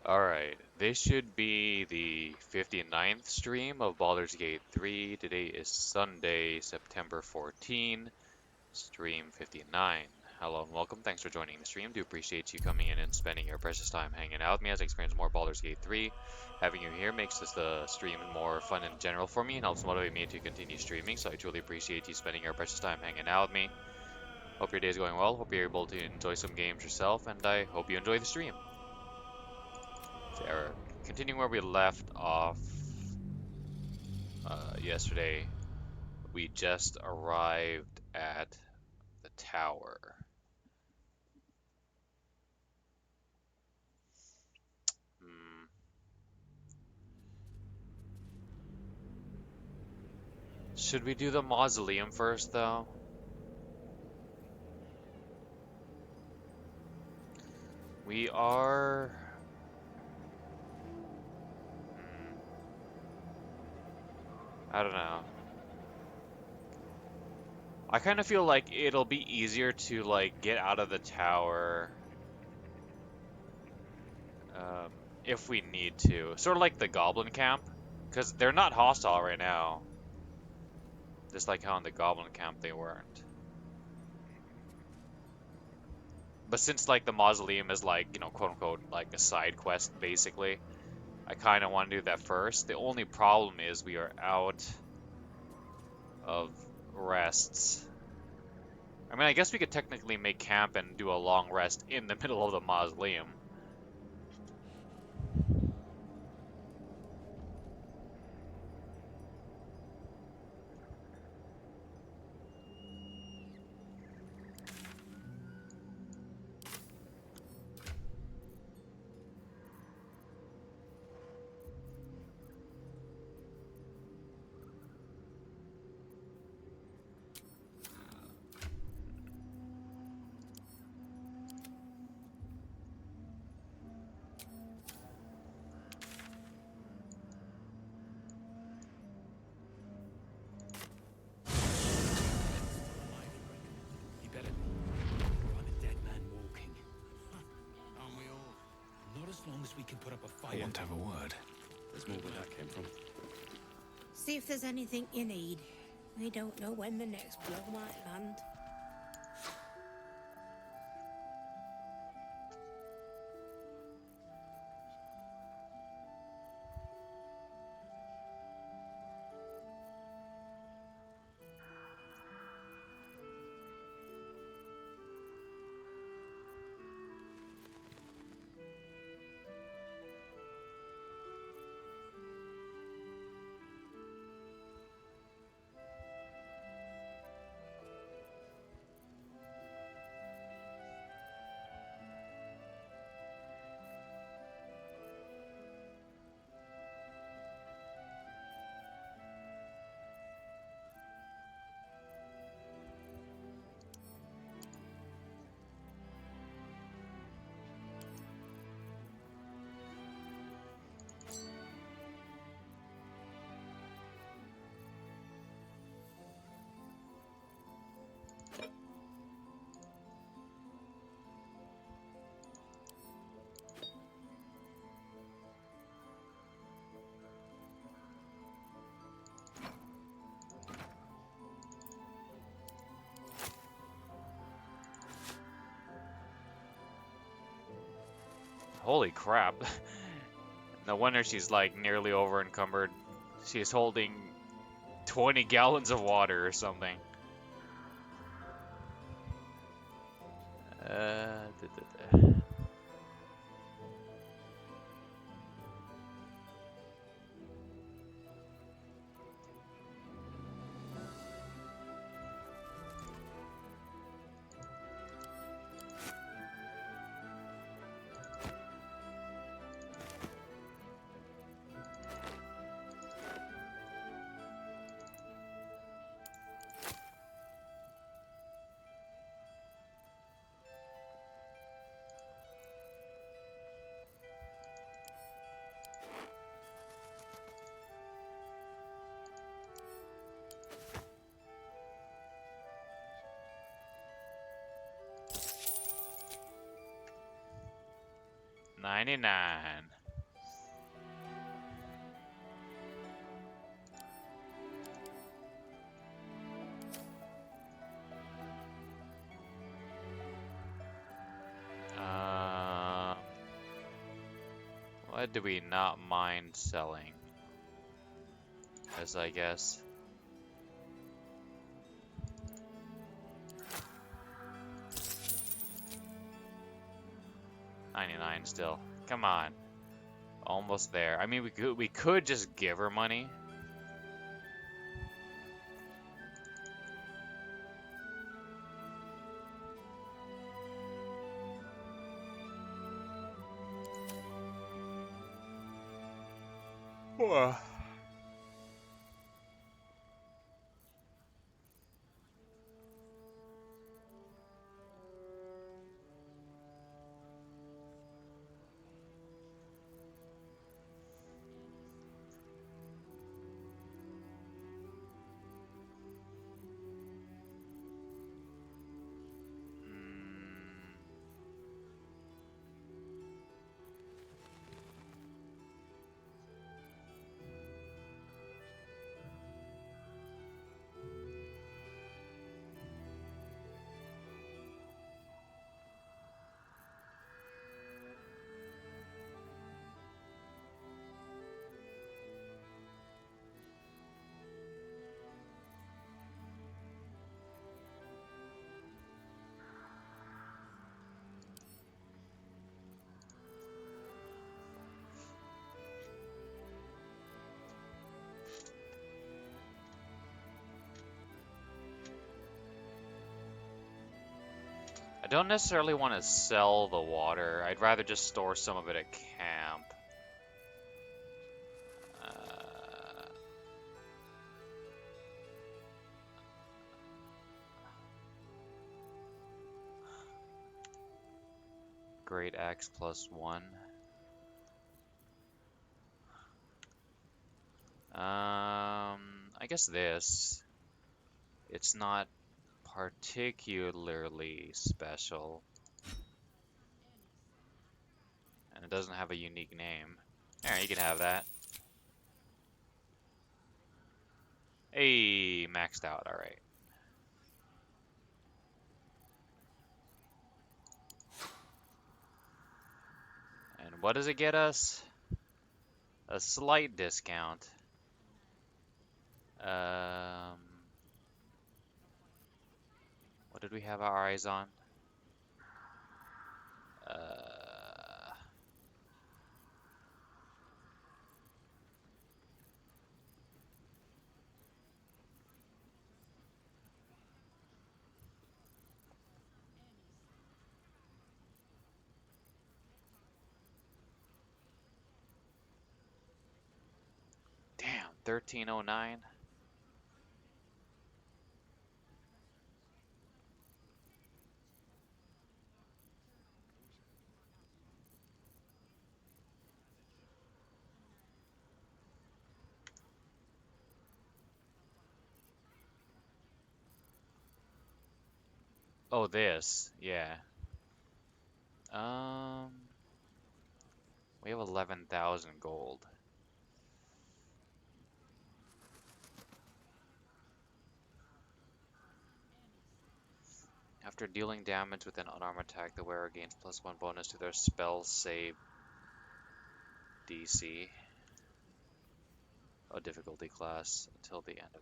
Alright, this should be the 59th stream of Baldur's Gate 3. Today is Sunday, September 14, stream 59. Hello and welcome, thanks for joining the stream. Do appreciate you coming in and spending your precious time hanging out with me as I experience more Baldur's Gate 3. Having you here makes the stream more fun in general for me and helps motivate me to continue streaming, so I truly appreciate you spending your precious time hanging out with me. Hope your day is going well, hope you're able to enjoy some games yourself, and I hope you enjoy the stream. So, continuing where we left off yesterday, we just arrived at the tower. Hmm. Should we do the mausoleum first, though? We are... I don't know. I kind of feel like it'll be easier to, like, get out of the tower um, if we need to. Sort of like the goblin camp, because they're not hostile right now. Just like how in the goblin camp they weren't. But since like the mausoleum is like, you know, quote unquote, like a side quest basically, I kind of want to do that first. The only problem is we are out of rests. I mean, I guess we could technically make camp and do a long rest in the middle of the mausoleum. You better find a dead man walking. Aren't we all? Not as long as we can put up a fight. I want to have a word. There's more where that came from. See if there's anything you need. We don't know when the next blow might land. Holy crap. No wonder she's like nearly over encumbered. She's holding 20 gallons of water or something. Uh, duh, duh, duh. 99. What do we not mind selling? As I guess. 99 still. Come on. Almost there. I mean, we could just give her money. Whoa. I don't necessarily want to sell the water. I'd rather just store some of it at camp. Great axe +1. I guess this. It's not particularly special. And it doesn't have a unique name. Alright, you can have that. Hey, maxed out, alright. And what does it get us? A slight discount. What did we have our eyes on? Damn, 1309. Oh, this, yeah. We have 11,000 gold. After dealing damage with an unarmed attack, the wearer gains +1 bonus to their spell save DC. A difficulty class until the end of it.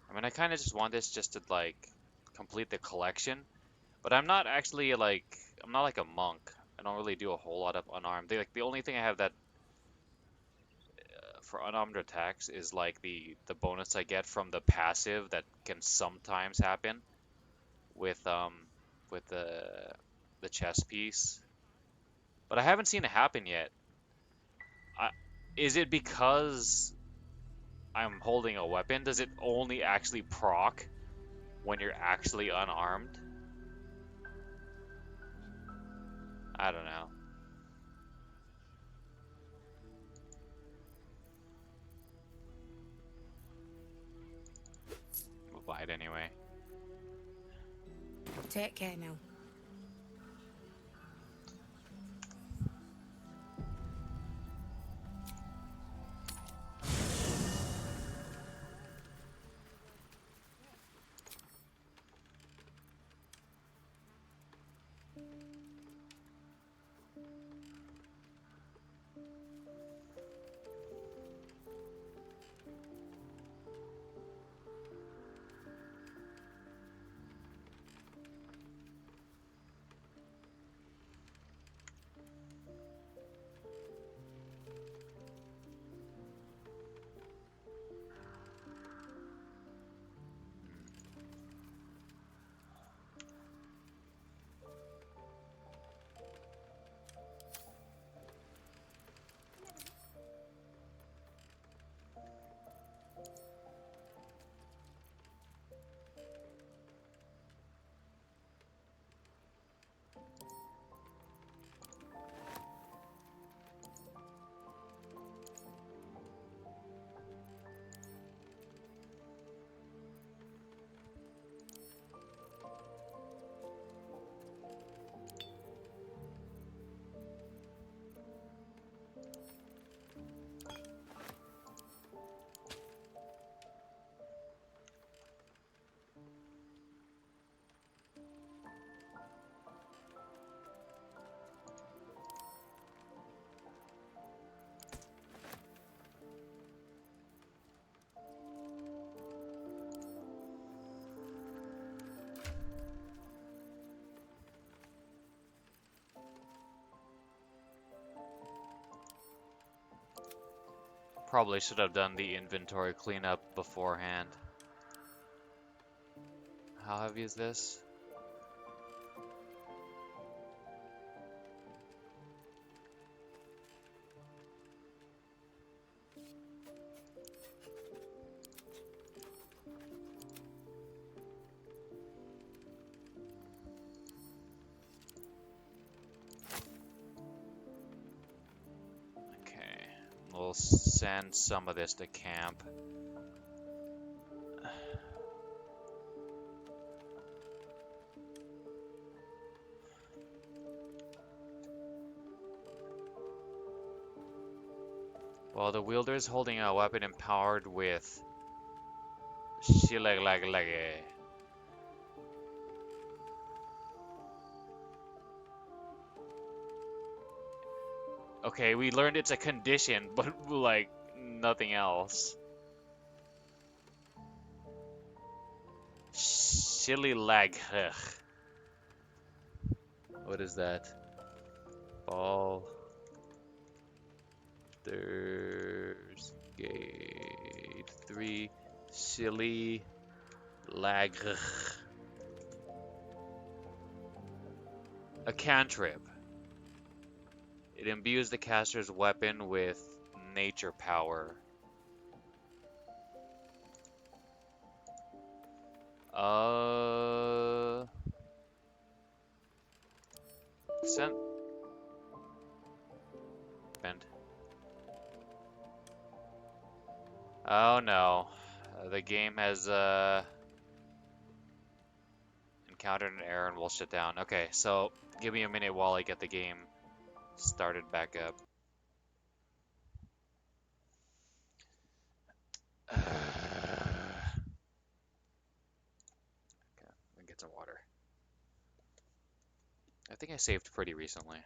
I mean, I kind of just want this just to, like, complete the collection. But I'm not actually, like, I'm not like a monk. I don't really do a whole lot of unarmed. The only thing I have that for unarmed attacks is, like, the bonus I get from the passive that can sometimes happen with the chest piece. But I haven't seen it happen yet. Is it because I'm holding a weapon? Does it only actually proc when you're actually unarmed? I don't know. anyway. Take care now. Probably should have done the inventory cleanup beforehand. How heavy is this? Okay, we'll send some of this to camp. Well, the wielder is holding a weapon empowered with Shileglaglegge. Okay, we learned it's a condition, but like nothing else. Shililag. What is that? Baldurs Gait 3 Shililag. A cantrip. It imbues the caster's weapon with nature power. Send. Bend. Oh no. The game has encountered an error and will shut down. Okay, so give me a minute while I get the game started back up. Okay, let me get some water. I think I saved pretty recently.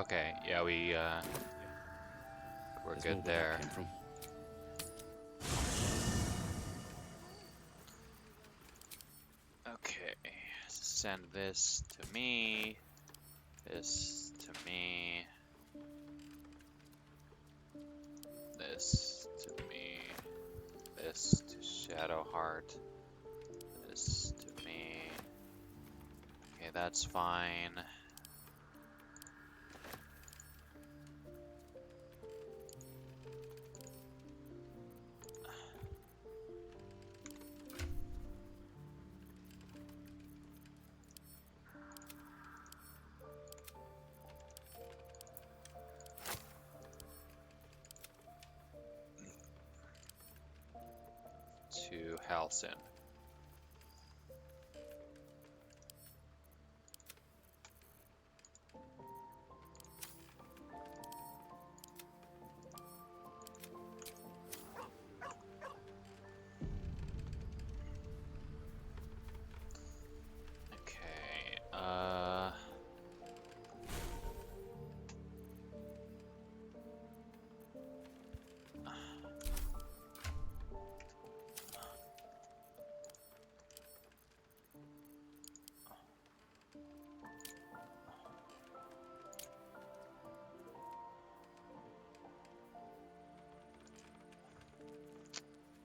Okay, yeah, we're There's good more where that there. came from. Okay, send this to me, this to me, this to me, this to Shadowheart, this to me. Okay, that's fine. To Halcyon. Okay,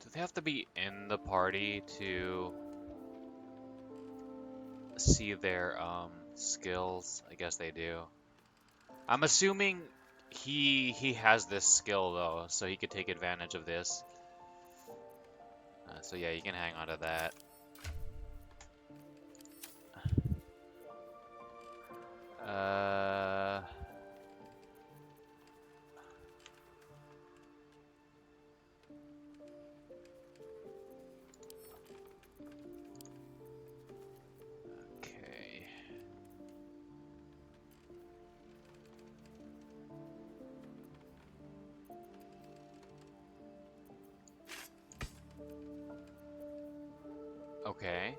do they have to be in the party to see their skills? I guess they do. I'm assuming he has this skill though, so he could take advantage of this. So yeah, you can hang on to that. Uh, okay. Okay.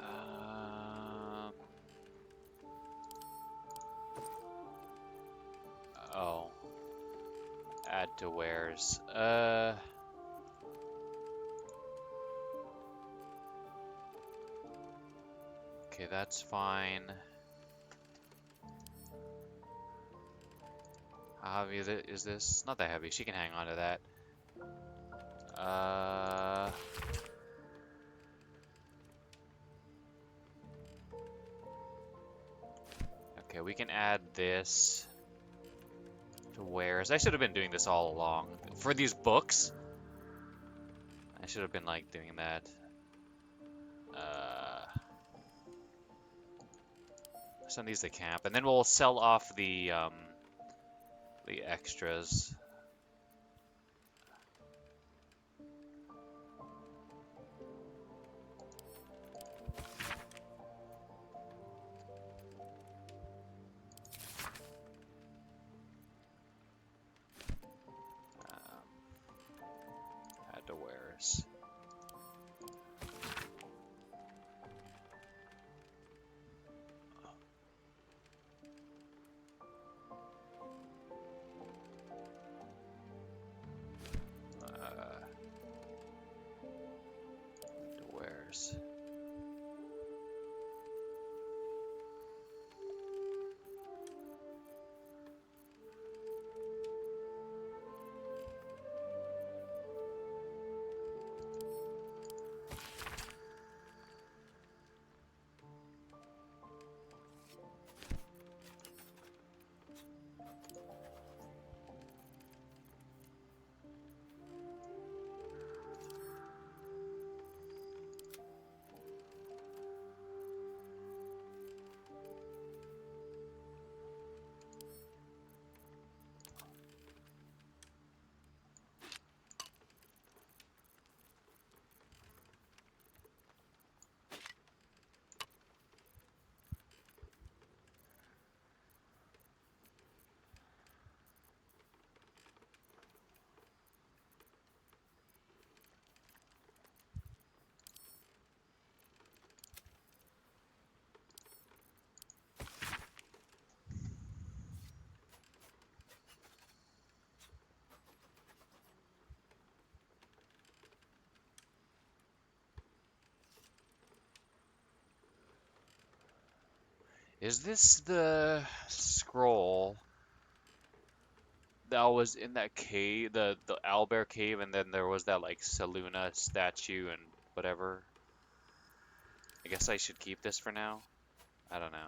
Um, oh, add to wares. Okay, that's fine. How heavy is this? Not that heavy. She can hang on to that. Uh, okay, we can add this to wares. I should have been doing this all along. For these books, I should have been like doing that. Uh, send these to camp, and then we'll sell off the extras. Add to wares. Is this the scroll that was in that cave, the owlbear cave, and then there was that like Saluna statue and whatever? I guess I should keep this for now. I don't know.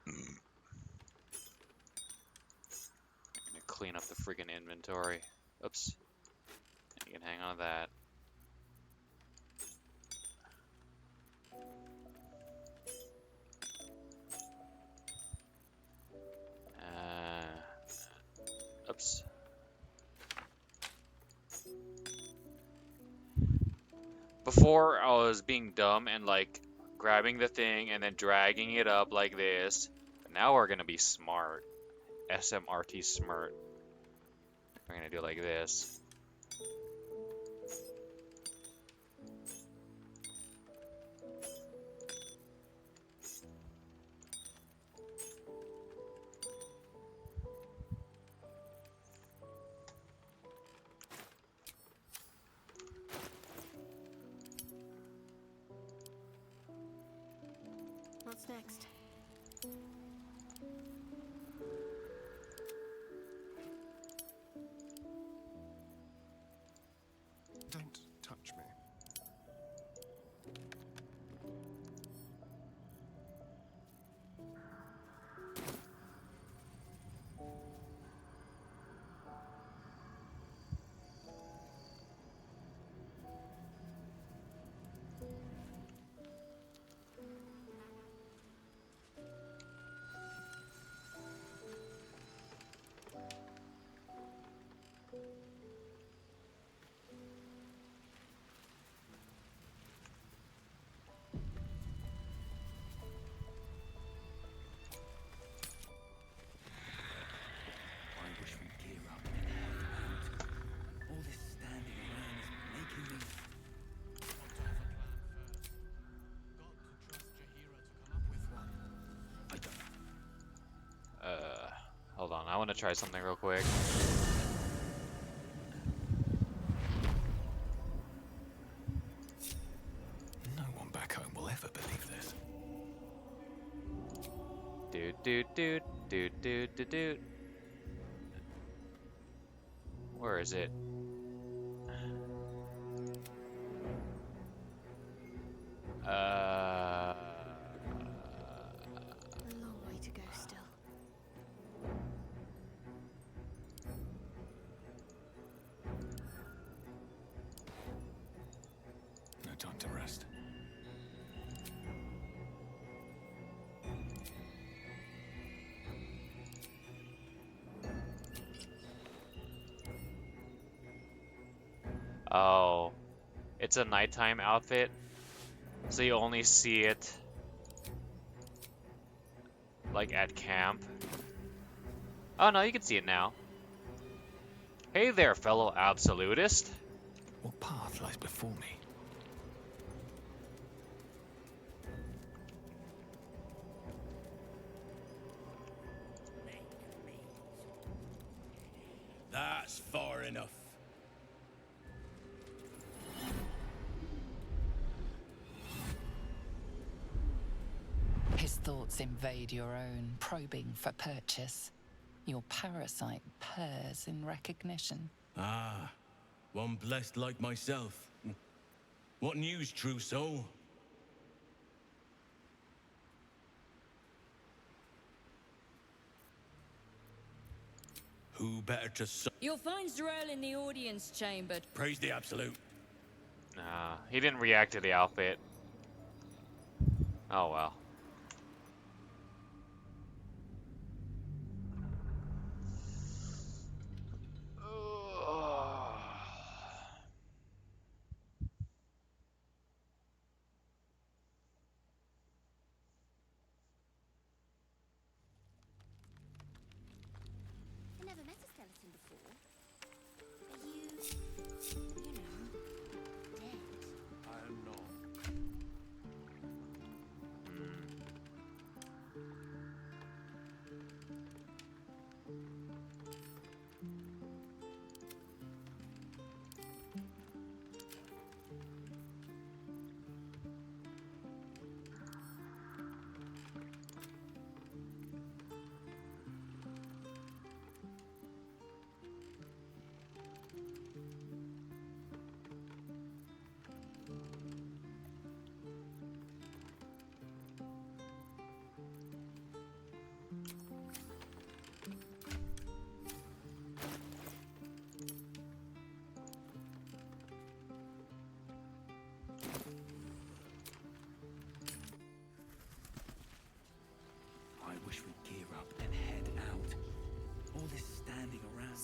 I'm gonna clean up the freaking inventory. Oops. You can hang on to that. Oops. Before I was being dumb and like grabbing the thing and then dragging it up like this. But now we're gonna be smart. SMRT smart. We're gonna do it like this. What's next? Don't touch me. I wish we'd gear up and head out. All this standing around is making me... Want to have a plan first. Got to trust Jahira to come up with one. I don't... Hold on. I want to try something real quick. No one back home will ever believe this. Doot doot doot doot doot doot doot. Where is it? A long way to go still. No time to rest. Oh, it's a nighttime outfit, so you only see it like at camp. Oh no, you can see it now. Hey there, fellow absolutist. What path lies before me? That's far enough. His thoughts invade your own, probing for purchase. Your parasite purrs in recognition. Ah, one blessed like myself. What news, true soul? Who better to You'll find Zrael in the audience chamber. praise the absolute? Nah, he didn't react to the outfit. Oh well. I never met a skeleton before. Are you know, dead? I am not.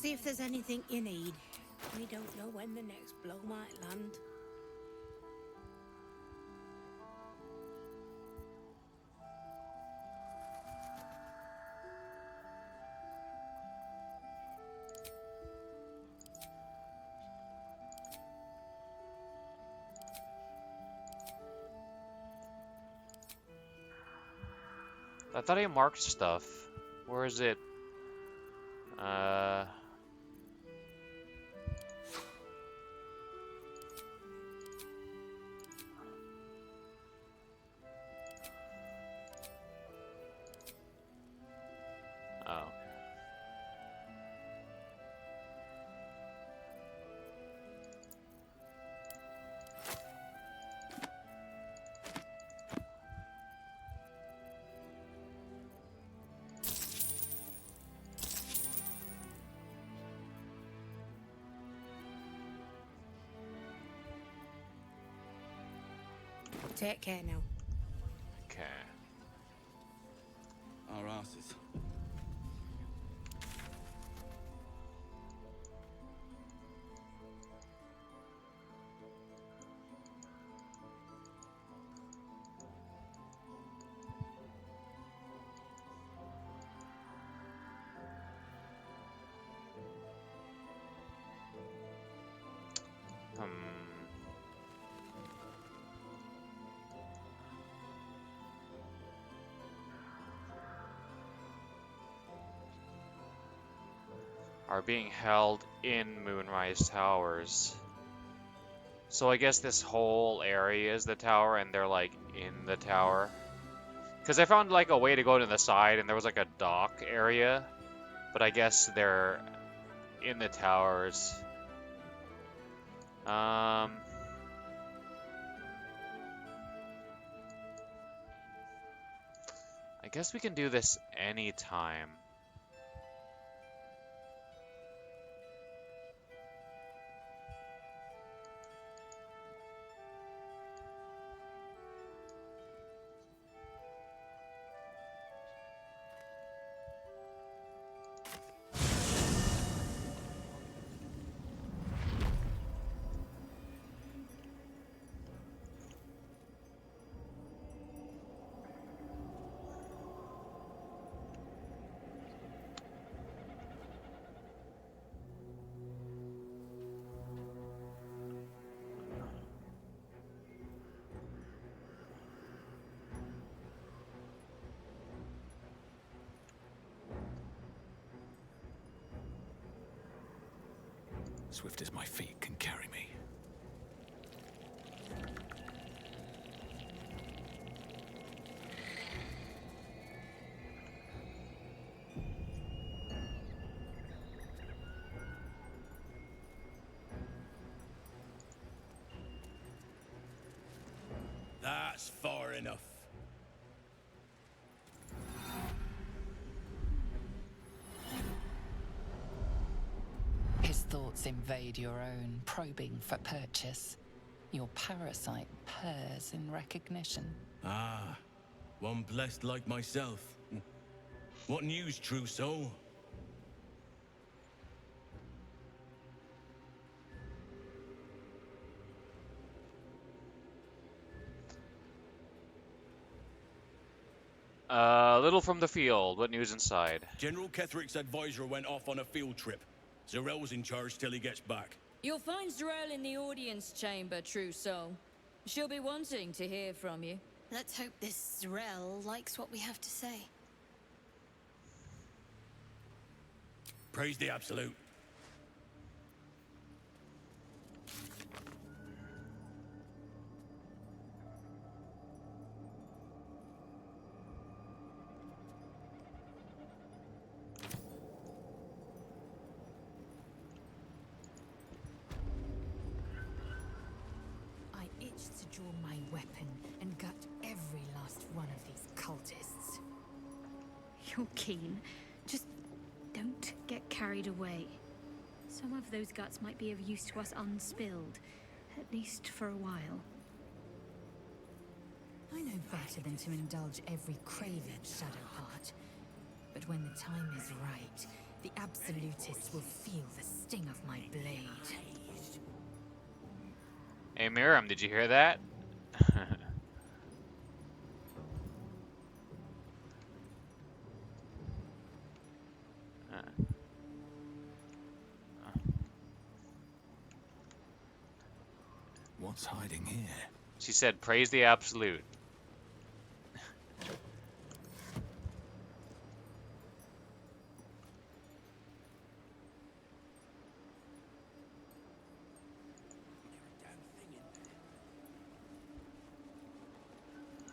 See if there's anything you need. We don't know when the next blow might land. I thought I marked stuff. Where is it? Oh. Take care now. Okay. Our asses. Hmm. Are being held in Moonrise Towers. So I guess this whole area is the tower and they're like in the tower. Because I found like a way to go to the side and there was like a dock area. But I guess they're in the towers. I guess we can do this anytime. Swift as my feet can carry me. That's far enough. His thoughts invade your own, probing for purchase. Your parasite purrs in recognition. Ah, one blessed like myself. What news, true soul? Little from the field. What news inside? General Ketherick's advisor went off on a field trip. Zarel's in charge till he gets back. You'll find Zarel in the audience chamber, true soul. She'll be wanting to hear from you. Let's hope this Zrel likes what we have to say. Praise the Absolute. I itched to draw my weapon and gut every last one of these cultists. You're keen. Just don't get carried away. Some of those guts might be of use to us unspilled, at least for a while. I know better than to indulge every craven Shadowheart. But when the time is right, The Absolutists will feel the sting of my blade. Hey Miriam, did you hear that? What's hiding here? She said, praise the absolute.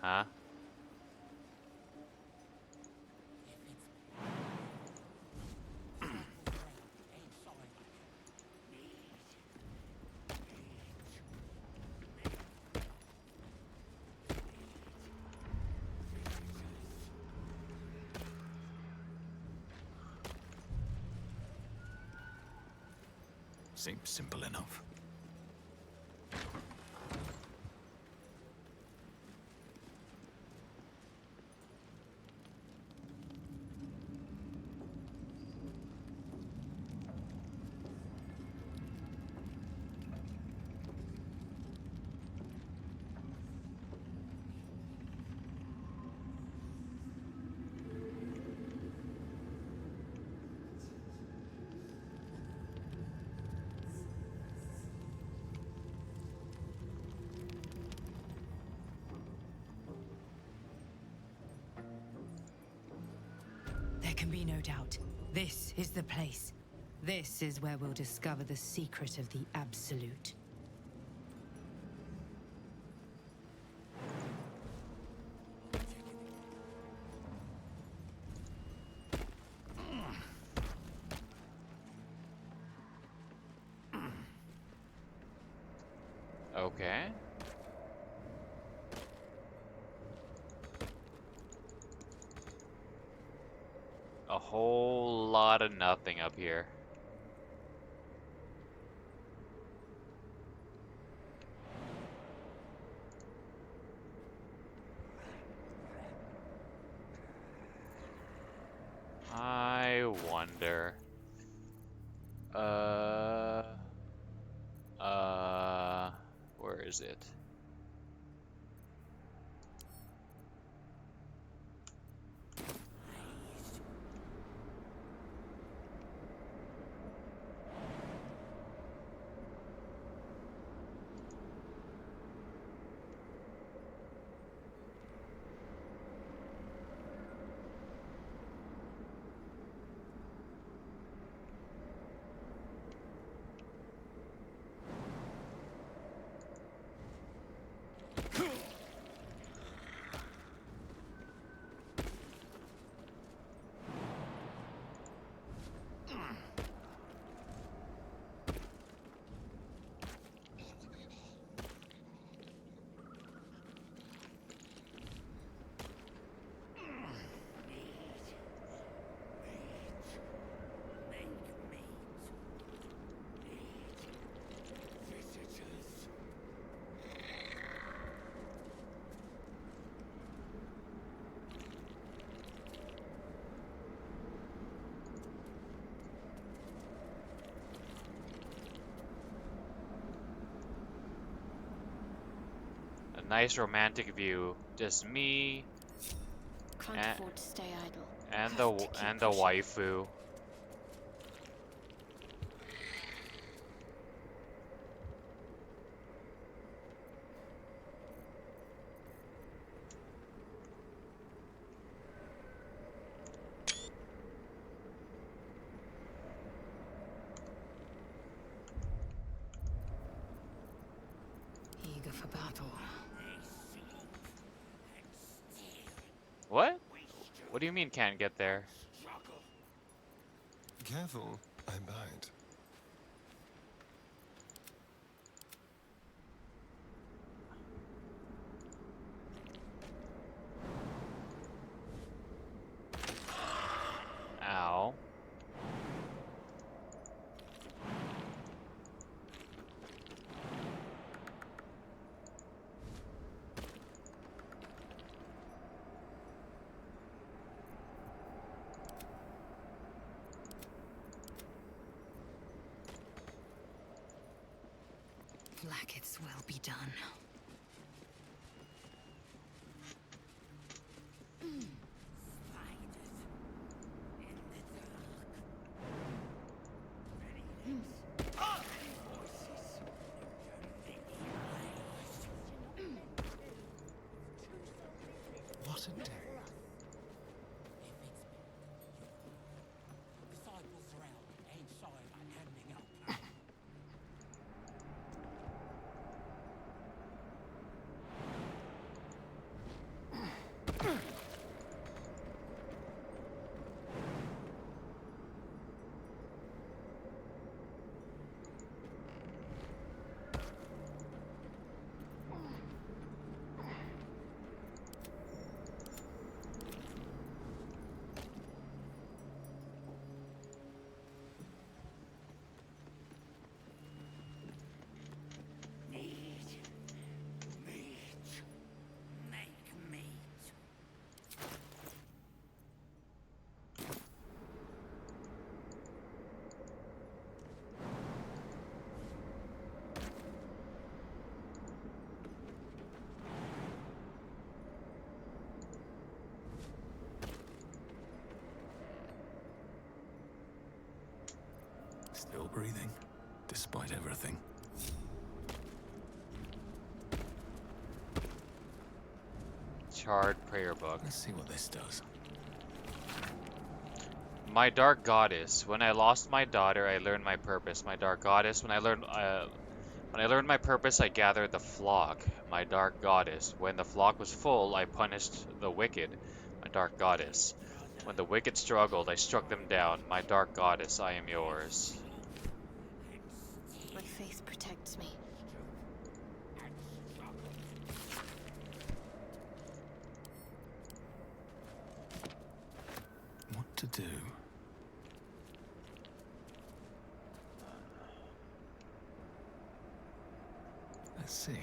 Huh? Seems simple enough. There can be no doubt. This is the place. This is where we'll discover the secret of the Absolute. Okay. A whole lot of nothing up here. I wonder. Where is it? A nice romantic view. Just me Can't and, afford to stay idle. and Have the to keep and the pushing. waifu. Eager for battle. What? What do you mean can't get there? Careful, I bite. Ow. Like its will be done. What a day. Disciples are out, ain't shy about handing out plan. Still breathing, despite everything. Charred prayer book. Let's see what this does. My dark goddess, when I lost my daughter, I learned my purpose. My dark goddess, when I learned my purpose, I gathered the flock. My dark goddess, when the flock was full, I punished the wicked. My dark goddess, when the wicked struggled, I struck them down. My dark goddess, I am yours. My faith protects me. What to do? Let's see.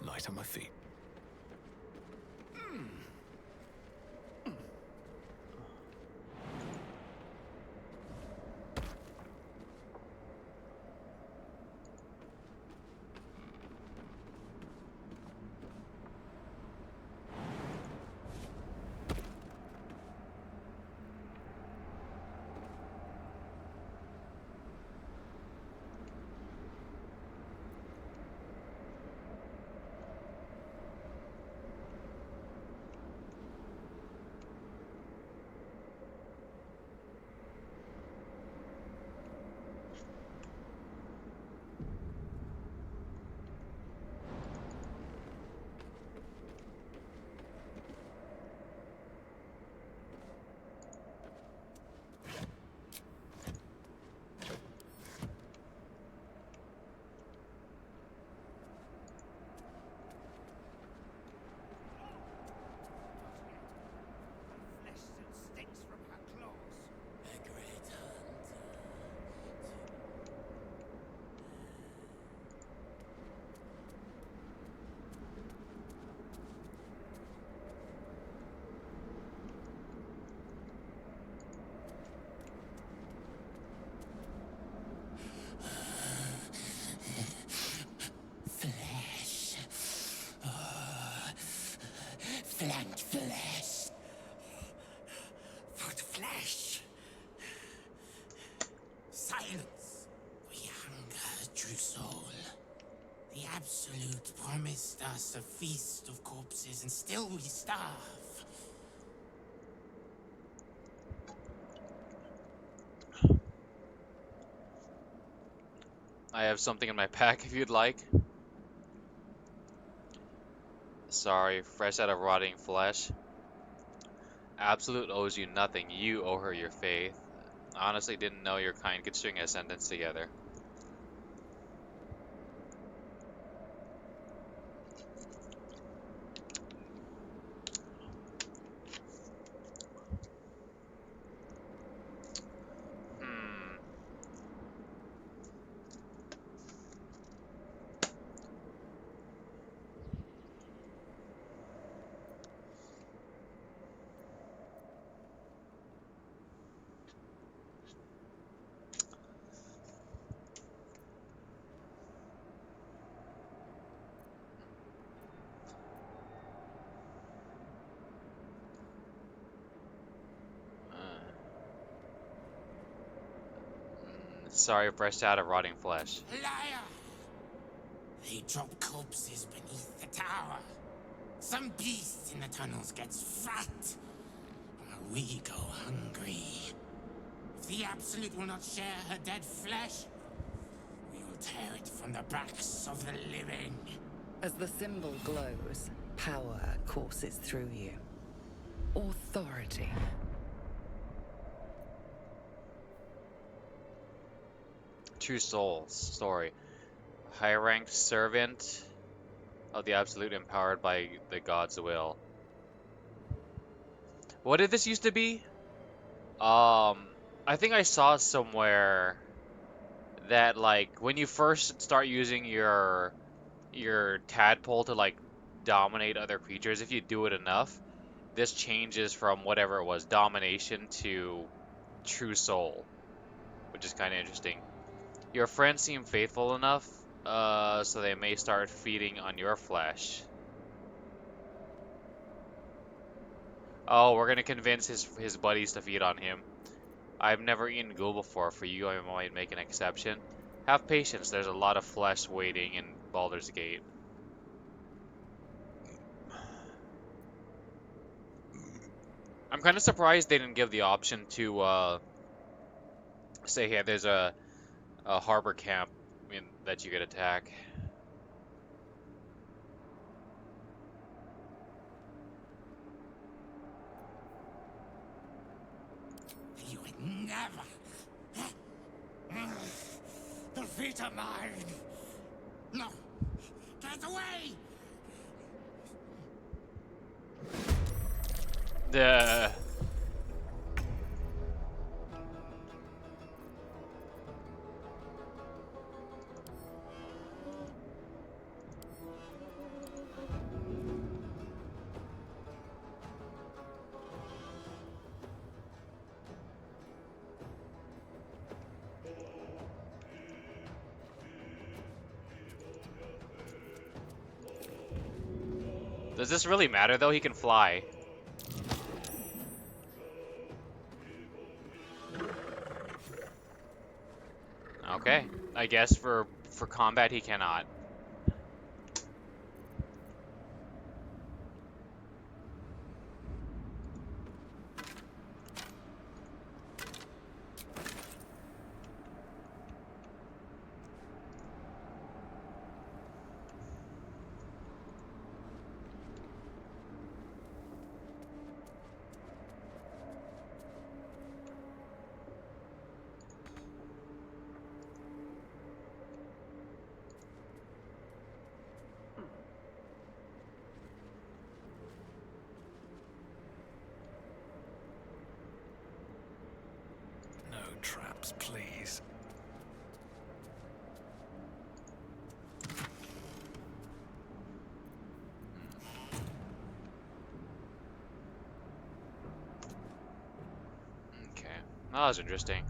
Light on my feet. Flanked flesh. Foot flesh. Silence. We hunger, true soul. The Absolute promised us a feast of corpses, and still we starve. I have something in my pack if you'd like. Sorry, fresh out of rotting flesh. Absolute owes you nothing. You owe her your faith. Honestly, didn't know your kind could string a sentence together. Hmm. Sorry, fresh out of rotting flesh. Liar! They drop corpses beneath the tower. Some beast in the tunnels gets fat, while we go hungry. If the Absolute will not share her dead flesh, we will tear it from the backs of the living. As the symbol glows, power courses through you. Authority. True Souls story. High-ranked servant of the Absolute empowered by the God's will. What did this used to be? I think I saw somewhere that like when you first start using your tadpole to like dominate other creatures, if you do it enough, this changes from whatever it was, domination to true soul, which is kind of interesting. Your friends seem faithful enough, so they may start feeding on your flesh. Oh, we're gonna convince his buddies to feed on him. I've never eaten ghoul before. For you, I might make an exception. Have patience. There's a lot of flesh waiting in Baldur's Gate. I'm kind of surprised they didn't give the option to say, hey, there's a harbor camp that you could attack. You would never. The feet are mine. No. Get away! The Does this really matter though? He can fly. Okay, I guess for combat he cannot. No traps, please. Okay, that was interesting.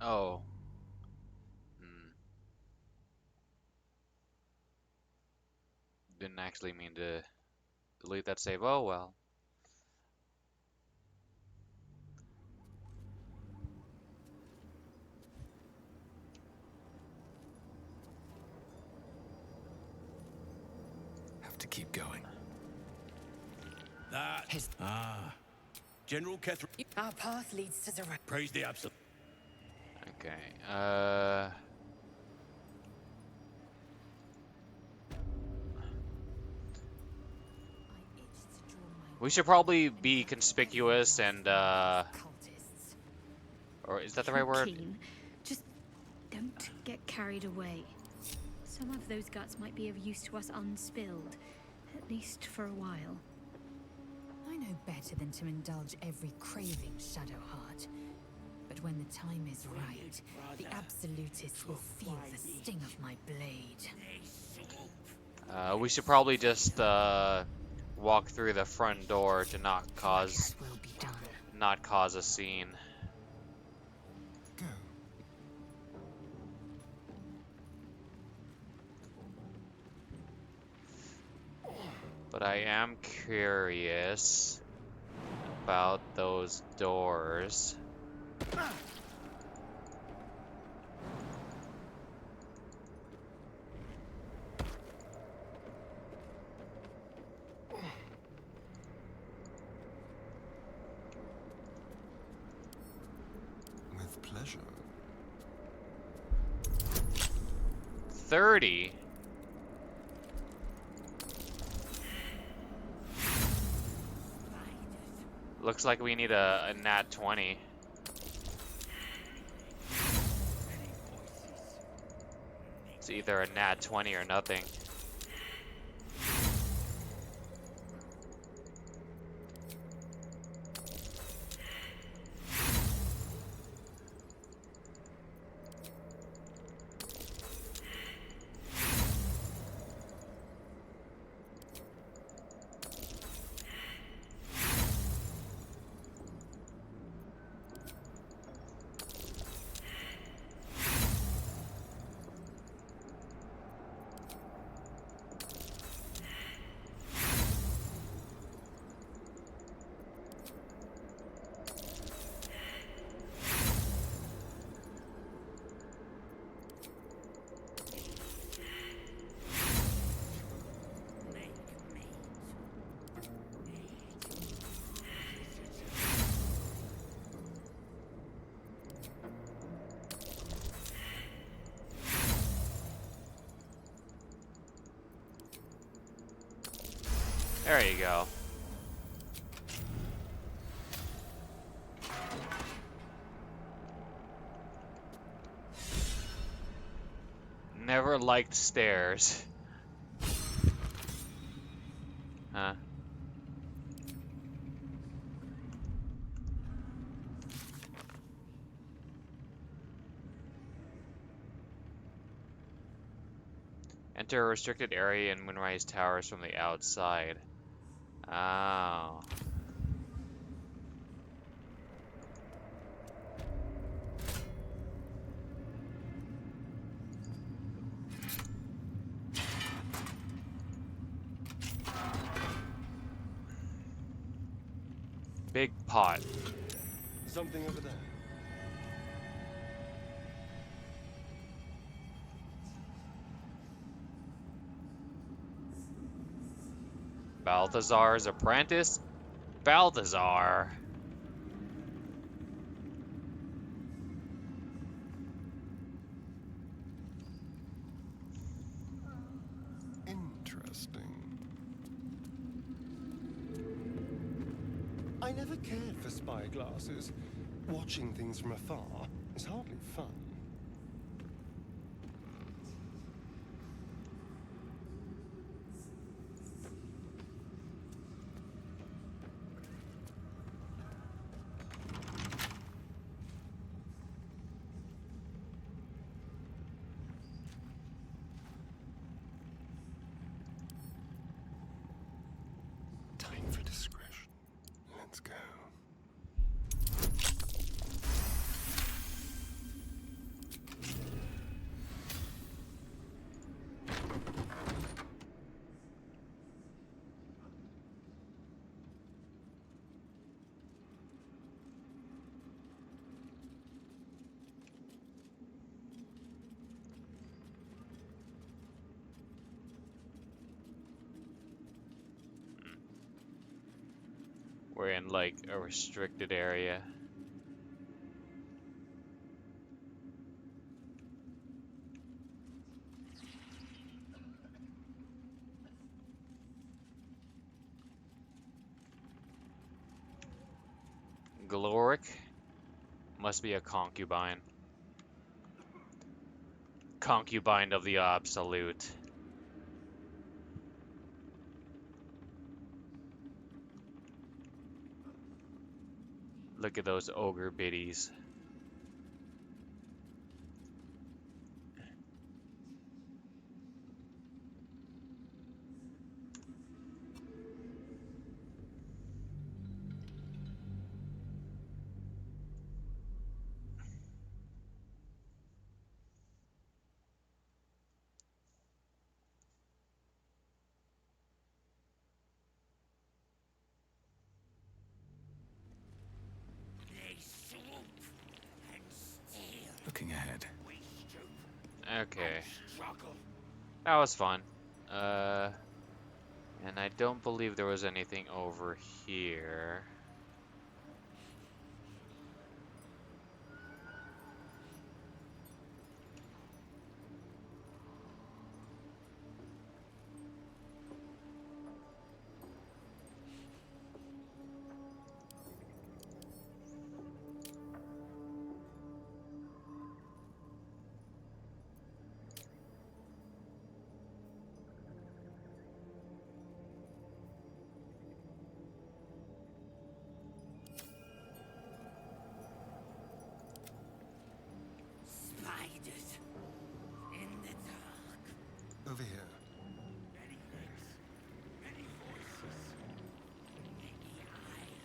Oh. Hmm. Didn't actually mean to delete that save. Oh well. Have to keep going. That. Ah. General Kethra. Our path leads to the right. Praise the absolute. Okay. We should probably be conspicuous and Cultists. or is that the You're right word? keen. Just don't get carried away. Some of those guts might be of use to us unspilled, at least for a while. I know better than to indulge every craving, Shadowheart. But when the time is right, the Absolutists will feel the sting of my blade. We should probably just walk through the front door to not cause Will be done. a scene. Go. But I am curious about those doors. With pleasure. 30? Looks like we need a nat 20. It's either a nat 20 or nothing. There you go. Never liked stairs. Huh? Enter a restricted area in Moonrise Towers from the outside. Oh. Big pot. Something over there. Balthazar's apprentice? Balthazar. Interesting. I never cared for spyglasses. Watching things from afar is hardly fun. Time for discretion. Let's go. We're in like a restricted area. Gloric must be a concubine. Concubine of the Absolute. Look at those ogre biddies. They swoop and steal. Looking ahead. We stoop Okay, and struggle. that was fun. And I don't believe there was anything over here. Spiders in the dark. Over here. Many legs, many voices, many eyes.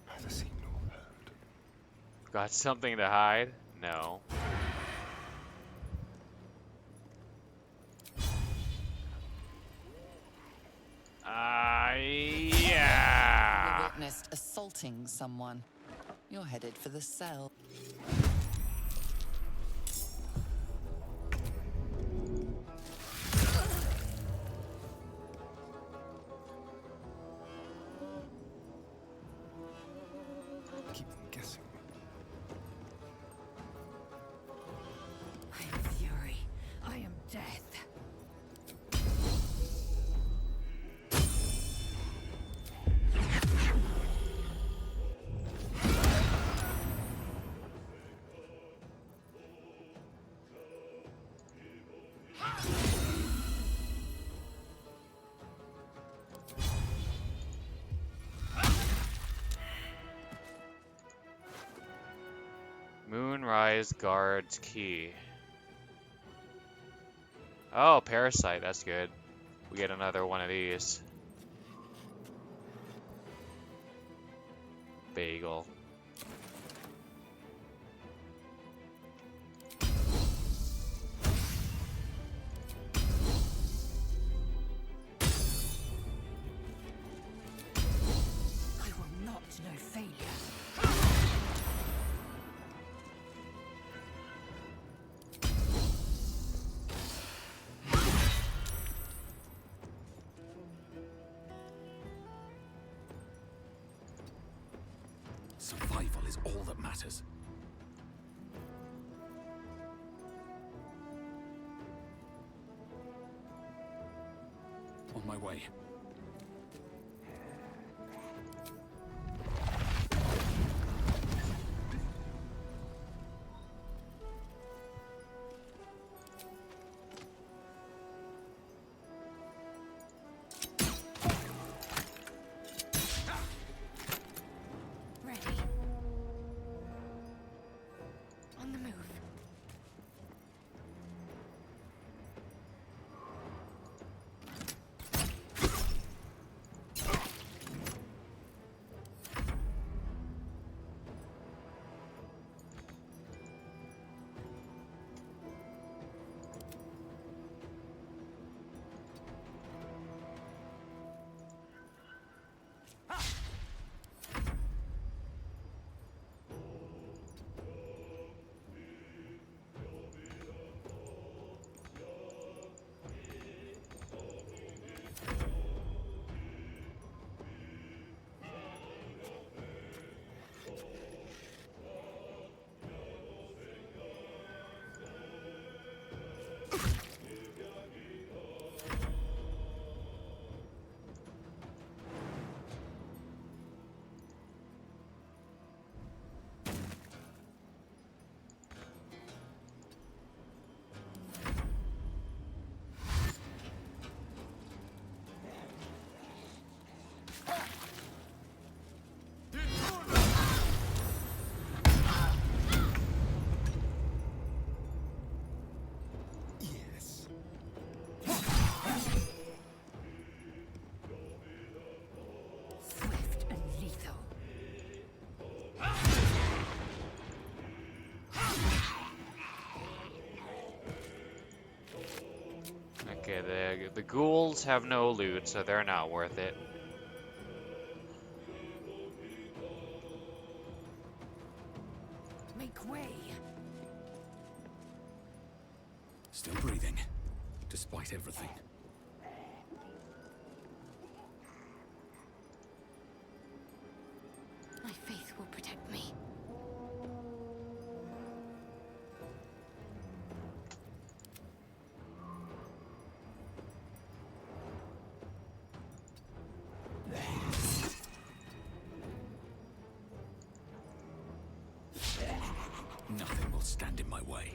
Neither seen nor heard. Got something to hide? No. You Yeah. witnessed assaulting someone. You're headed for the cell. Keep them guessing. I am fury. I am death. Moonrise Guard's Key. Oh, Parasite, that's good. We get another one of these. Bagel. I will not know failure. Survival is all that matters. On my way. Ready. On the move. Okay, the ghouls have no loot, so they're not worth it. Make way. Still breathing, despite everything. My faith will protect me. Nothing will stand in my way.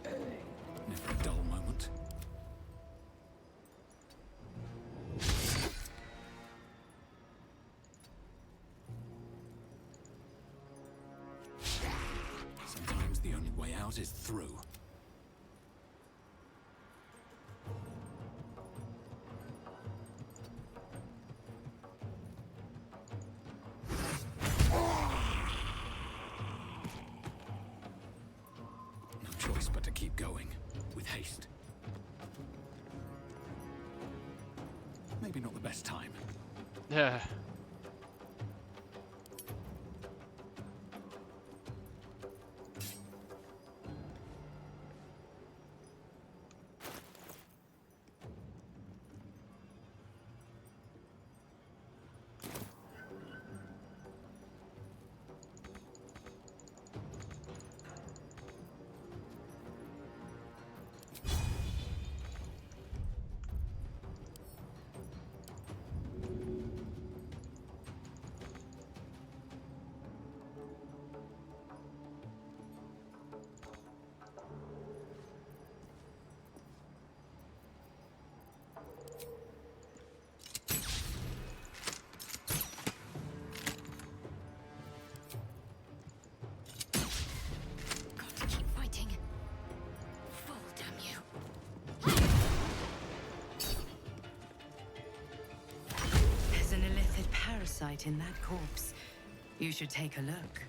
Never a dull moment. Sometimes the only way out is through. No choice but to keep going, with haste. Maybe not the best time. Yeah. Gotta keep fighting. Fall, damn you. There's an illithid parasite in that corpse. You should take a look.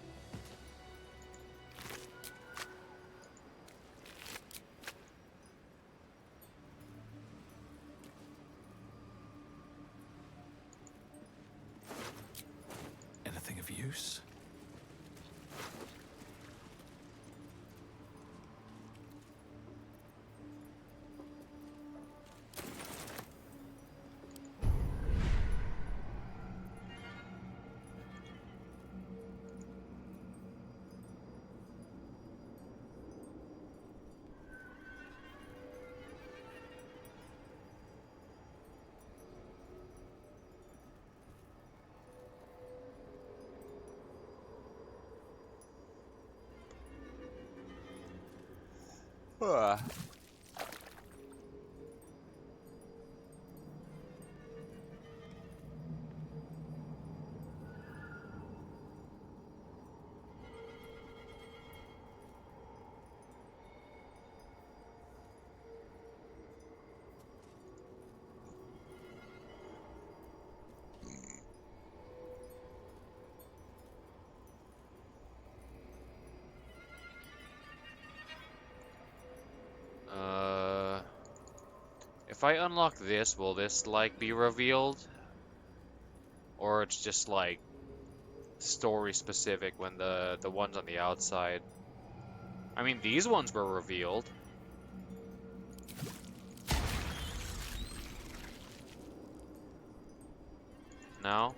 Anything of use? Ugh. If I unlock this, will this, like, be revealed? Or it's just, like, story specific when the ones on the outside? I mean, these ones were revealed. No?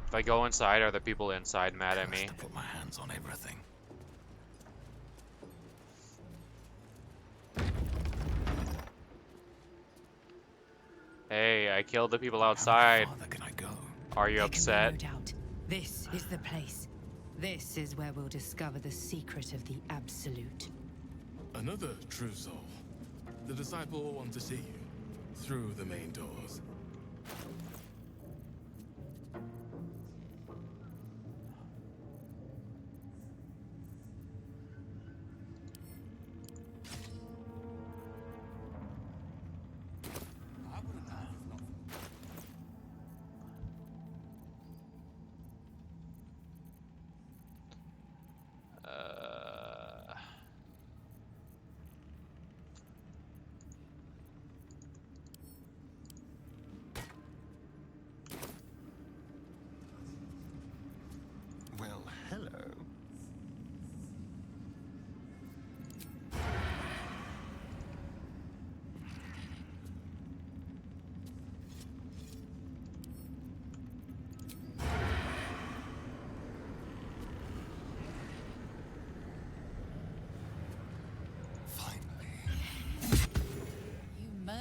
If I go inside, are the people inside mad at me? To put my hands on everything. Hey, I killed the people outside. How far can I go? Are you There can be upset? no doubt. This is the place. This is where we'll discover the secret of the Absolute. Another true soul. The disciple will want to see you through the main doors.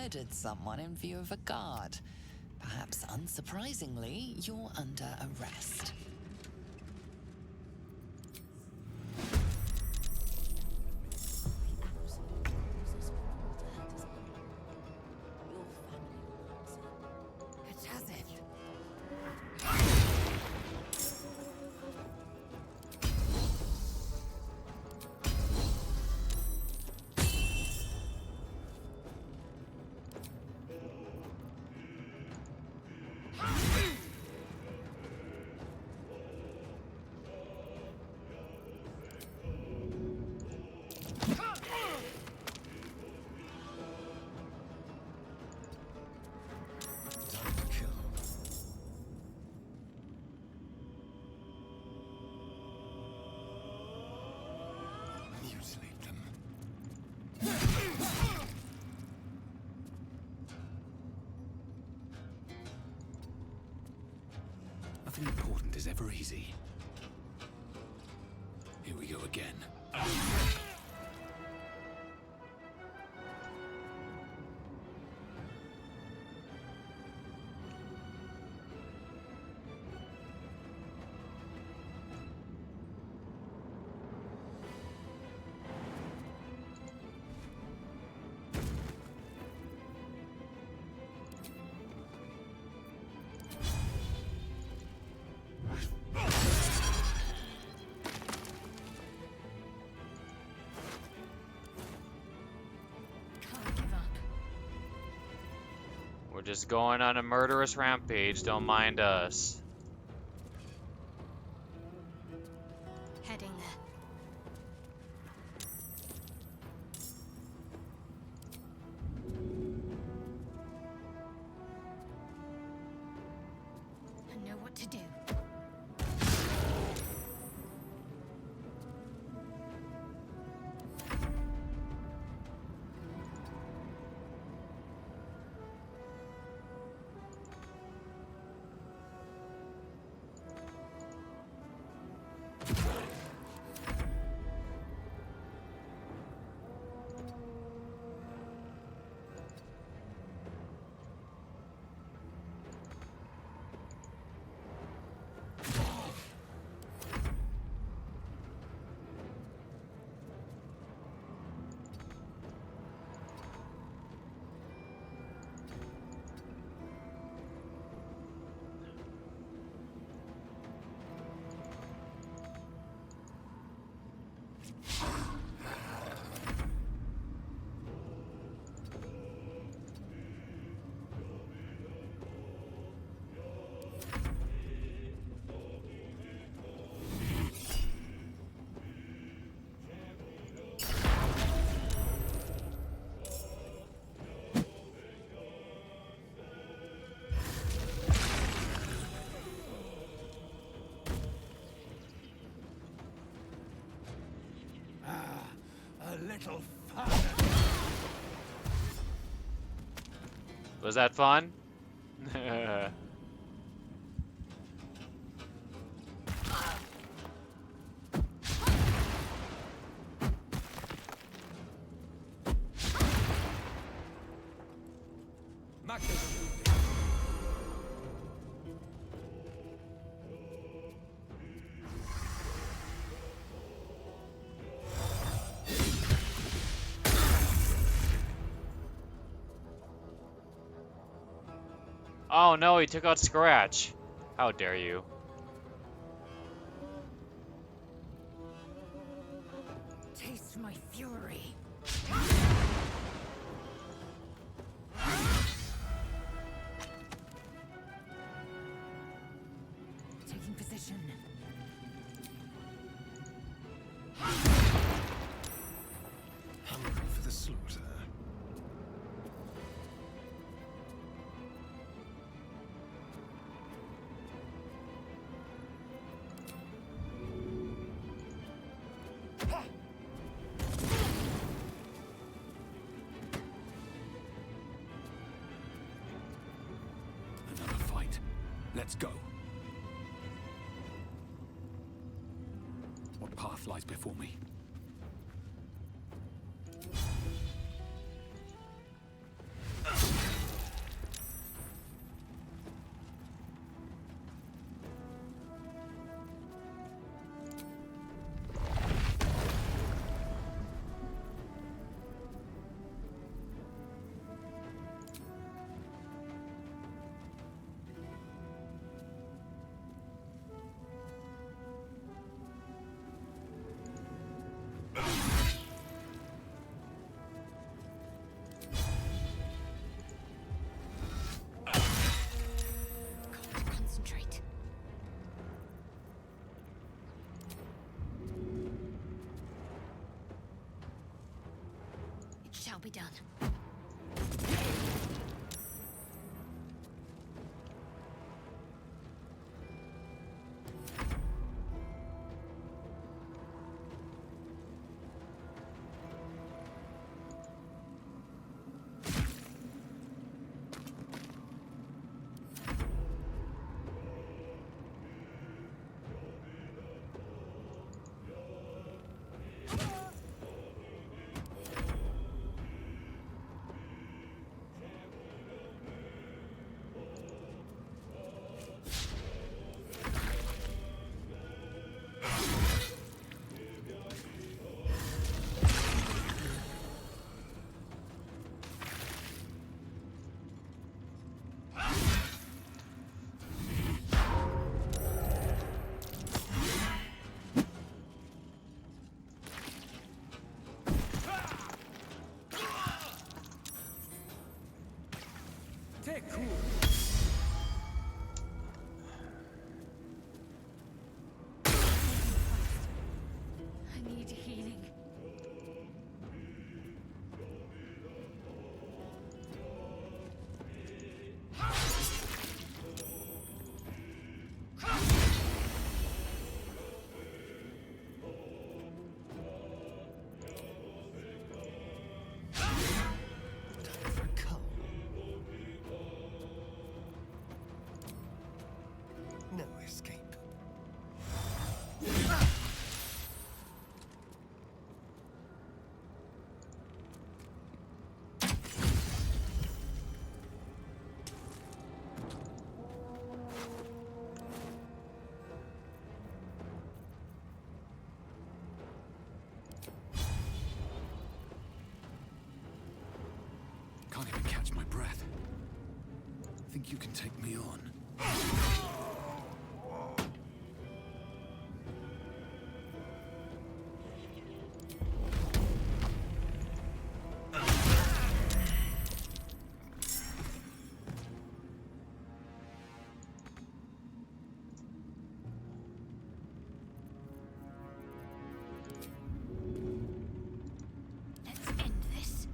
murdered someone in view of a guard. Perhaps unsurprisingly, you're under arrest. It has it. Mutilate them. Nothing important is ever easy. Here we go again. Can't give up. We're just going on a murderous rampage, don't mind us. Heading there. I know what to do. A little fun. Was that fun? Oh no, he took out Scratch. How dare you? Taste my fury. Taking position. Hungry for the slaughter. Another fight. Let's go. What path lies before me? shall be done. Take cool. I need healing. No escape. Can't even catch my breath. Think you can take me on? Let's end this.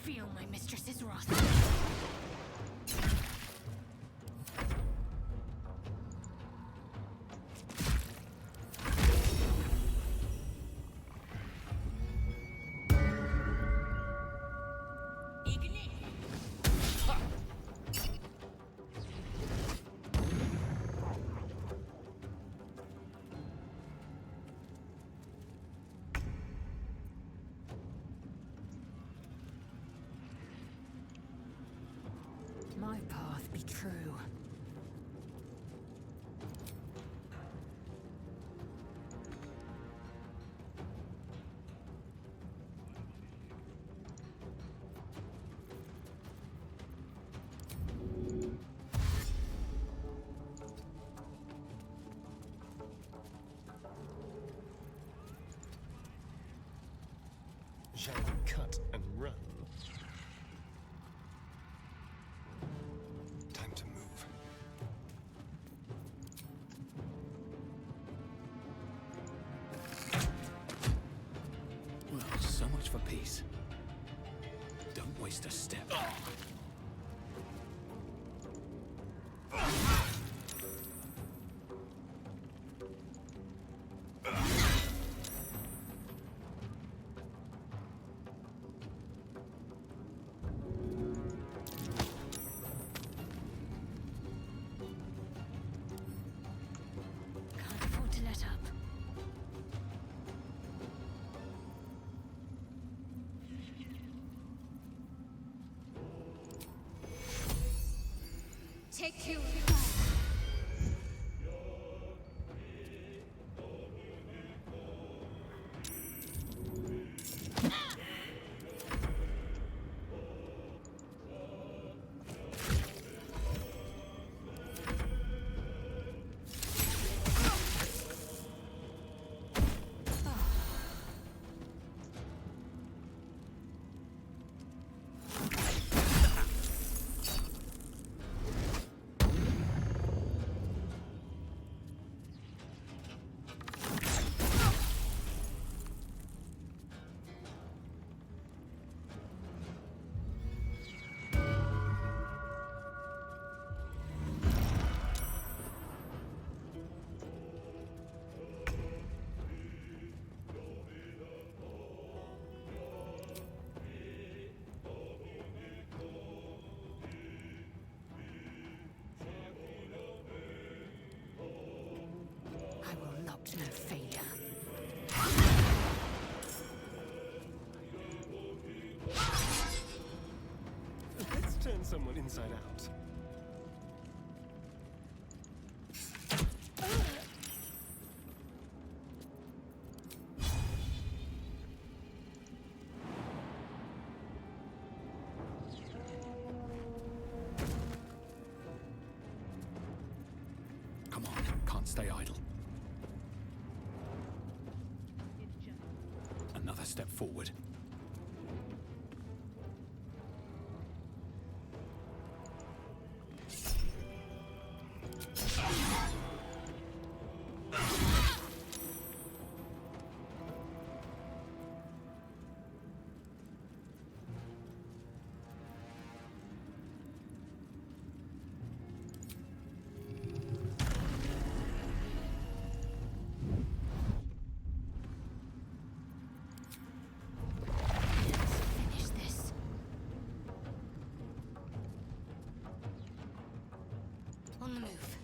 Feel my mistress's wrath. My path be true. Shall we cut and run? Time to move. Well, so much for peace. Don't waste a step. Can't afford to let up. Take you. inside out. Come on, can't stay idle. Another step forward. Finish this. On the move.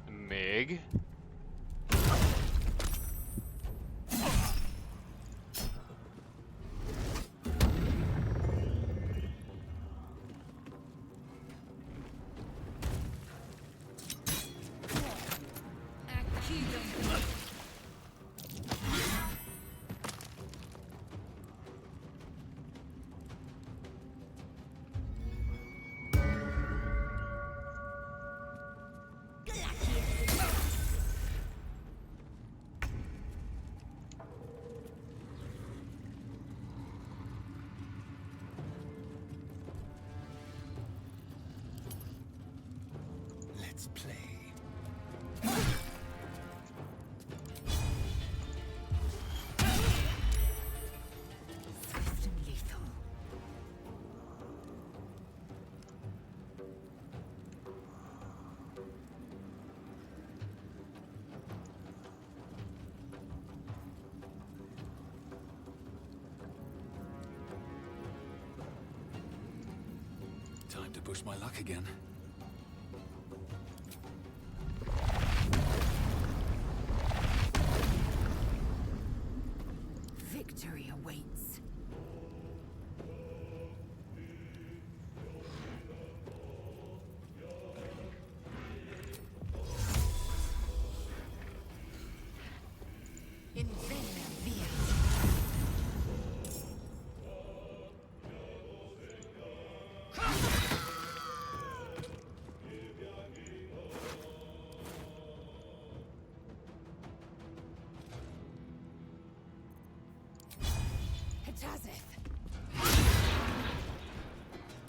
Mig. Let's play. Swift and lethal. Time to push my luck again. Victory awaits. In vena via.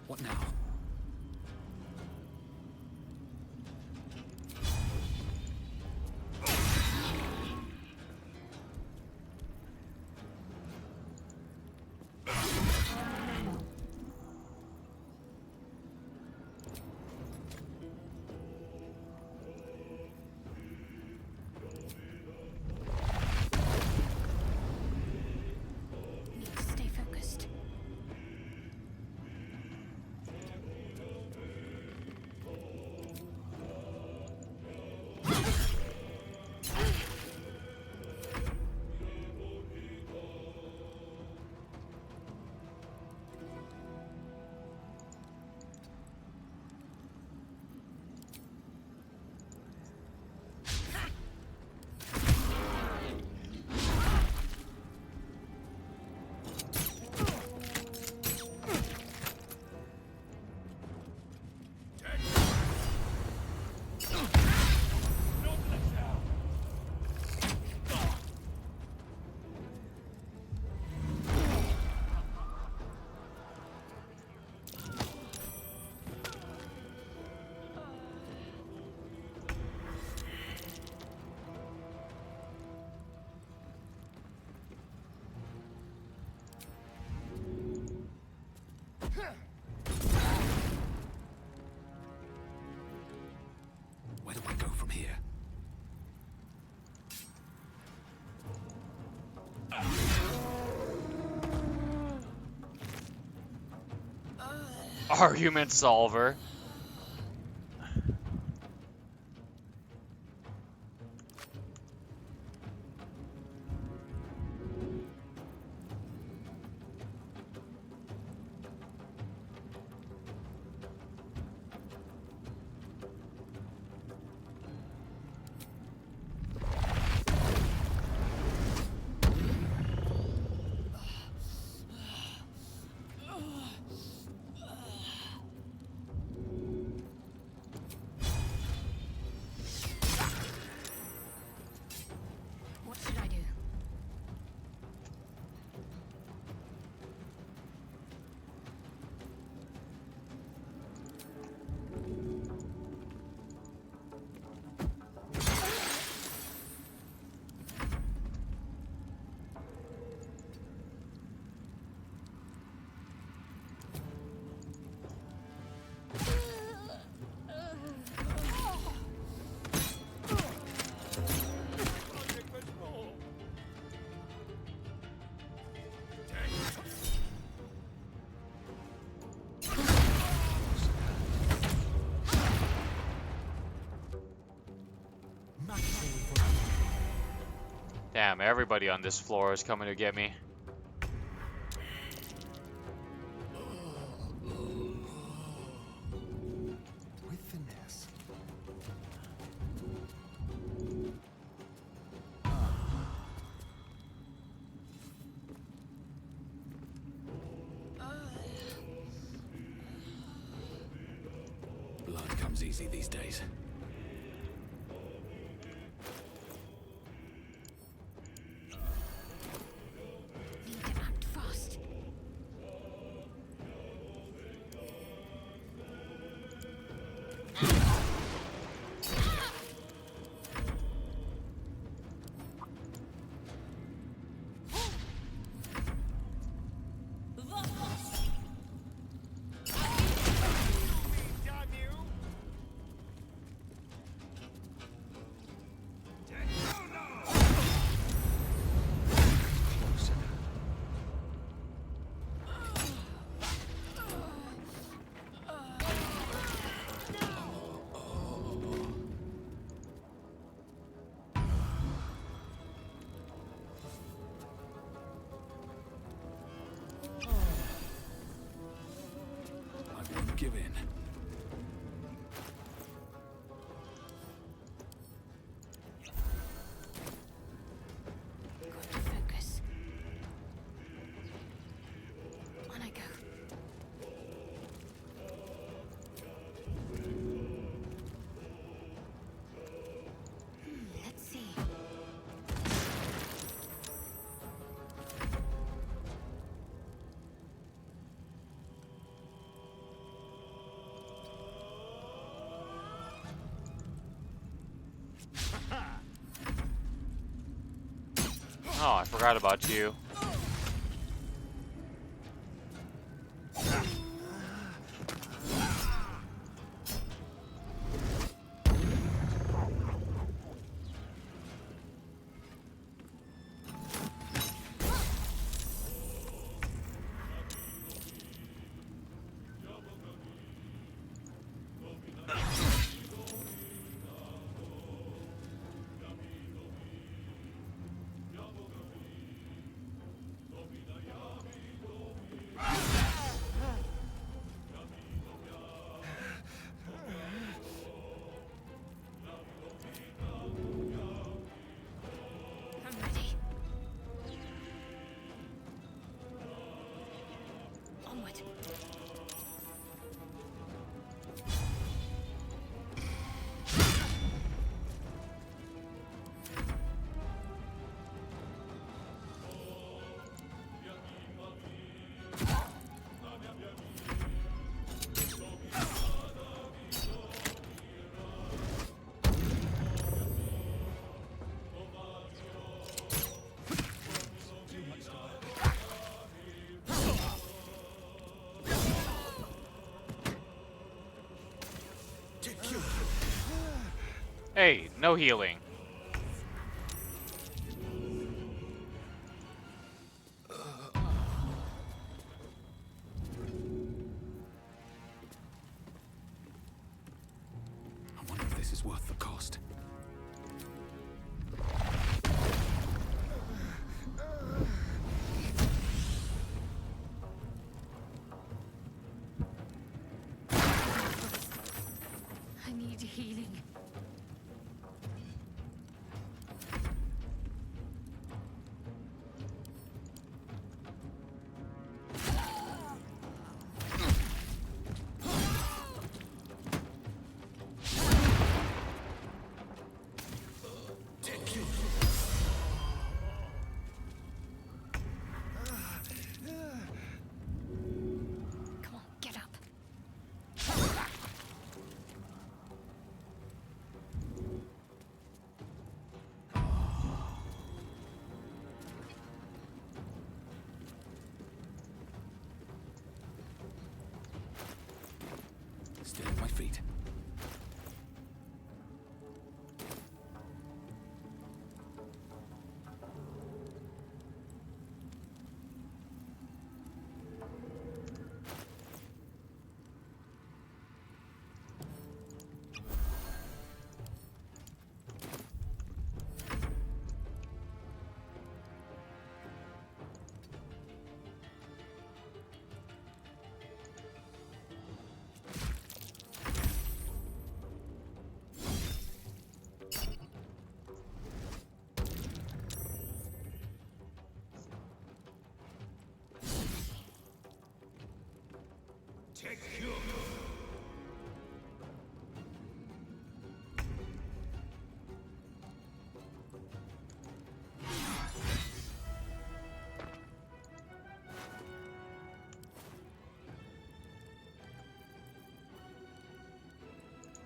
What now? Need to stay focused. Argument solver. What should I do? Damn, everybody on this floor is coming to get me. With finesse. Blood comes easy these days. Need to act fast. I won't give in. Got to focus. On I go. Let's see. Oh, I forgot about you. I'm ready. Onward. Hey, no healing. healing. Come on, get up. Stay at my feet.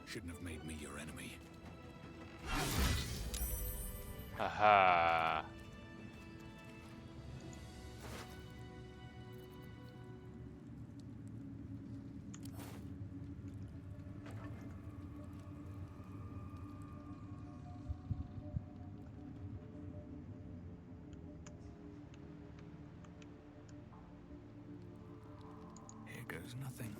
Shouldn't have made me your enemy. Haha. Here goes nothing.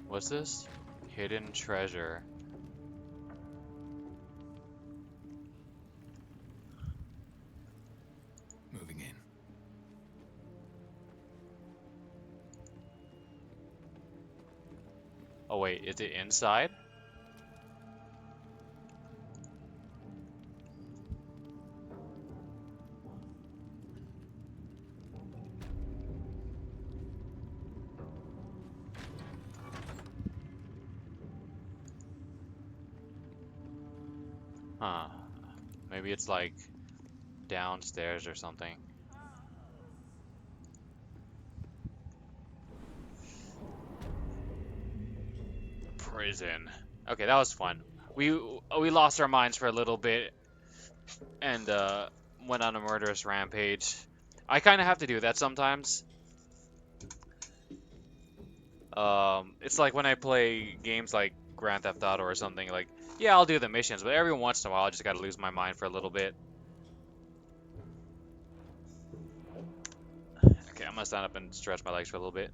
What's this? Hidden treasure. Moving in. Oh wait, is it inside? Huh. Maybe it's like downstairs or something. Prison. Okay, that was fun. We lost our minds for a little bit and went on a murderous rampage. I kind of have to do that sometimes. It's like when I play games like Grand Theft Auto or something, like, yeah, I'll do the missions, but every once in a while I just gotta lose my mind for a little bit. Okay, I'm gonna stand up and stretch my legs for a little bit.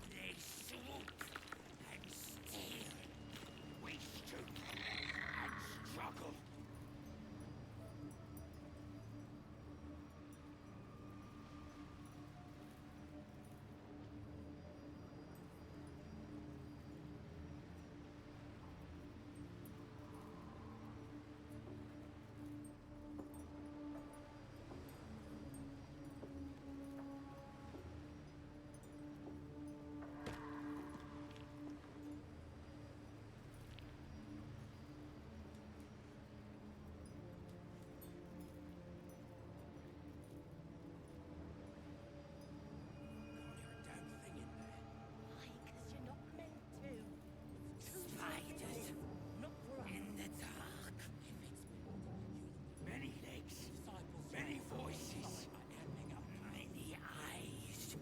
They swoop and steal, waste and struggle. Spiders in the dark. Many legs, many voices, many eyes.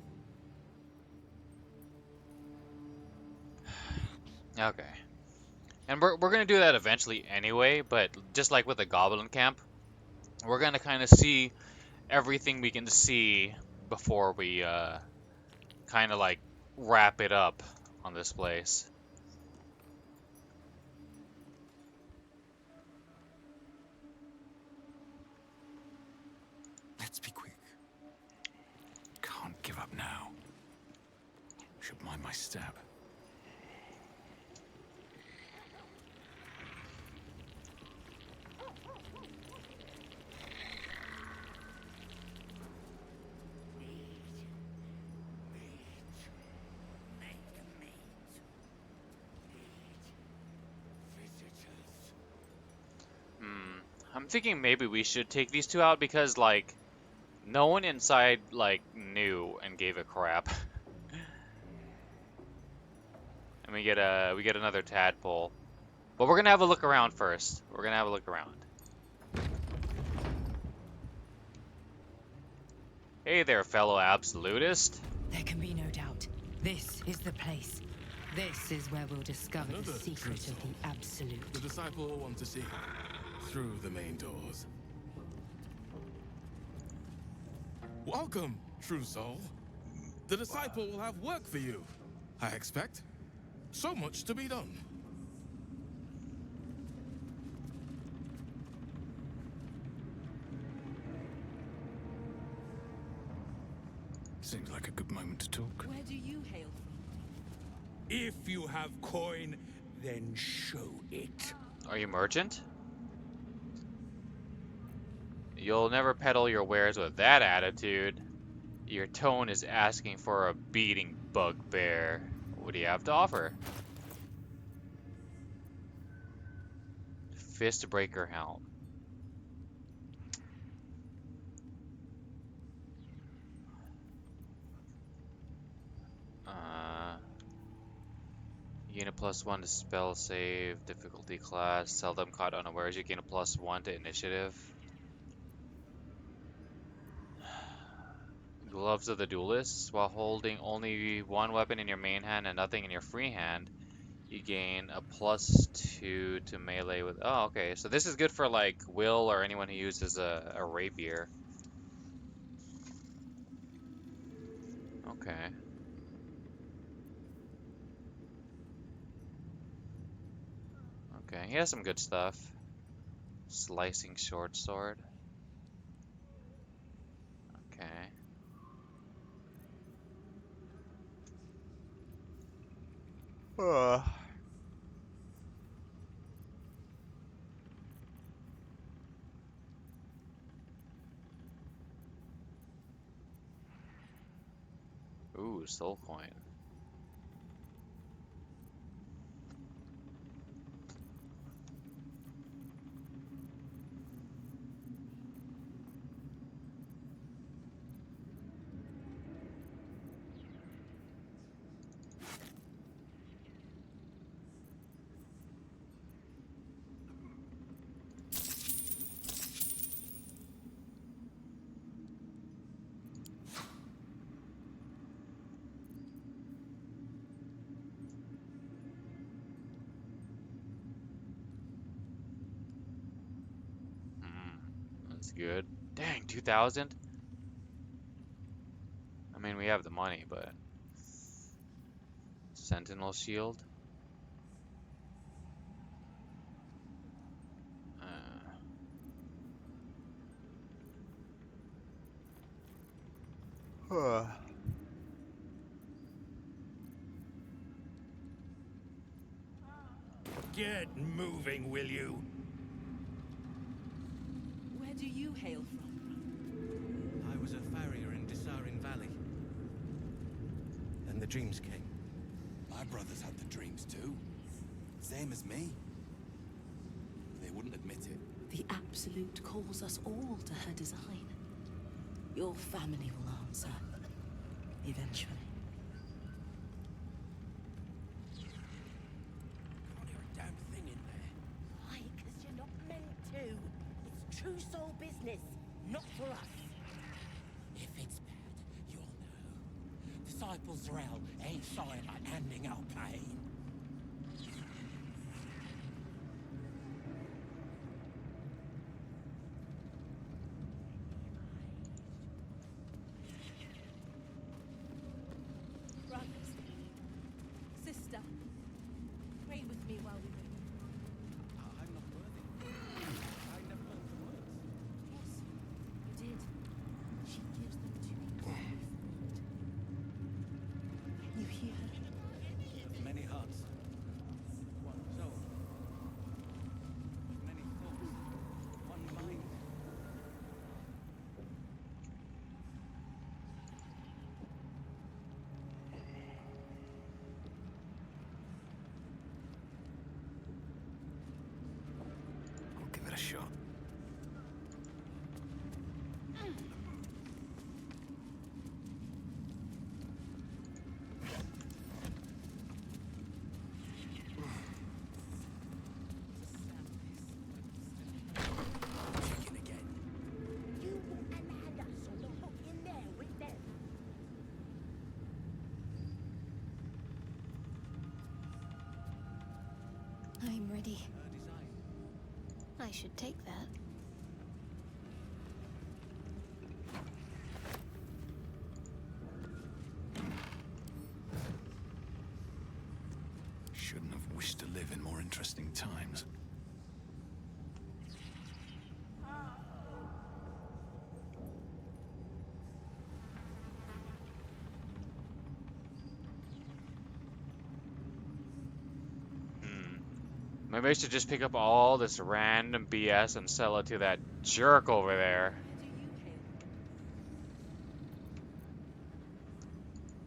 Okay. And we're gonna do that eventually anyway, but just like with the Goblin Camp, we're gonna kind of see everything we can see before we kind of like wrap it up on this place. Let's be quick. Can't give up now. Should mind my step. I'm thinking maybe we should take these two out because like no one inside like knew and gave a crap. And we get another tadpole. But we're gonna have a look around first. We're gonna have a look around. Hey there, fellow absolutist. There can be no doubt. This is the place. This is where we'll discover the Another secret true of the absolute. The disciple will want to see through the main doors. Welcome, true soul. The disciple will have work for you, I expect. So much to be done. Seems like a good moment to talk. Where do you hail from? If you have coin, then show it. Are you merchant? You'll never peddle your wares with that attitude. Your tone is asking for a beating, bugbear. What do you have to offer? Fistbreaker helm. You gain a +1 to spell save, difficulty class, seldom caught unawares. You gain a +1 to initiative. Gloves of the Duelists. While holding only one weapon in your main hand and nothing in your free hand, you gain a +2 to melee with... Oh, okay. So this is good for, like, Will or anyone who uses a rapier. Okay. Okay, he has some good stuff. Slicing short sword. Okay. Ooh, soul coin. That's good. Dang, 2,000? I mean, we have the money, but... Sentinel shield? Get moving, will you? Where do you hail from? I was a farrier in Dissarin Valley. Then the dreams came. My brothers had the dreams too. Same as me. They wouldn't admit it. The Absolute calls us all to her design. Your family will answer. Eventually. Can't hear a damn thing in there. Why? Because you're not meant to. It's true soul business, not for us. If it's bad, you'll know. Disciples Rel ain't shy about handing out pain. I'm ready. I should take that. Shouldn't have wished to live in more interesting times. Maybe I should just pick up all this random BS and sell it to that jerk over there.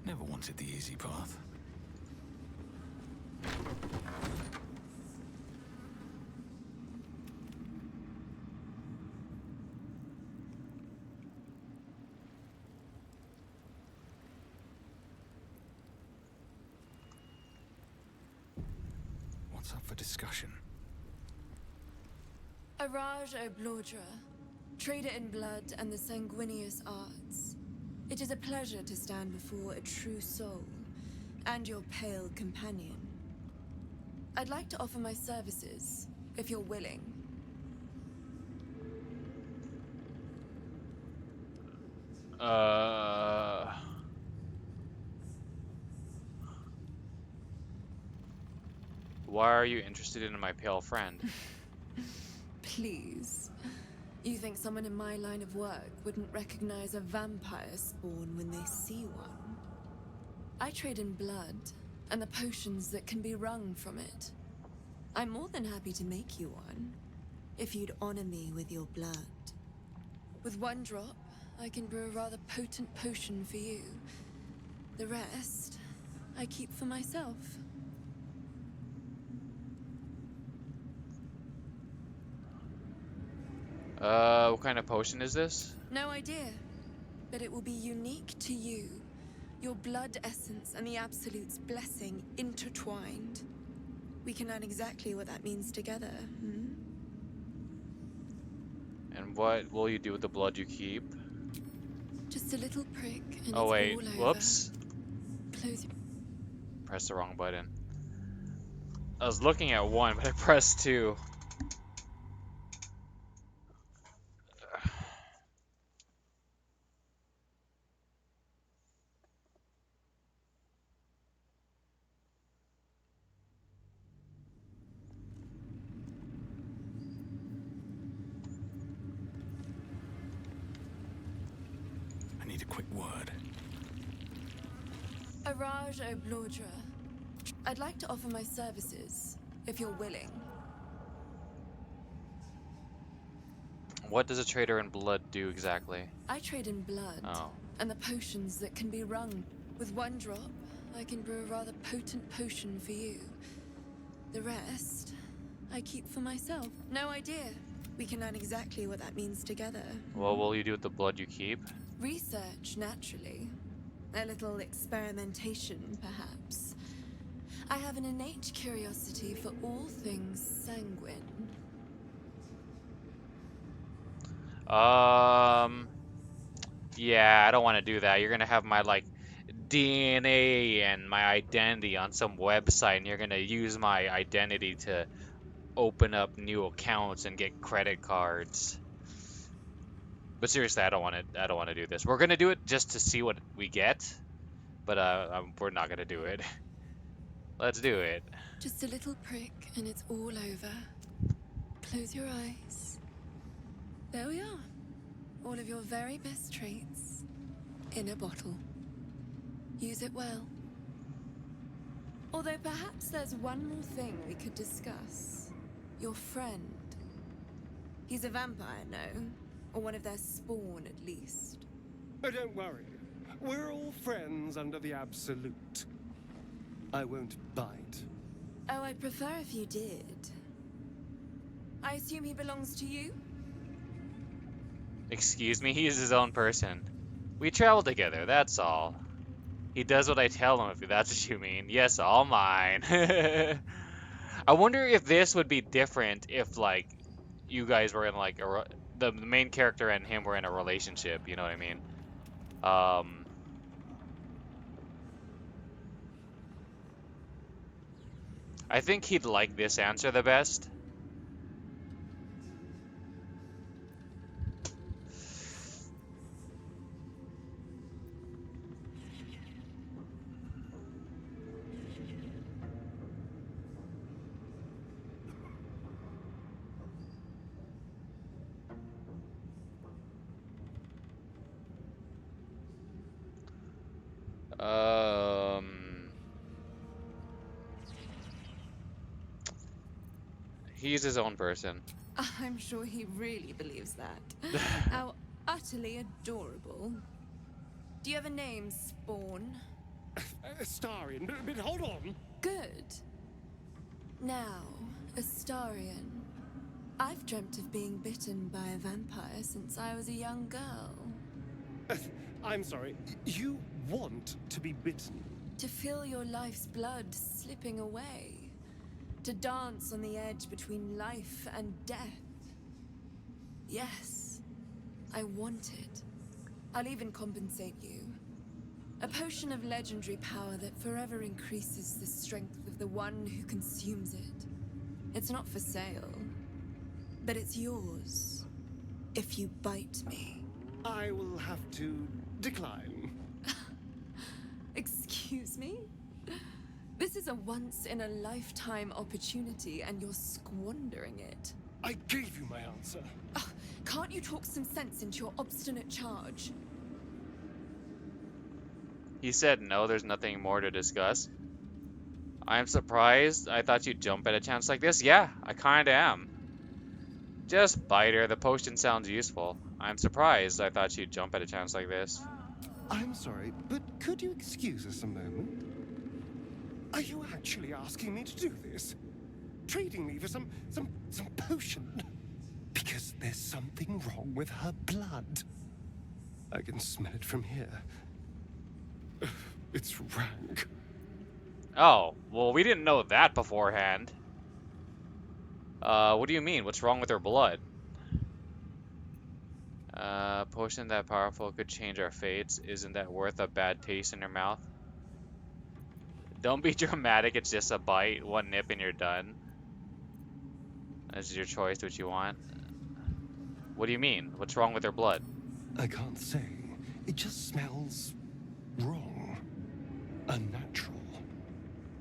Never wanted the easy path. What's up for discussion? Araj Baldurs, trader in blood and the sanguineous arts. It is a pleasure to stand before a true soul and your pale companion. I'd like to offer my services, if you're willing. Why are you interested in my pale friend? Please. You think someone in my line of work wouldn't recognize a vampire spawn when they see one? I trade in blood, and the potions that can be wrung from it. I'm more than happy to make you one, if you'd honor me with your blood. With one drop, I can brew a rather potent potion for you. The rest, I keep for myself. What kind of potion is this? No idea, but it will be unique to you. Your blood essence and the Absolute's blessing intertwined. We can learn exactly what that means together, hmm? And what will you do with the blood you keep? Just a little prick and Oh it's wait, all over. whoops. Close your... Pressed the wrong button. I was looking at one, but I pressed two. I need a quick word. Araj Baldurs. I'd like to offer my services, if you're willing. What does a trader in blood do exactly? I trade in blood, Oh. and the potions that can be wrung. With one drop, I can brew a rather potent potion for you. The rest, I keep for myself. No idea. We can learn exactly what that means together. What will you do with the blood you keep? Research, naturally. A little experimentation, perhaps. I have an innate curiosity for all things sanguine. Yeah, I don't want to do that. You're gonna have my, like, DNA and my identity on some website, and you're gonna use my identity to open up new accounts and get credit cards. But seriously, I don't want to do this. We're gonna do it just to see what we get, but we're not gonna do it. Let's do it. Just a little prick and it's all over. Close your eyes. There we are. All of your very best traits in a bottle. Use it well. Although perhaps there's one more thing we could discuss. Your friend. He's a vampire, no? Or one of their spawn, at least. Oh, don't worry. We're all friends under the Absolute. I won't bite. Oh, I'd prefer if you did. I assume he belongs to you? Excuse me, he's his own person. We travel together, that's all. He does what I tell him, if that's what you mean. Yes, all mine. I wonder if this would be different if, like, you guys were in, like, the main character and him were in a relationship, you know what I mean? I think he'd like this answer the best. He's his own person. I'm sure he really believes that. How utterly adorable. Do you have a name, Spawn? Astarion, but hold on. Good. Now, Astarion. I've dreamt of being bitten by a vampire since I was a young girl. I'm sorry, you want to be bitten? To feel your life's blood slipping away. To dance on the edge between life and death. Yes, I want it. I'll even compensate you. A potion of legendary power that forever increases the strength of the one who consumes it. It's not for sale, but it's yours if you bite me. I will have to decline. Excuse me? This is a once-in-a-lifetime opportunity, and you're squandering it. I gave you my answer. Can't you talk some sense into your obstinate charge? He said no, there's nothing more to discuss. I'm surprised. I thought you'd jump at a chance like this. Yeah, I kinda am. Just bite her. The potion sounds useful. I'm surprised. I thought you'd jump at a chance like this. I'm sorry, but could you excuse us a moment? Are you actually asking me to do this? Trading me for some potion? Because there's something wrong with her blood. I can smell it from here. It's rank. Oh, well, we didn't know that beforehand. What do you mean? What's wrong with her blood? Potion that powerful could change our fates. Isn't that worth a bad taste in your mouth? Don't be dramatic, it's just a bite. One nip and you're done. This is your choice, what you want. What do you mean? What's wrong with her blood? I can't say. It just smells wrong. Unnatural.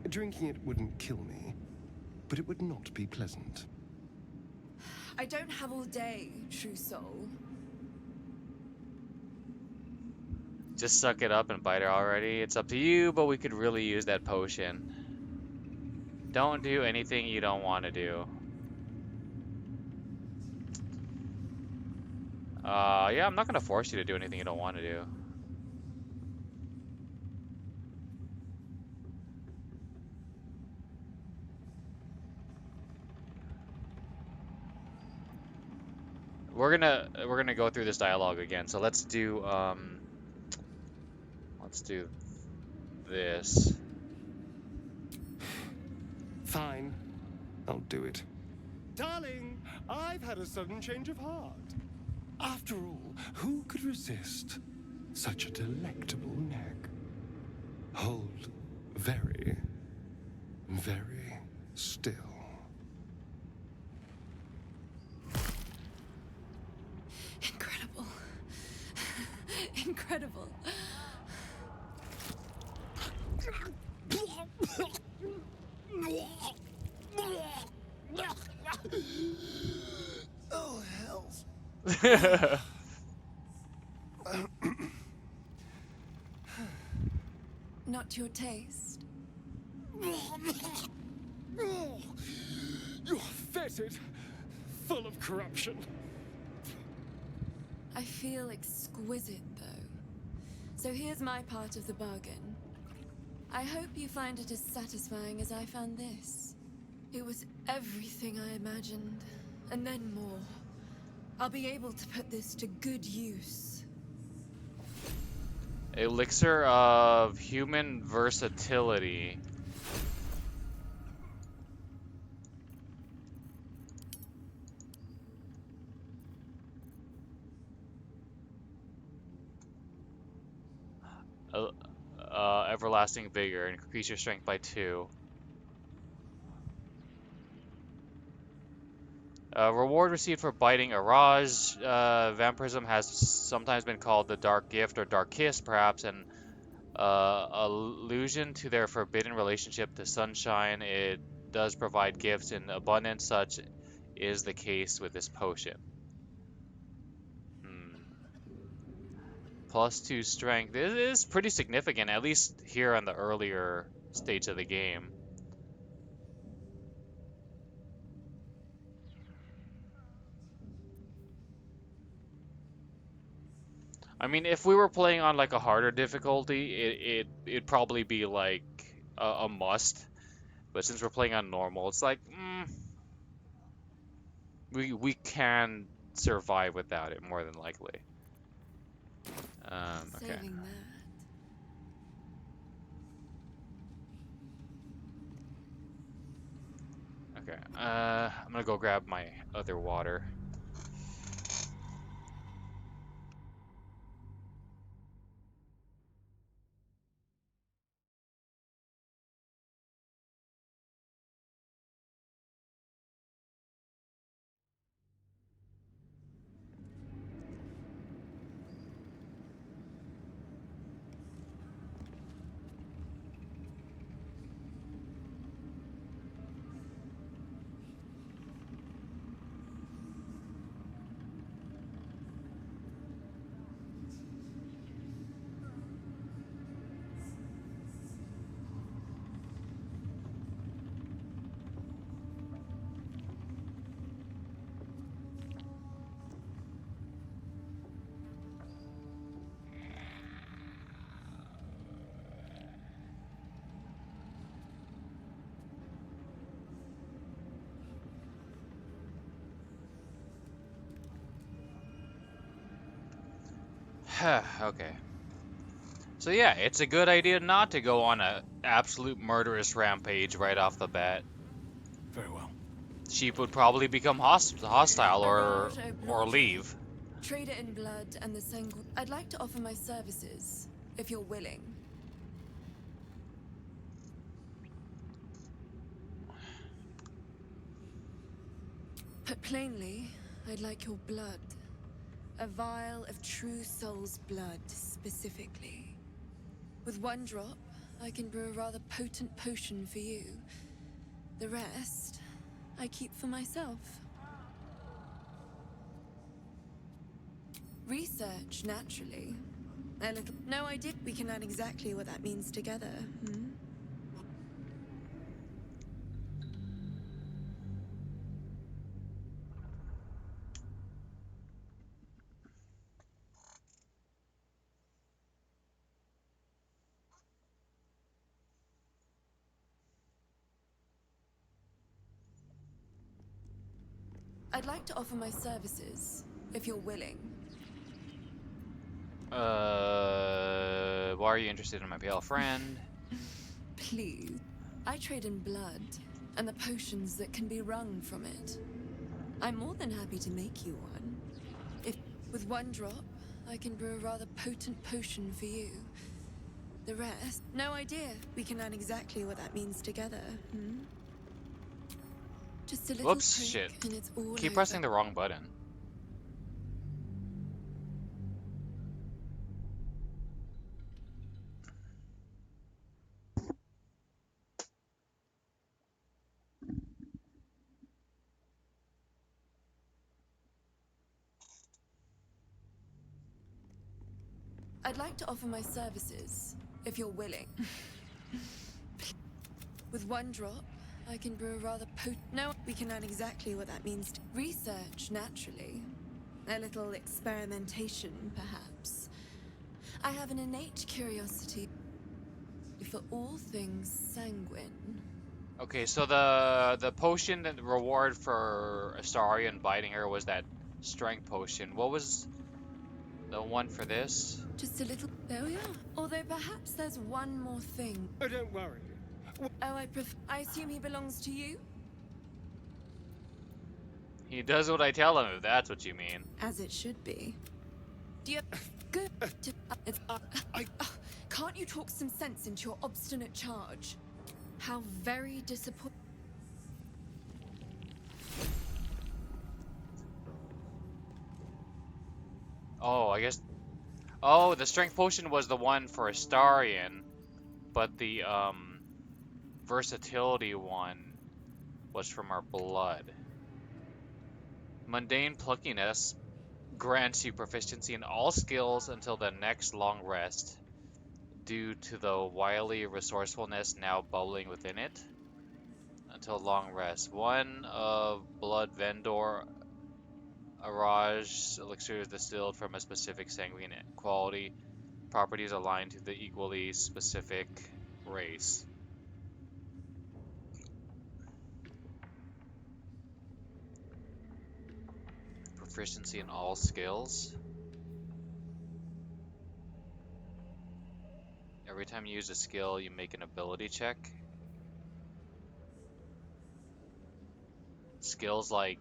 Drinking it wouldn't kill me, but it would not be pleasant. I don't have all day, true soul. Just suck it up and bite her already. It's up to you, but we could really use that potion. Don't do anything you don't want to do. Yeah, I'm not gonna force you to do anything you don't want to do. We're gonna go through this dialogue again. So let's do this. Fine. I'll do it. Darling, I've had a sudden change of heart. After all, who could resist such a delectable neck? Hold very, very still. Incredible. Incredible. Oh, hells. Not your taste. You're fetid, full of corruption. I feel exquisite, though. So here's my part of the bargain. I hope you find it as satisfying as I found this. It was everything I imagined, and then more. I'll be able to put this to good use. Elixir of human versatility. Everlasting vigor. Increase your strength by 2. Reward received for biting a Raj. Vampirism has sometimes been called the Dark Gift or Dark Kiss, perhaps, an allusion to their forbidden relationship to sunshine. It does provide gifts in abundance, such is the case with this potion. +2 strength. It is pretty significant, at least here on the earlier stage of the game. I mean, if we were playing on like a harder difficulty, it'd probably be like a must. But since we're playing on normal, it's like we can survive without it more than likely. Okay. Saving that. Okay. I'm gonna go grab my other water. Okay. So yeah, it's a good idea not to go on a absolute murderous rampage right off the bat. Very well. Sheep would probably become hostile or leave. Trader in blood and the sanguine. I'd like to offer my services, if you're willing. Put plainly, I'd like your blood. A vial of true soul's blood, specifically. With one drop, I can brew a rather potent potion for you. The rest, I keep for myself. Research, naturally. A little... No idea we can add exactly what that means together, hmm? I'd like to offer my services, if you're willing. Why are you interested in my pale friend? Please. I trade in blood, and the potions that can be wrung from it. I'm more than happy to make you one. If, with one drop, I can brew a rather potent potion for you. The rest, no idea we can add exactly what that means together, hmm? Just a little Whoops, prick, shit. and it's all Keep over. pressing the wrong button. I'd like to offer my services, if you're willing. With one drop, I can brew a rather potent... No, we can add exactly what that means. Research, naturally. A little experimentation, perhaps. I have an innate curiosity for all things sanguine. Okay, so the potion that reward for Astarion biting her was that strength potion. What was the one for this? Just a little... There we are. Although perhaps there's one more thing. Oh, don't worry. Oh, I assume he belongs to you? He does what I tell him, if that's what you mean. As it should be. Do you... Good. Can't you talk some sense into your obstinate charge? How very disappointing. Oh, I guess. Oh, the strength potion was the one for Astarion, but the versatility one was from our blood. Mundane pluckiness grants you proficiency in all skills until the next long rest, due to the wily resourcefulness now bubbling within it. Until long rest. One of Blood Vendor Araj elixir is distilled from a specific sanguine quality. Properties aligned to the equally specific race. Proficiency in all skills. Every time you use a skill, you make an ability check. Skills like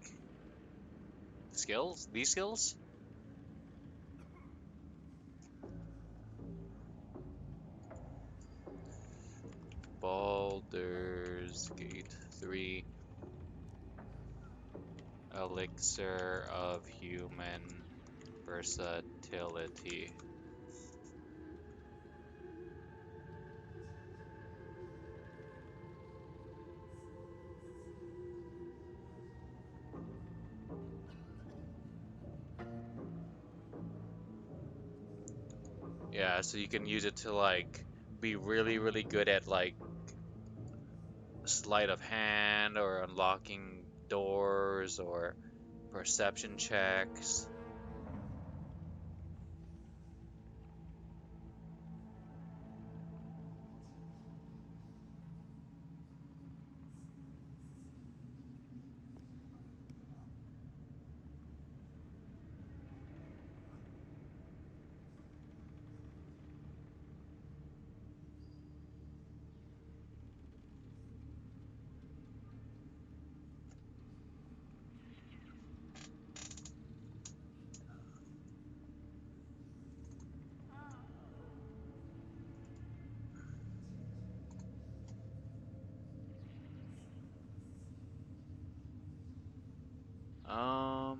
skills? These skills? Baldur's Gate 3. Elixir of human versatility. Yeah, so you can use it to like be really, really good at like sleight of hand or unlocking doors or perception checks. Um,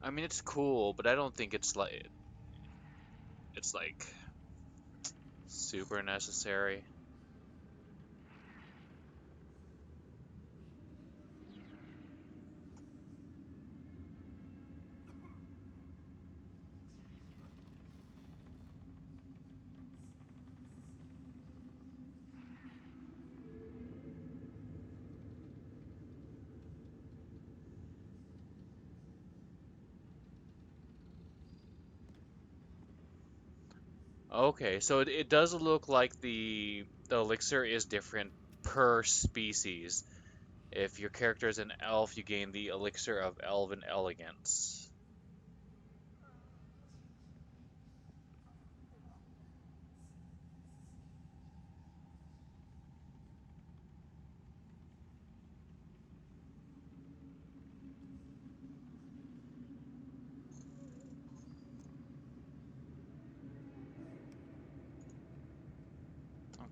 I mean it's cool, but I don't think it's like super necessary. Okay, so it does look like the elixir is different per species. If your character is an elf, you gain the elixir of elven elegance.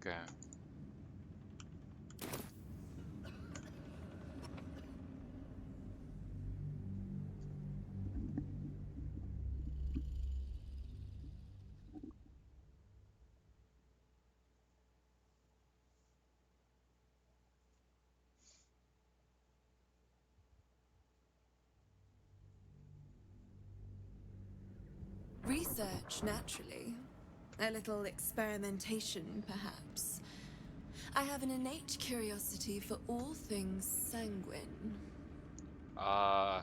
Okay. Research, naturally. A little experimentation, perhaps. I have an innate curiosity for all things sanguine. Uh,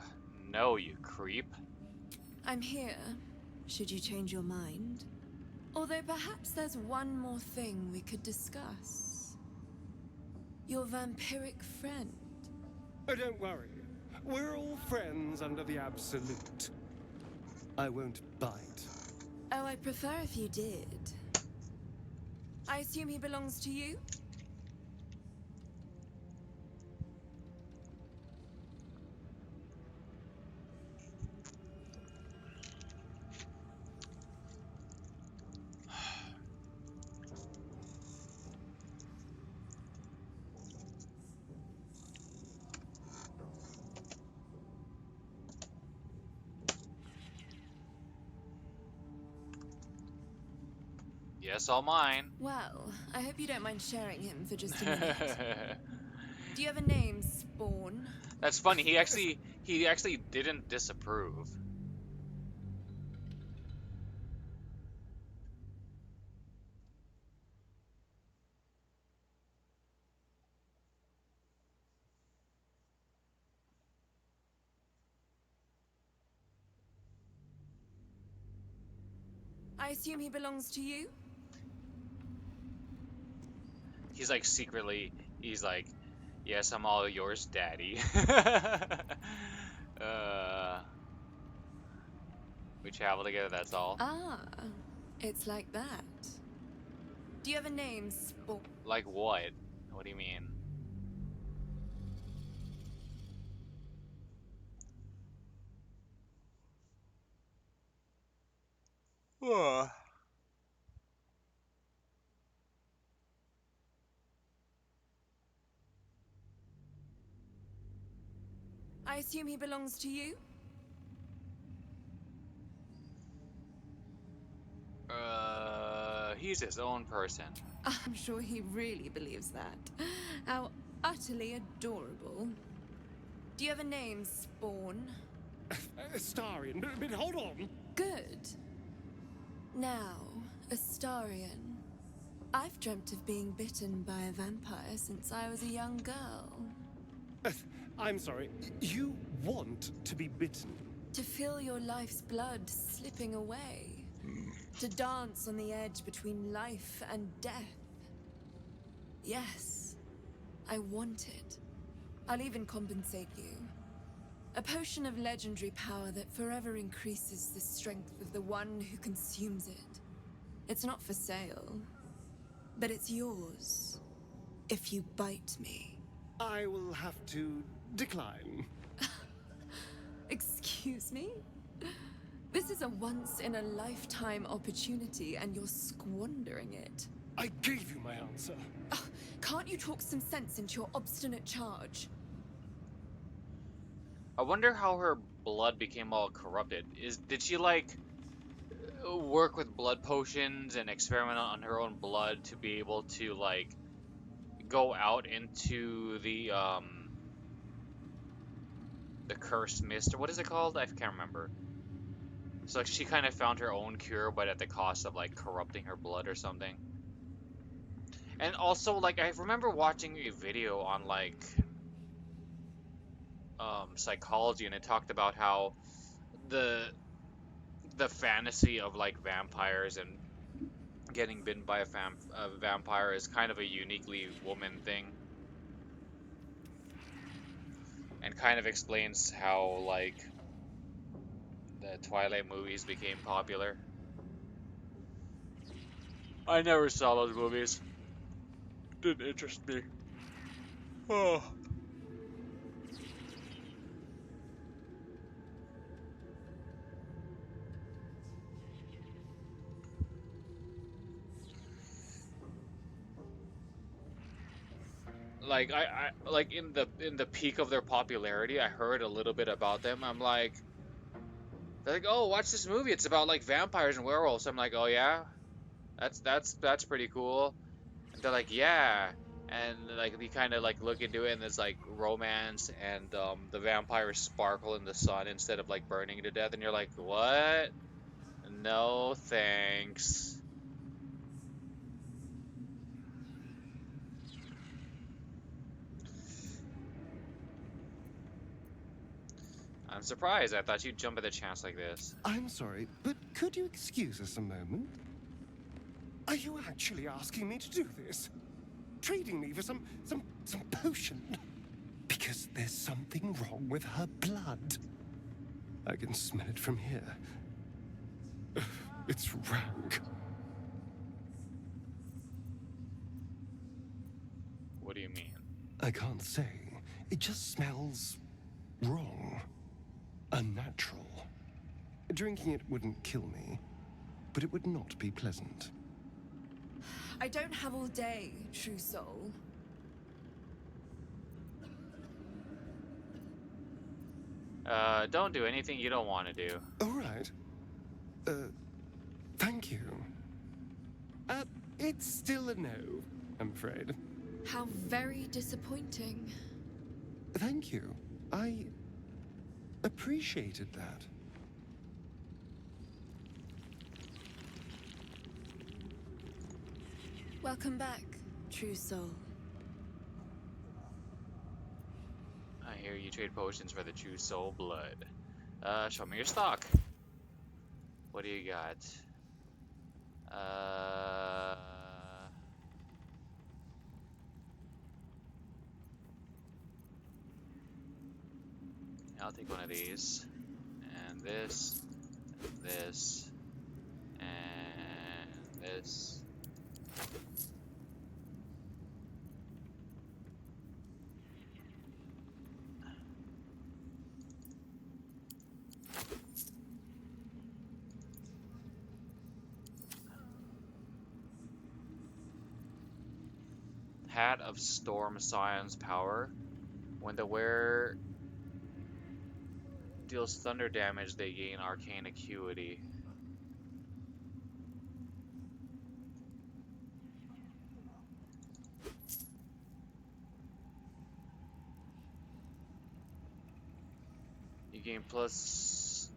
no, you creep. I'm here, should you change your mind. Although perhaps there's one more thing we could discuss. Your vampiric friend. Oh, don't worry. We're all friends under the Absolute. I won't bite. Oh, I'd prefer if you did. I assume he belongs to you? Yes, all mine. Well, I hope you don't mind sharing him for just a minute. Do you have a name, Spawn? That's funny. He actually didn't disapprove. I assume he belongs to you? He's like secretly. He's like, yes, I'm all yours, daddy. uh, we travel together. That's all. Ah, it's like that. Do you have a name, Spawn? Like what? What do you mean? Ugh. I assume he belongs to you? He's his own person. I'm sure he really believes that. How utterly adorable. Do you have a name, Spawn? Astarion, but hold on. Good. Now, Astarion. I've dreamt of being bitten by a vampire since I was a young girl. I'm sorry, you want to be bitten? To feel your life's blood slipping away. To dance on the edge between life and death. Yes, I want it. I'll even compensate you. A potion of legendary power that forever increases the strength of the one who consumes it. It's not for sale, but it's yours if you bite me. I will have to decline. Excuse me? This is a once-in-a-lifetime opportunity, and you're squandering it. I gave you my answer. Can't you talk some sense into your obstinate charge? I wonder how her blood became all corrupted. Did she like work with blood potions and experiment on her own blood to be able to like go out into the cursed mist, or what is it called? I can't remember. So like she kind of found her own cure, but at the cost of like corrupting her blood or something. And also, like, I remember watching a video on like psychology, and it talked about how the fantasy of like vampires and getting bitten by a vampire is kind of a uniquely woman thing, and kind of explains how like the Twilight movies became popular. I never saw those movies. Didn't interest me. Oh. Like I like in the peak of their popularity, I heard a little bit about them. I'm like, they're like, oh, watch this movie. It's about like vampires and werewolves. I'm like, oh yeah, that's pretty cool. And they're like, yeah, and like we kind of like look into it, and there's like romance, and the vampires sparkle in the sun instead of like burning to death, and you're like, what? No thanks. I'm surprised. I thought you'd jump at a chance like this. I'm sorry, but could you excuse us a moment? Are you actually asking me to do this? Trading me for some potion? Because there's something wrong with her blood. I can smell it from here. It's rank. What do you mean? I can't say. It just smells wrong. Unnatural. Drinking it wouldn't kill me, but it would not be pleasant. I don't have all day, true soul. Don't do anything you don't want to do. All right. Thank you. It's still a no, I'm afraid. How very disappointing. Thank you. I appreciated that. Welcome back, true soul. I hear you trade potions for the true soul blood. Show me your stock. What do you got? I'll take one of these. And this. And this. And this. Hat of Storm Scion's power. When the wearer deals thunder damage, they gain arcane acuity. You gain plus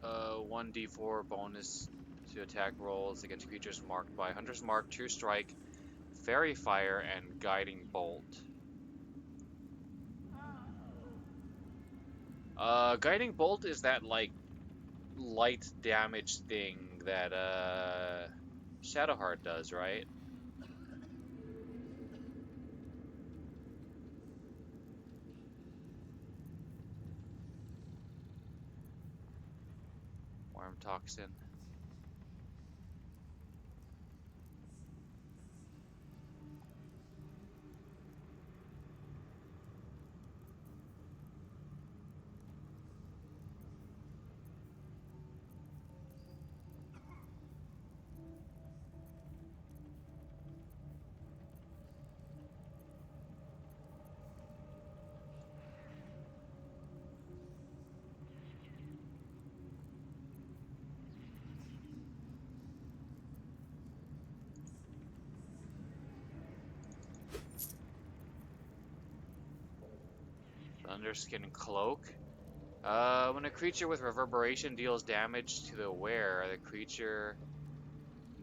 1d4 bonus to attack rolls against creatures marked by Hunter's Mark, True Strike, Fairy Fire, and Guiding Bolt. Guiding Bolt is that, like, light damage thing that, Shadowheart does, right? Worm Toxin. Thunderskin Cloak. When a creature with reverberation deals damage to the wearer, the creature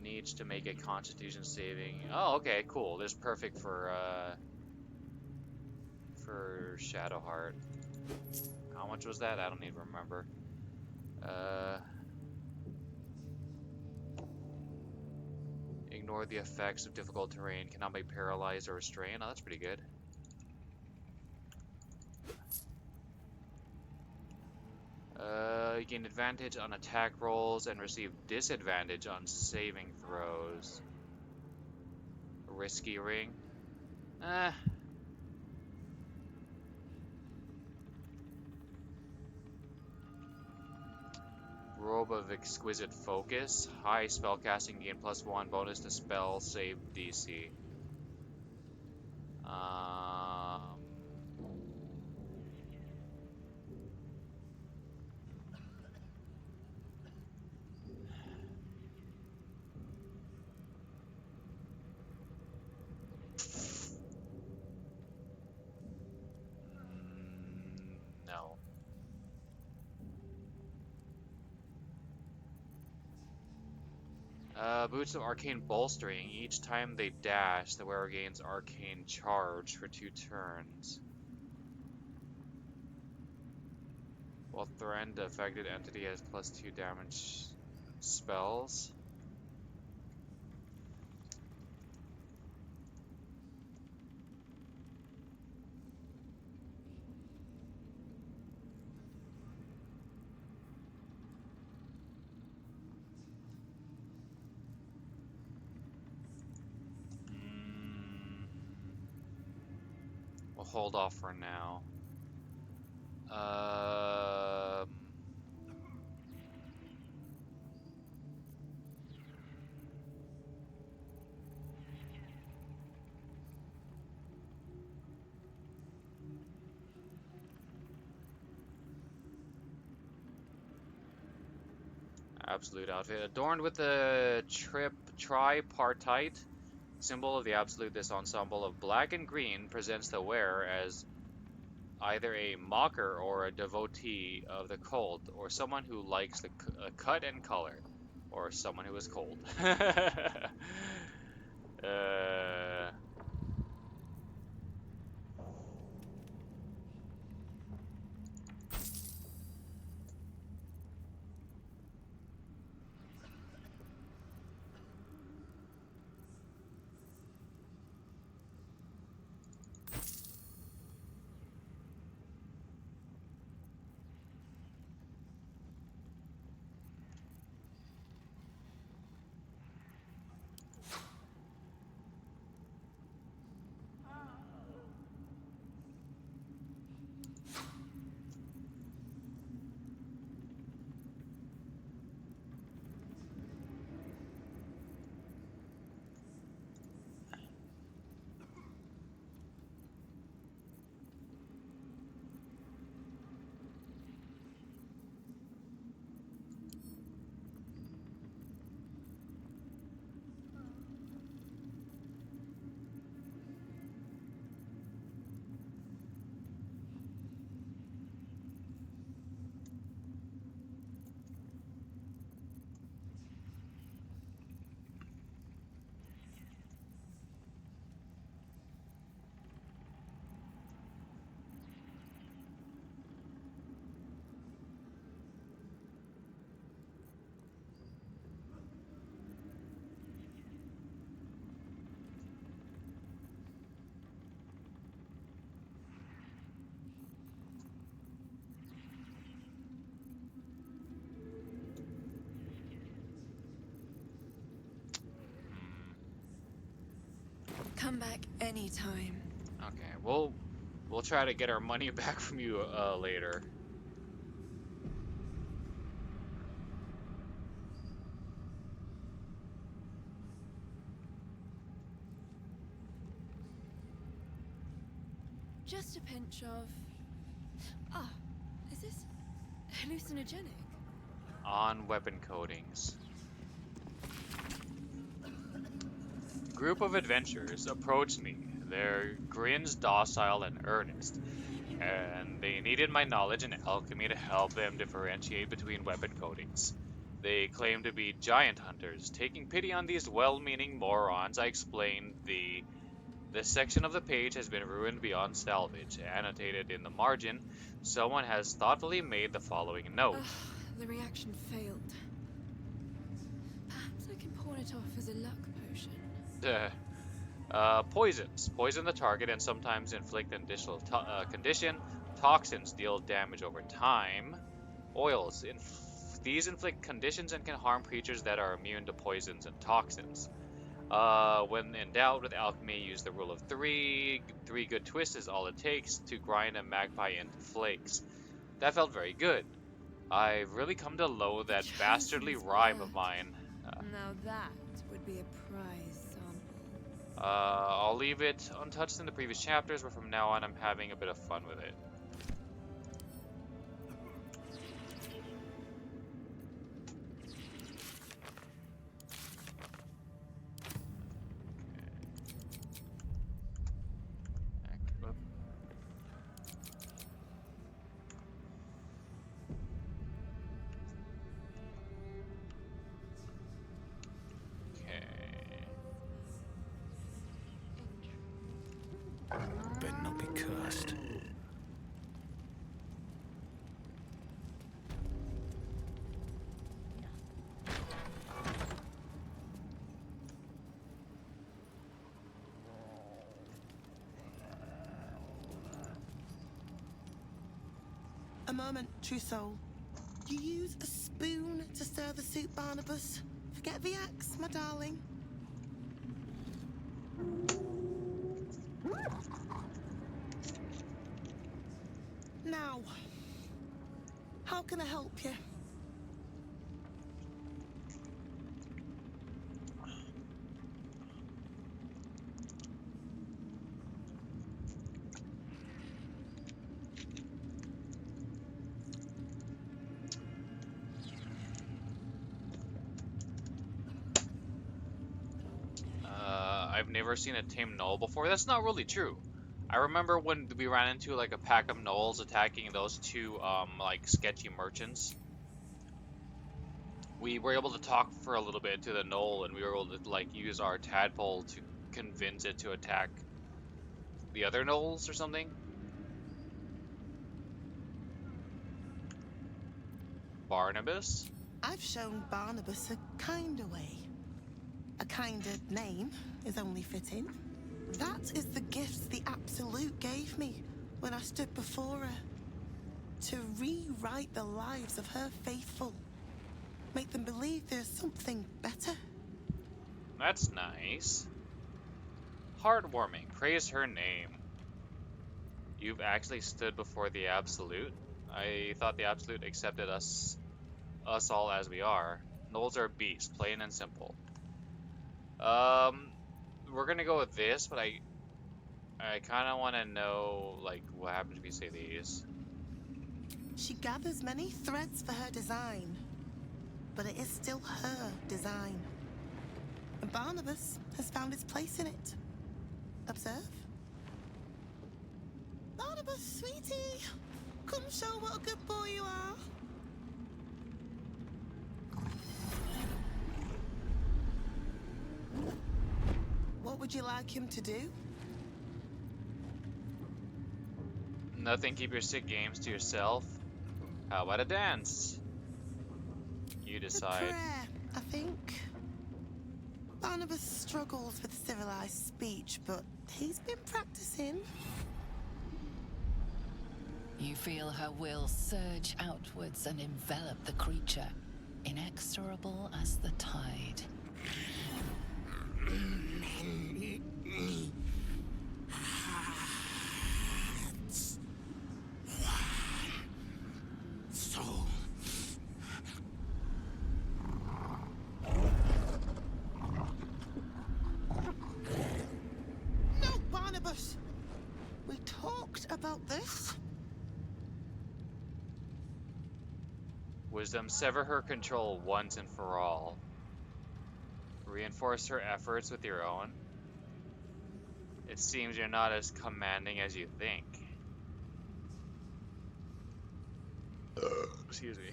needs to make a Constitution saving. Oh, okay, cool. This is perfect for Shadowheart. How much was that? I don't even remember. Ignore the effects of difficult terrain. Cannot be paralyzed or restrained. Oh, that's pretty good. You gain advantage on attack rolls and receive disadvantage on saving throws. Risky ring. Robe of Exquisite Focus. High spellcasting, gain +1 bonus to spell save DC. No. Boots of Arcane Bolstering. Each time they dash, the wearer gains Arcane Charge for 2 turns. While threatened, the affected entity has +2 damage spells. We'll hold off for now. Absolute outfit adorned with the tripartite symbol of the Absolute. This ensemble of black and green presents the wearer as either a mocker or a devotee of the cult, or someone who likes the cut and color, or someone who is cold. uh, Come back anytime. okay, we'll try to get our money back from you later. Just a pinch of... Ah, is this hallucinogenic? On weapon coatings. Group of adventurers approached me, their grins docile and earnest, and they needed my knowledge in alchemy to help them differentiate between weapon coatings. They claimed to be giant hunters. Taking pity on these well-meaning morons, I explained this section of the page has been ruined beyond salvage. Annotated in the margin, someone has thoughtfully made the following note. The reaction failed. Perhaps I can pawn it off as a luck potion. Poisons. Poison the target and sometimes inflict an additional condition. Toxins deal damage over time. Oils. These inflict conditions and can harm creatures that are immune to poisons and toxins. When in doubt with alchemy, use the rule of 3. 3 good twists is all it takes to grind a magpie into flakes. That felt very good. I've really come to loathe that bastardly rhyme of mine. Now that would be a prize sample. I'll leave it untouched in the previous chapters, but from now on I'm having a bit of fun with it. Better not be cursed. A moment, true soul. You use a spoon to stir the soup, Barnabas. Forget the axe, my darling. Now, how can I help you? I've never seen a tame gnoll before. That's not really true. I remember when we ran into like a pack of gnolls attacking those two like sketchy merchants. We were able to talk for a little bit to the gnoll, and we were able to like use our tadpole to convince it to attack the other gnolls or something. Barnabas? I've shown Barnabas a kinder way. A kinder name is only fitting. That is the gift the Absolute gave me when I stood before her. To rewrite the lives of her faithful. Make them believe there's something better. That's nice. Heartwarming. Praise her name. You've actually stood before the Absolute? I thought the Absolute accepted us all as we are. Gnolls are beasts, plain and simple. We're gonna go with this, but I kind of want to know, like, what happens if we say these. She gathers many threads for her design, but it is still her design. And Barnabas has found his place in it. Observe. Barnabas, sweetie, come show what a good boy you are. What would you like him to do? Nothing, keep your sick games to yourself. How about a dance? You decide. Prayer, I think. Barnabas struggles with civilized speech, but he's been practicing. You feel her will surge outwards and envelop the creature, inexorable as the tide. Soul. No, Barnabas! We talked about this. Wisdom, sever her control once and for all. Reinforce her efforts with your own. It seems you're not as commanding as you think. Excuse me.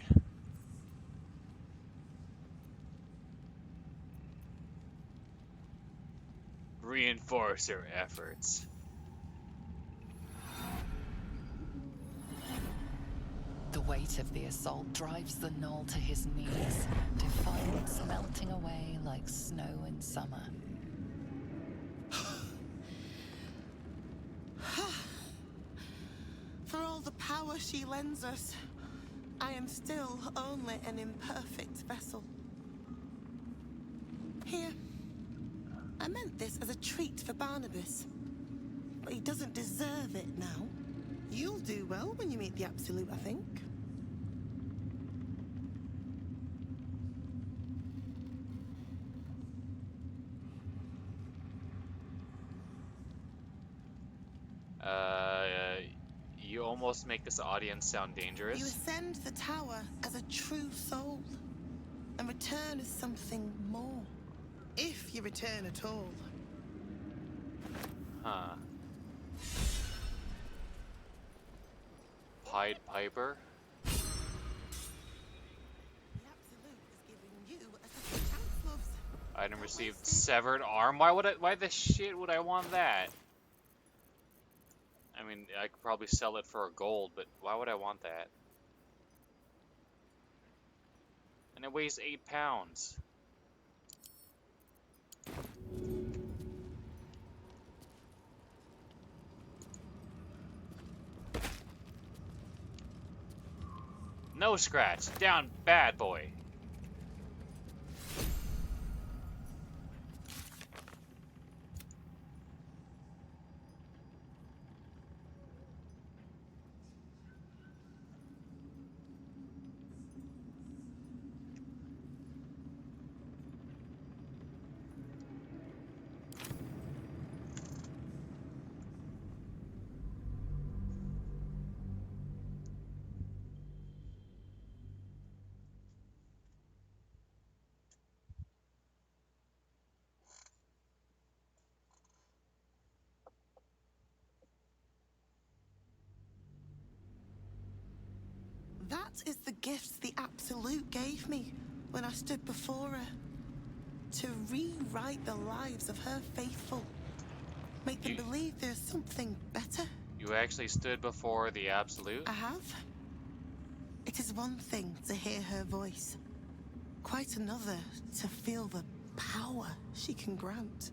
Reinforce her efforts. The weight of the assault drives the gnoll to his knees, defiance melting away like snow in summer. For all the power she lends us, I am still only an imperfect vessel. Here, I meant this as a treat for Barnabas, but he doesn't deserve it now. You'll do well when you meet the Absolute, I think. You almost make this audience sound dangerous. You ascend the tower as a true soul, and return as something more. If you return at all. Huh. Pied Piper? The Absolute is giving you a second chance, loves. Item received severed arm. Why the shit would I want that? I mean, I could probably sell it for a gold, but why would I want that? And it weighs 8 pounds. No scratch. Down, bad boy. That is the gift the Absolute gave me when I stood before her. To rewrite the lives of her faithful. Make them believe there's something better. You actually stood before the Absolute? I have. It is one thing to hear her voice. Quite another to feel the power she can grant.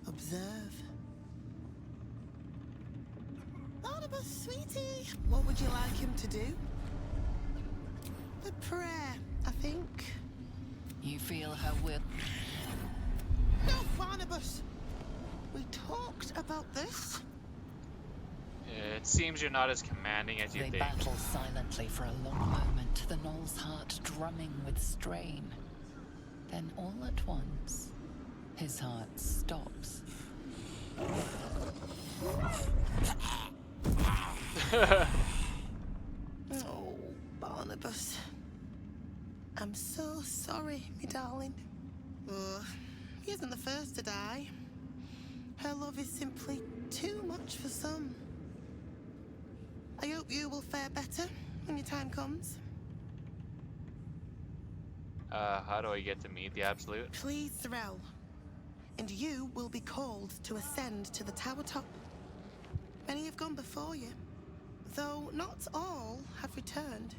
Observe. Barnabas, sweetie, what would you like him to do? The prayer, I think. You feel her will. No, Barnabas! We talked about this. It seems you're not as commanding as you They think. battle silently for a long moment, the Gnoll's heart drumming with strain. Then all at once, his heart stops. Oh, Barnabas. I'm so sorry, me darling. Oh, he isn't the first to die. Her love is simply too much for some. I hope you will fare better when your time comes. How do I get to meet the Absolute? Please, Sorrel. And you will be called to ascend to the tower top. Many have gone before you, though not all have returned.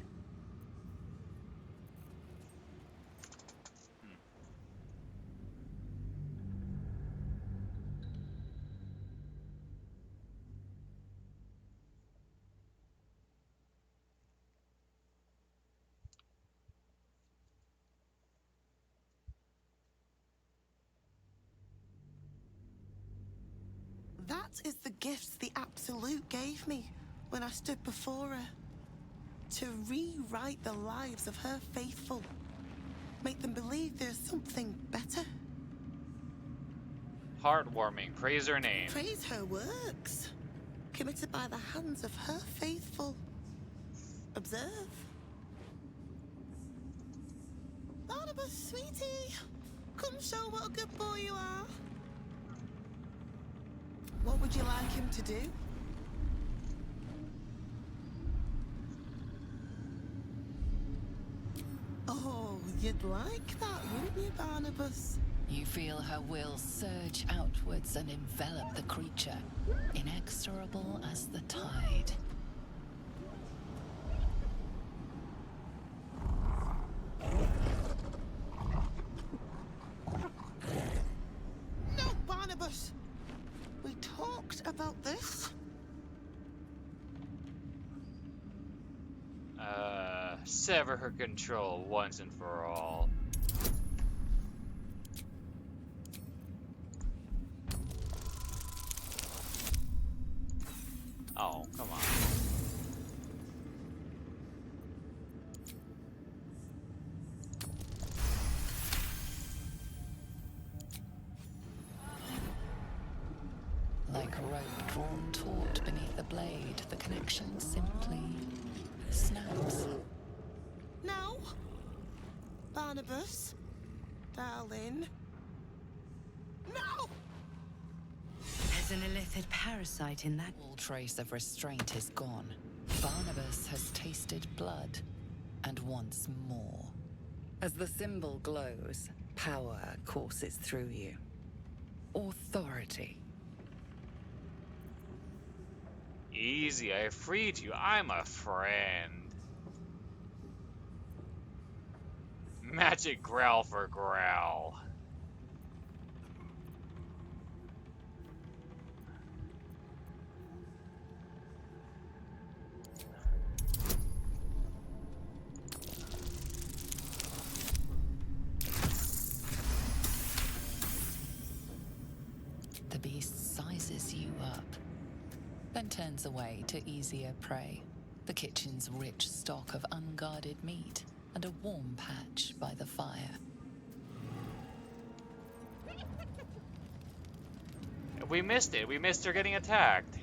That is the gift the Absolute gave me when I stood before her. To rewrite the lives of her faithful. Make them believe there's something better. Heartwarming. Praise her name. Praise her works. Committed by the hands of her faithful. Observe. Barnabas, sweetie. Come show what a good boy you are. What would you like him to do? Oh, you'd like that, wouldn't you, Barnabas? You feel her will surge outwards and envelop the creature, inexorable as the tide. No, Barnabas! We talked about this. Sever her control once and for all. Oh, come on. Like a rope drawn taut beneath the blade, the connection simply snaps. No. Barnabas, darling. No! There's an illithid parasite in that. All trace of restraint is gone. Barnabas has tasted blood, and wants more. As the symbol glows, power courses through you. Authority. Easy, I freed you. I'm a friend. Magic growl for growl. The beast sizes you up, then turns away to easier prey. The kitchen's rich stock of unguarded meat and a warm patch by the fire. We missed it. We missed her getting attacked.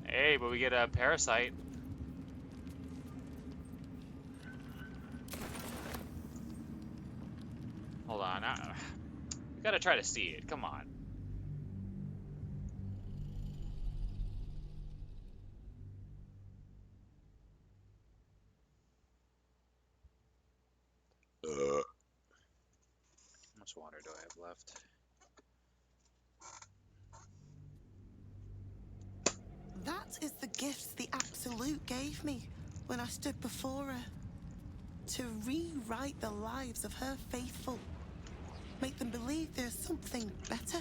Hey, but we get a parasite. Hold on. We gotta try to see it. Come on. much water do I have left? That is the gift the Absolute gave me when I stood before her. To rewrite the lives of her faithful. Make them believe there's something better.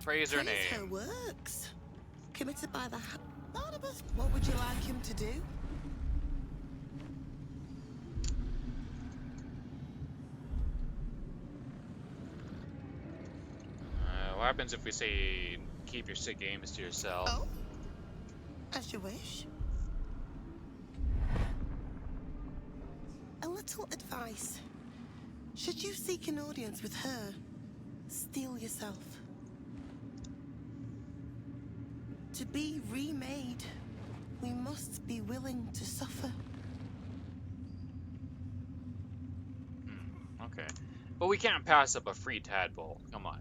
Praise her name. Praise her works. Committed by the Barnabas. What would you like him to do? What happens if we say keep your sick games to yourself? Oh, as you wish. A little advice. Should you seek an audience with her, steel yourself. To be remade, we must be willing to suffer. Okay. But we can't pass up a free tadpole. Come on.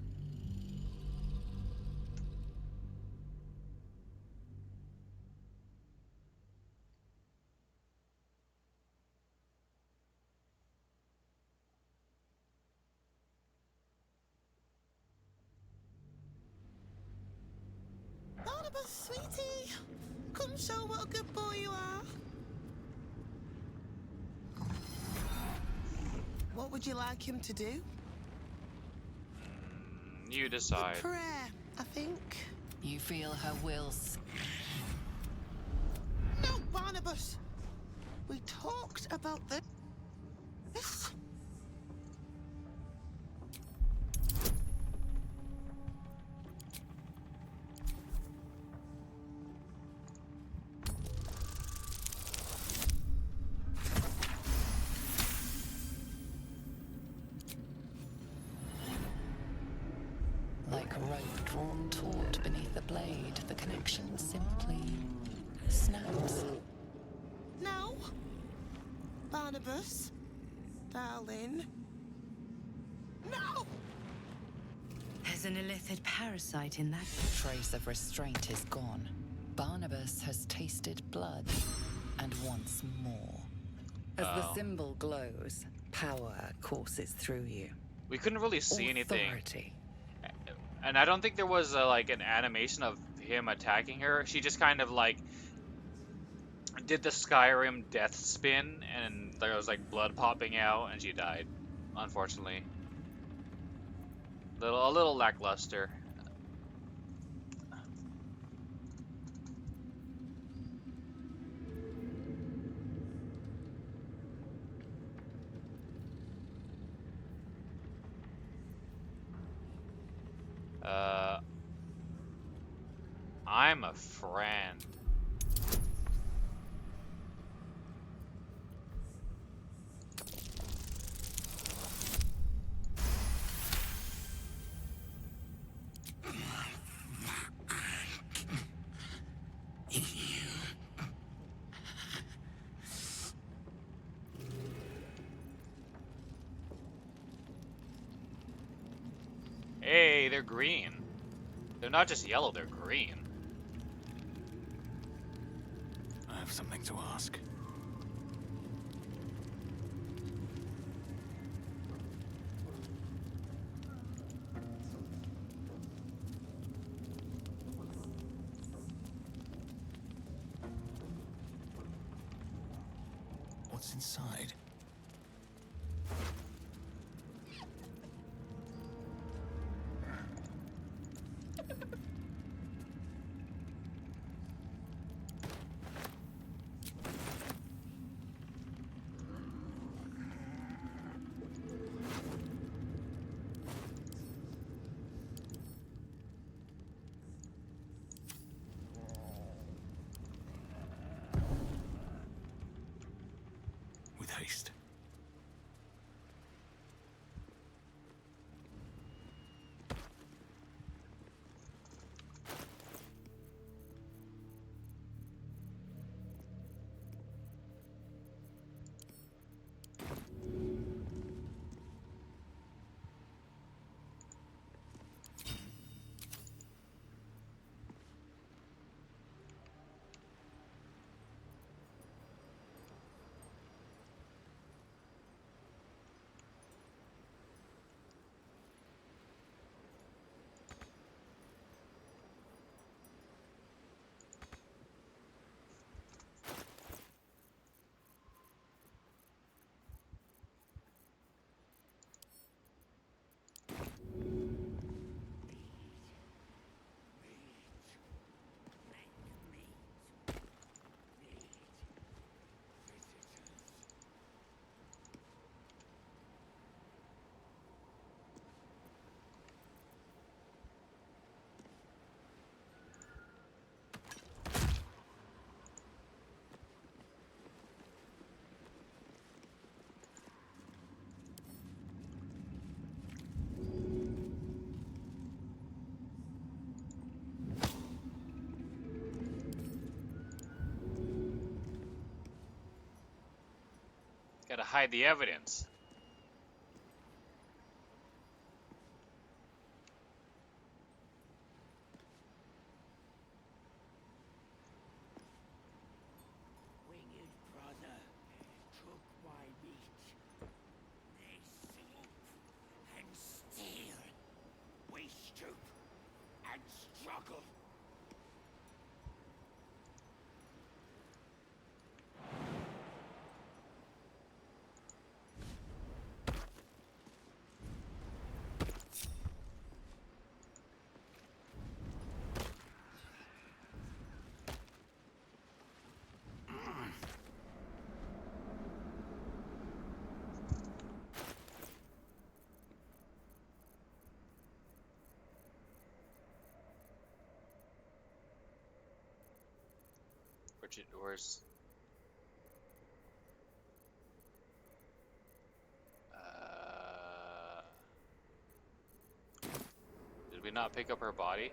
Barnabas, sweetie, come show what a good boy you are. What would you like him to do? You decide. A prayer, I think. You feel her wills. No, Barnabas. We talked about this. Like a rope drawn taut beneath the blade, the connection simply snaps. No. Barnabas, darling. No! There's an illithid parasite in that. Trace of restraint is gone. Barnabas has tasted blood, and wants more. As the symbol glows, power courses through you. We couldn't really see anything. Authority. And I don't think there was like an animation of him attacking her. She just kind of like did the Skyrim death spin, and there was like blood popping out, and she died. Unfortunately, a little lackluster. I'm a friend. Hey, they're green. They're not just yellow, they're green. I have something to ask. What's inside? With haste. Gotta hide the evidence. Winged brother took my meat. They swoop and steal. We stoop and struggle. Where's... Did we not pick up her body?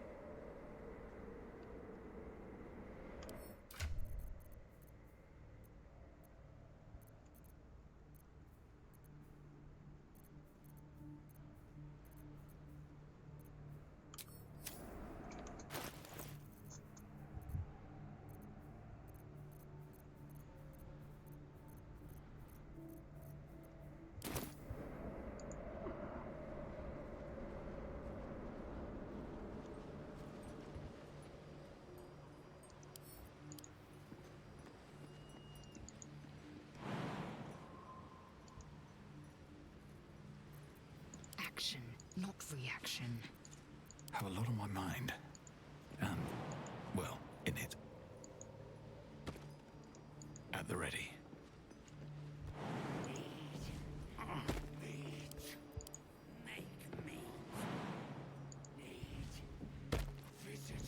Action, not reaction. Have a lot on my mind. And, well, in it. At the ready. Make me. Need visitors.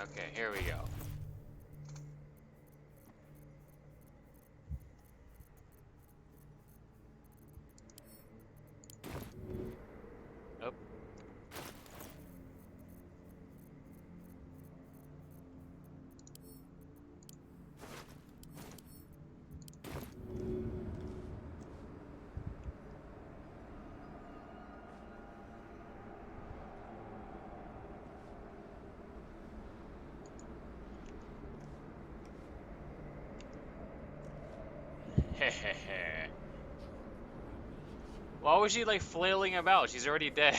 Okay, here we go. Up. Why was she like flailing about? She's already dead.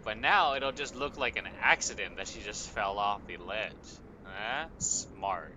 But now it'll just look like an accident that she just fell off the ledge. Huh? Smart.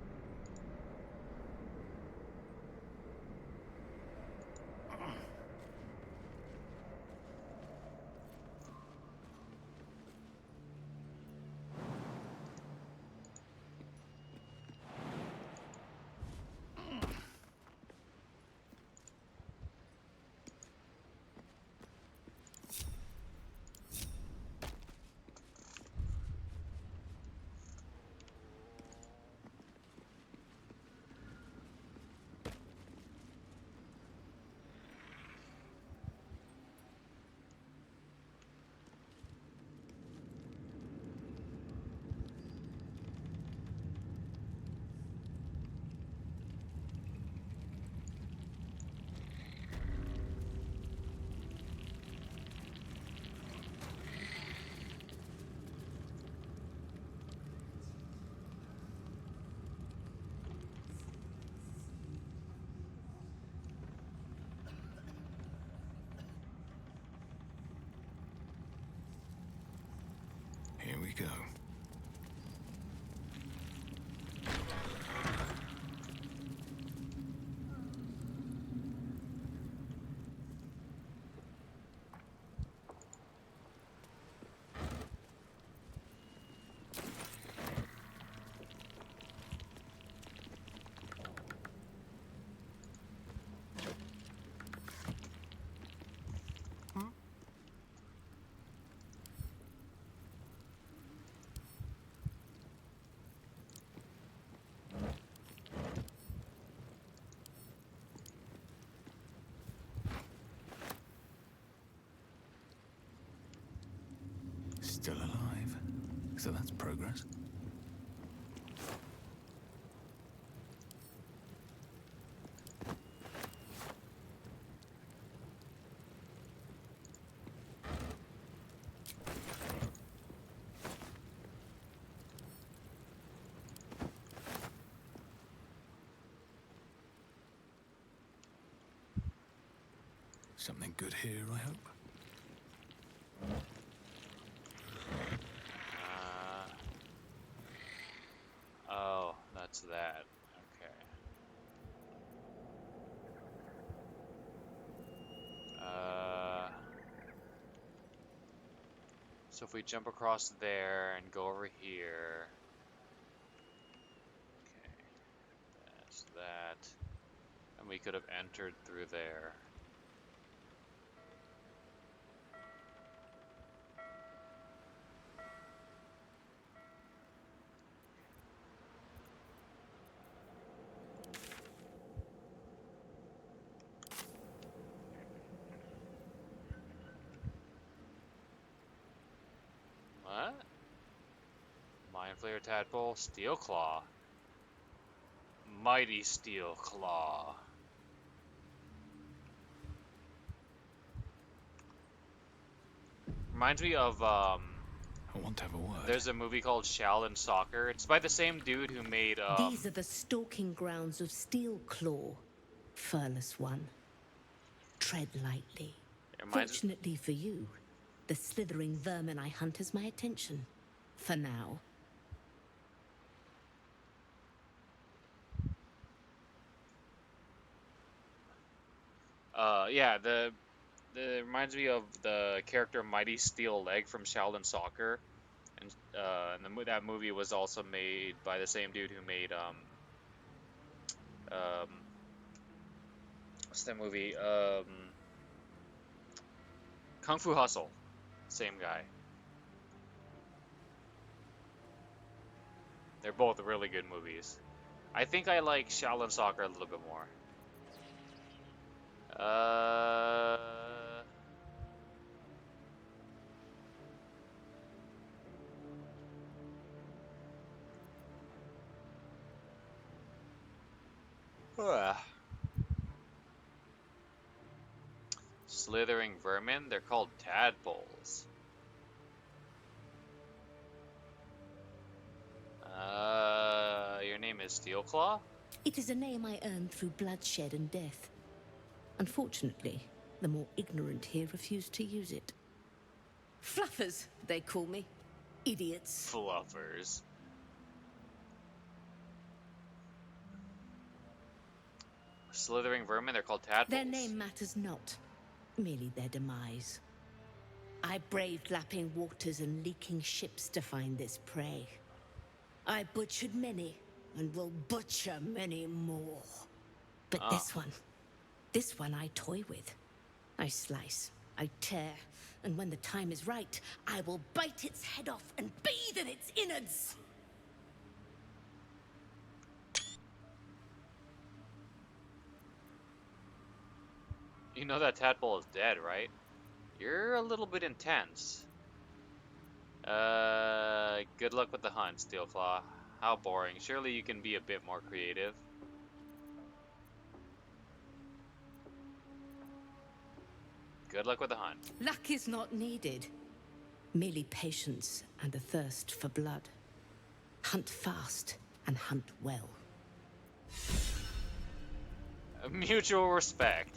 Here we go. Still alive. So that's progress. Something good here, I hope. Oh, that's that. Okay. So if we jump across there and go over here, okay, that's that, and we could have entered through there. What? Mind Flayer Tadpole, Steel Claw. Mighty Steel Claw. Reminds me of, I want to have a word. there's a movie called Shaolin Soccer. It's by the same dude who made, These are the stalking grounds of Steel Claw, furless one. Tread lightly. Fortunately for you, the slithering vermin I hunt has my attention. For now. Yeah, it reminds me of the character Mighty Steel Leg from Shaolin Soccer, and that movie was also made by the same dude who made what's that movie? Kung Fu Hustle, same guy. They're both really good movies. I think I like Shaolin Soccer a little bit more. Slithering vermin, they're called tadpoles. Your name is Steelclaw? It is a name I earned through bloodshed and death. Unfortunately, the more ignorant here refuse to use it. Fluffers, they call me. Idiots. Fluffers. Slithering vermin, they're called tadpoles. Their name matters not, merely their demise. I braved lapping waters and leaking ships to find this prey. I butchered many, and will butcher many more. But this one I toy with. I slice, I tear, and when the time is right, I will bite its head off and bathe in its innards! You know that tadpole is dead, right? You're a little bit intense. Good luck with the hunt, Steelclaw. How boring. Surely you can be a bit more creative. Good luck with the hunt. Luck is not needed. Merely patience and a thirst for blood. Hunt fast and hunt well. Mutual respect.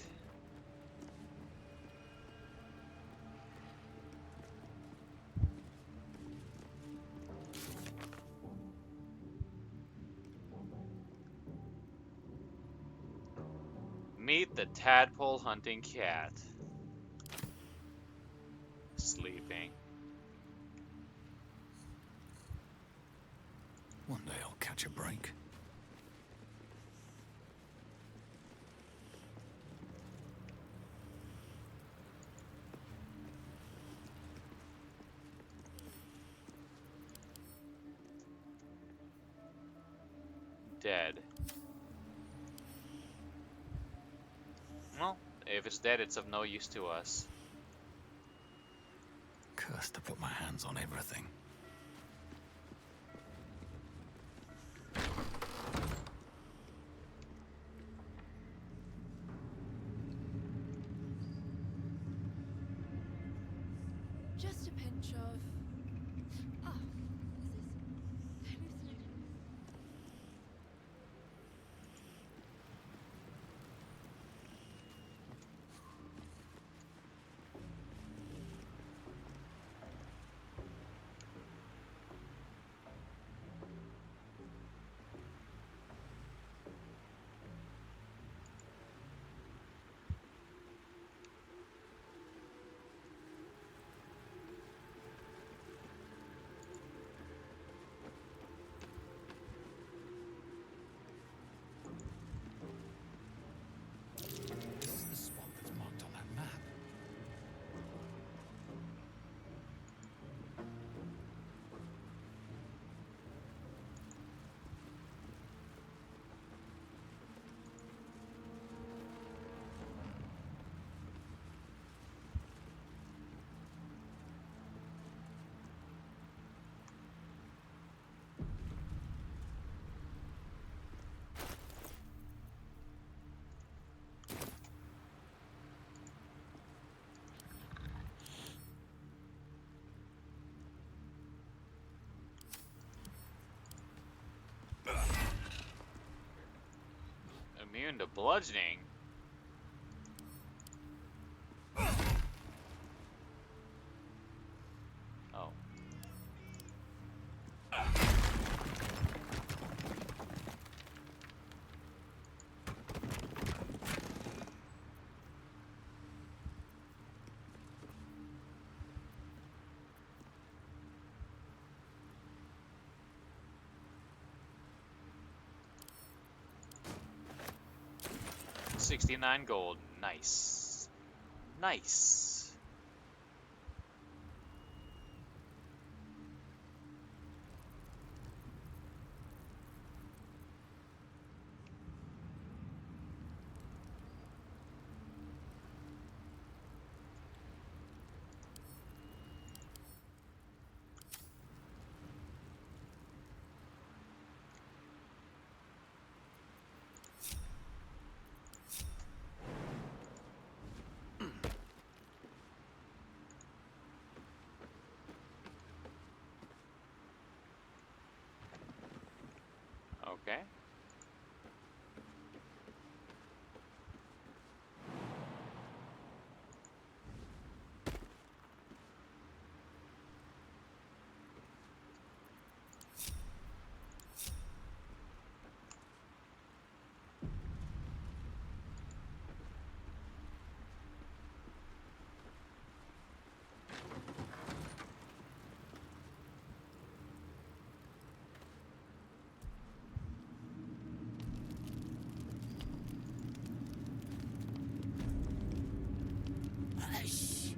Meet the tadpole hunting cat. Sleeping. One day I'll catch a break. Dead. Well, if it's dead, it's of no use to us. Cursed to put my hands on everything. pinch of. Oh, is this hallucinating? Where's the spot that's marked on that map? Immune to bludgeoning. Oh. 69 gold. Nice. Nice. Okay. Hush.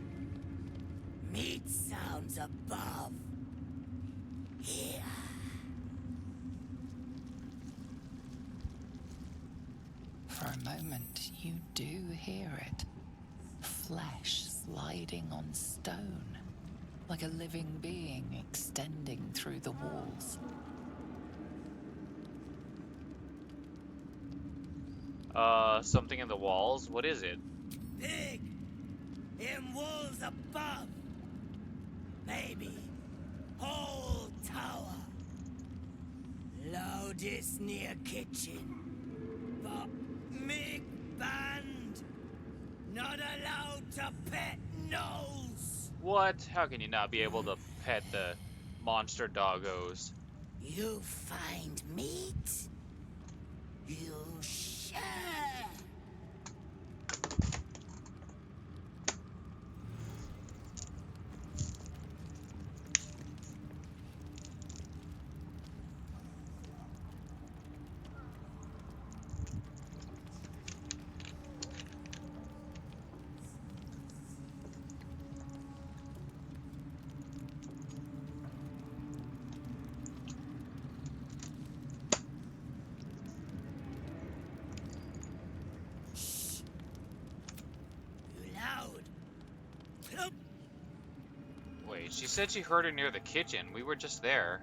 Meat sounds above. Here. For a moment, you do hear it. Flesh sliding on stone, like a living being extending through the walls. Something in the walls? What is it? Big. In walls above. Maybe. Whole tower. Loudest near kitchen. But big band. Not allowed to pet nose. What? How can you not be able to pet the monster doggos? You find meat? You share. Wait, she said she heard her near the kitchen. We were just there.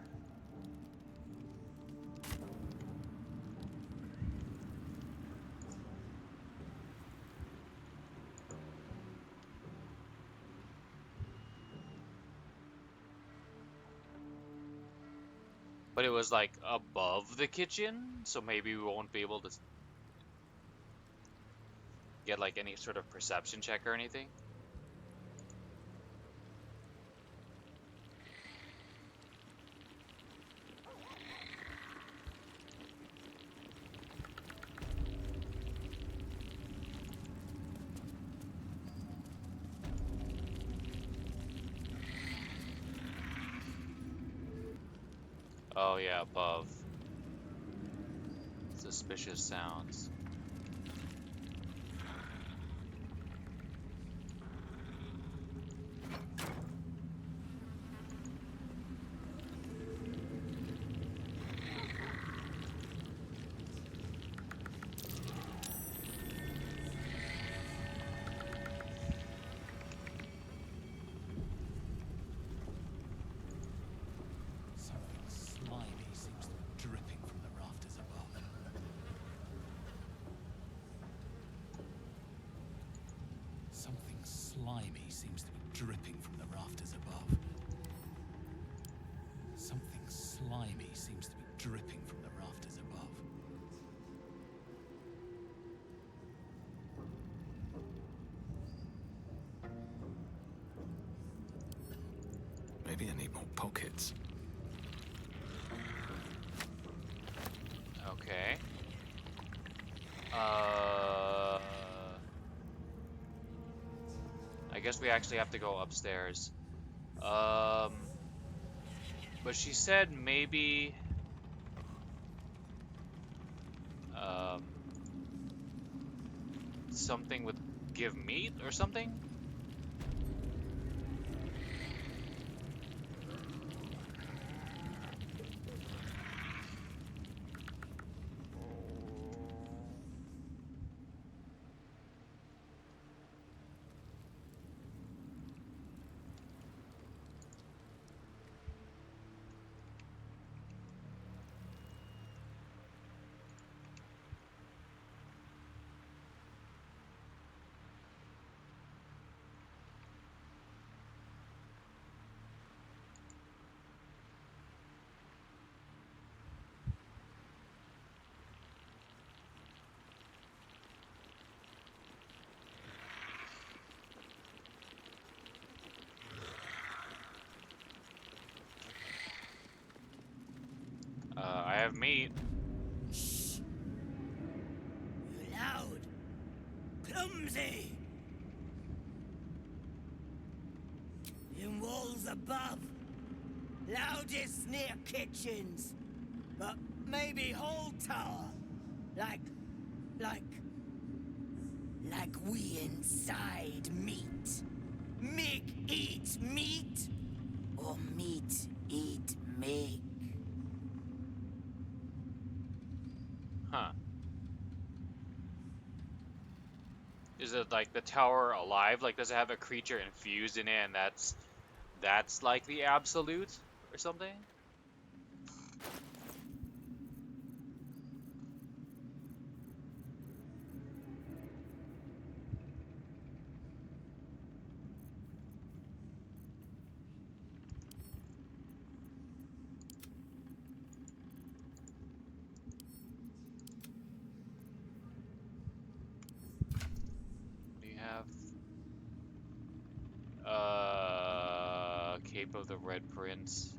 But it was like above the kitchen, so maybe we won't be able to get like any sort of perception check or anything. Oh yeah, above. Suspicious sounds. Something slimy seems to be dripping from the rafters above. Something slimy seems to be dripping from the rafters above. Something slimy seems to be dripping from the rafters above. Maybe I need more pockets. Okay. I guess we actually have to go upstairs. But she said maybe um something with give meat or something? I have meat. Shh! You're loud. Clumsy. In walls above. Loudest near kitchens. But maybe whole tower. Like we inside meat. Mig eat meat. Or meat eat Mig. Huh. Is it like the tower alive? Like, does it have a creature infused in it, and that's like the absolute or something? We have Cape of the Red Prince.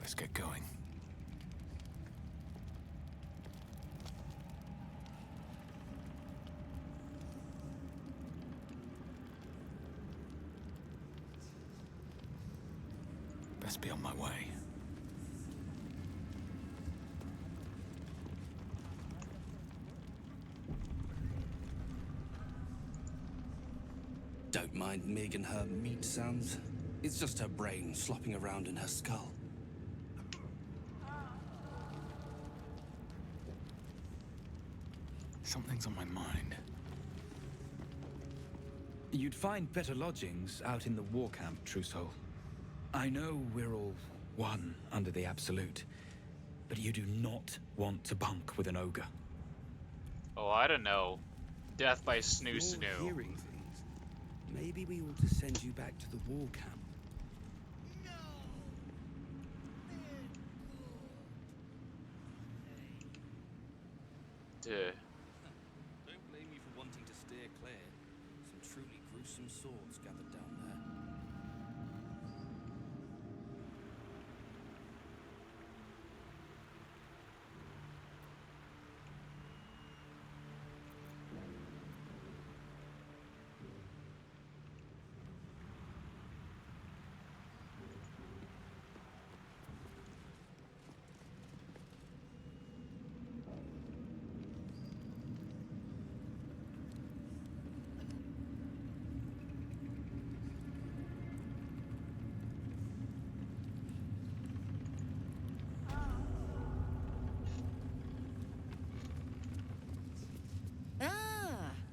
Let's get going. Best be on my way. Don't mind Mig and her meat sounds. It's just her brain slopping around in her skull. Something's on my mind. You'd find better lodgings out in the war camp, Trousseau. I know we're all one under the Absolute, but you do not want to bunk with an ogre. Oh, I don't know. Death by Snoo You're Snoo. hearing things. Maybe we ought to send you back to the war camp. Duh. Don't blame me for wanting to steer clear. Some truly gruesome swords gathered down there.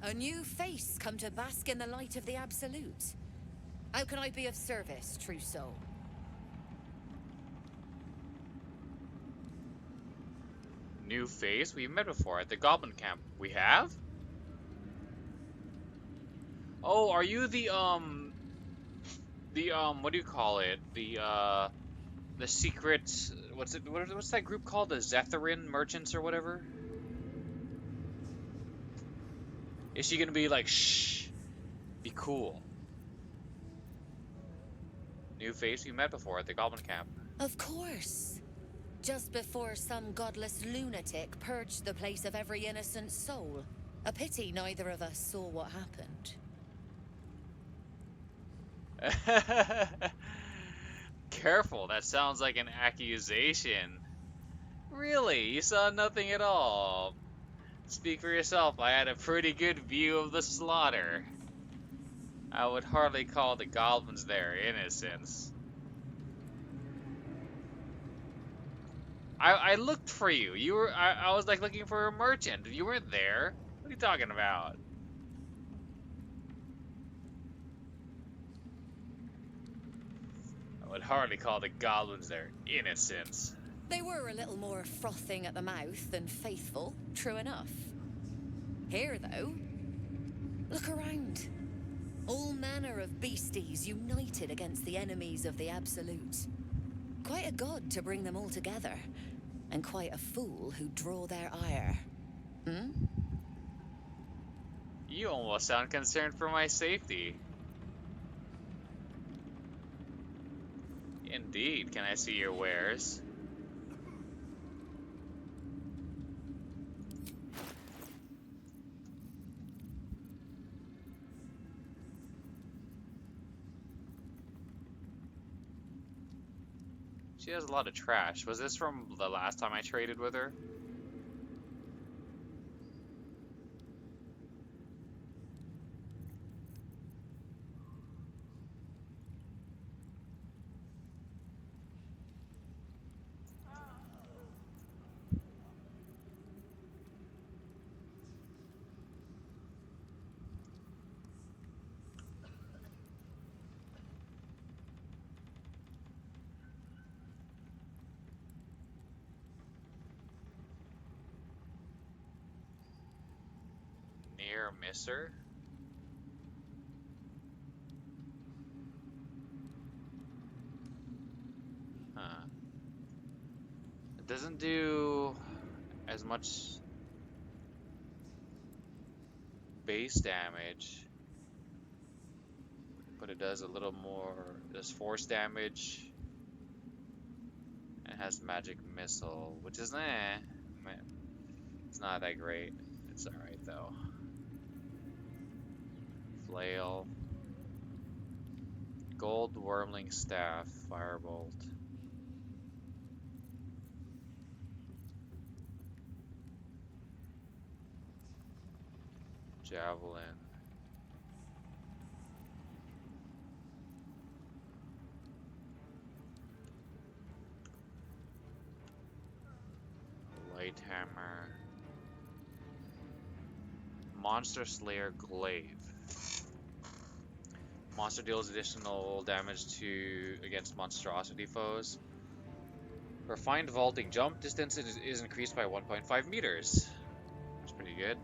A new face come to bask in the light of the Absolute. How can I be of service, Trousseau? New face? We've met before at the Goblin Camp. We have? Oh, are you the what do you call it? The secret, what's that group called? The Zetherin Merchants or whatever? Is she gonna be like, shh, be cool? New face we met before at the Goblin Camp. Of course. Just before some godless lunatic purged the place of every innocent soul. A pity neither of us saw what happened. Careful, that sounds like an accusation. Really? You saw nothing at all? Speak for yourself, I had a pretty good view of the slaughter. I would hardly call the goblins their innocents. I looked for you. You were I was like looking for a merchant. You weren't there. What are you talking about? I would hardly call the goblins their innocents. They were a little more frothing at the mouth than faithful, true enough. Here, though, look around. All manner of beasties united against the enemies of the Absolute. Quite a god to bring them all together, and quite a fool who'd draw their ire. Hmm? You almost sound concerned for my safety. Indeed, can I see your wares? She has a lot of trash. Was this from the last time I traded with her? Near misser? Huh. It doesn't do as much base damage, but it does a little more, it does force damage It has magic missile, which is it's not that great. It's alright though. Flail. Gold Wormling Staff, Firebolt. Javelin. Light Hammer. Monster Slayer Glaive. Monster deals additional damage against monstrosity foes. Refined vaulting. Jump distance is increased by 1.5 meters. That's pretty good.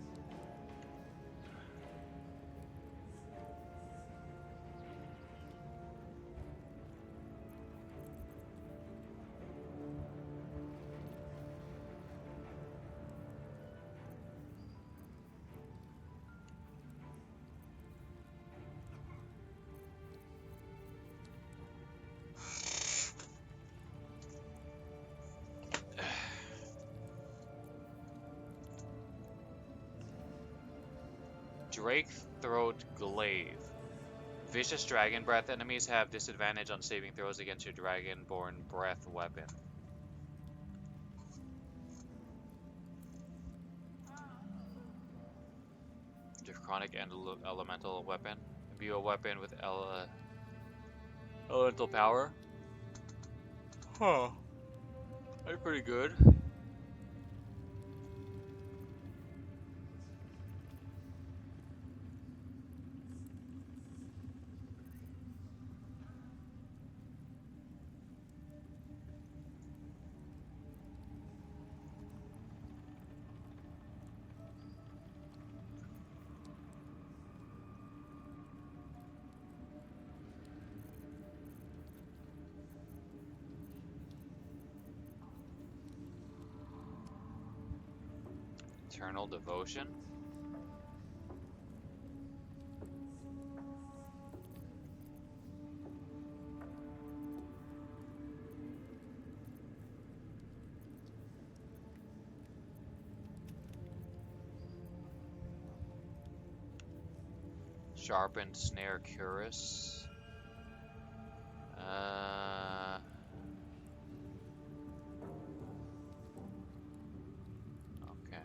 Drake Throat Glaive. Vicious Dragon Breath enemies have disadvantage on saving throws against your Dragonborn Breath weapon. Draconic and Elemental Weapon. Imbue a weapon with elemental power. Huh. That's pretty good. Eternal Devotion. Sharpened Snare Cuirass. Okay.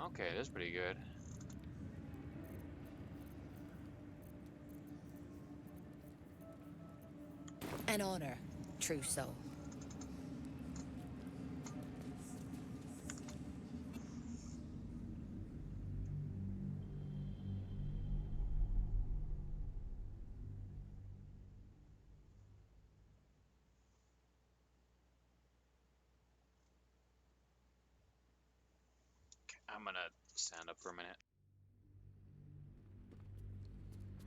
Okay, that's pretty good. An honor, true soul. I'm gonna stand up for a minute.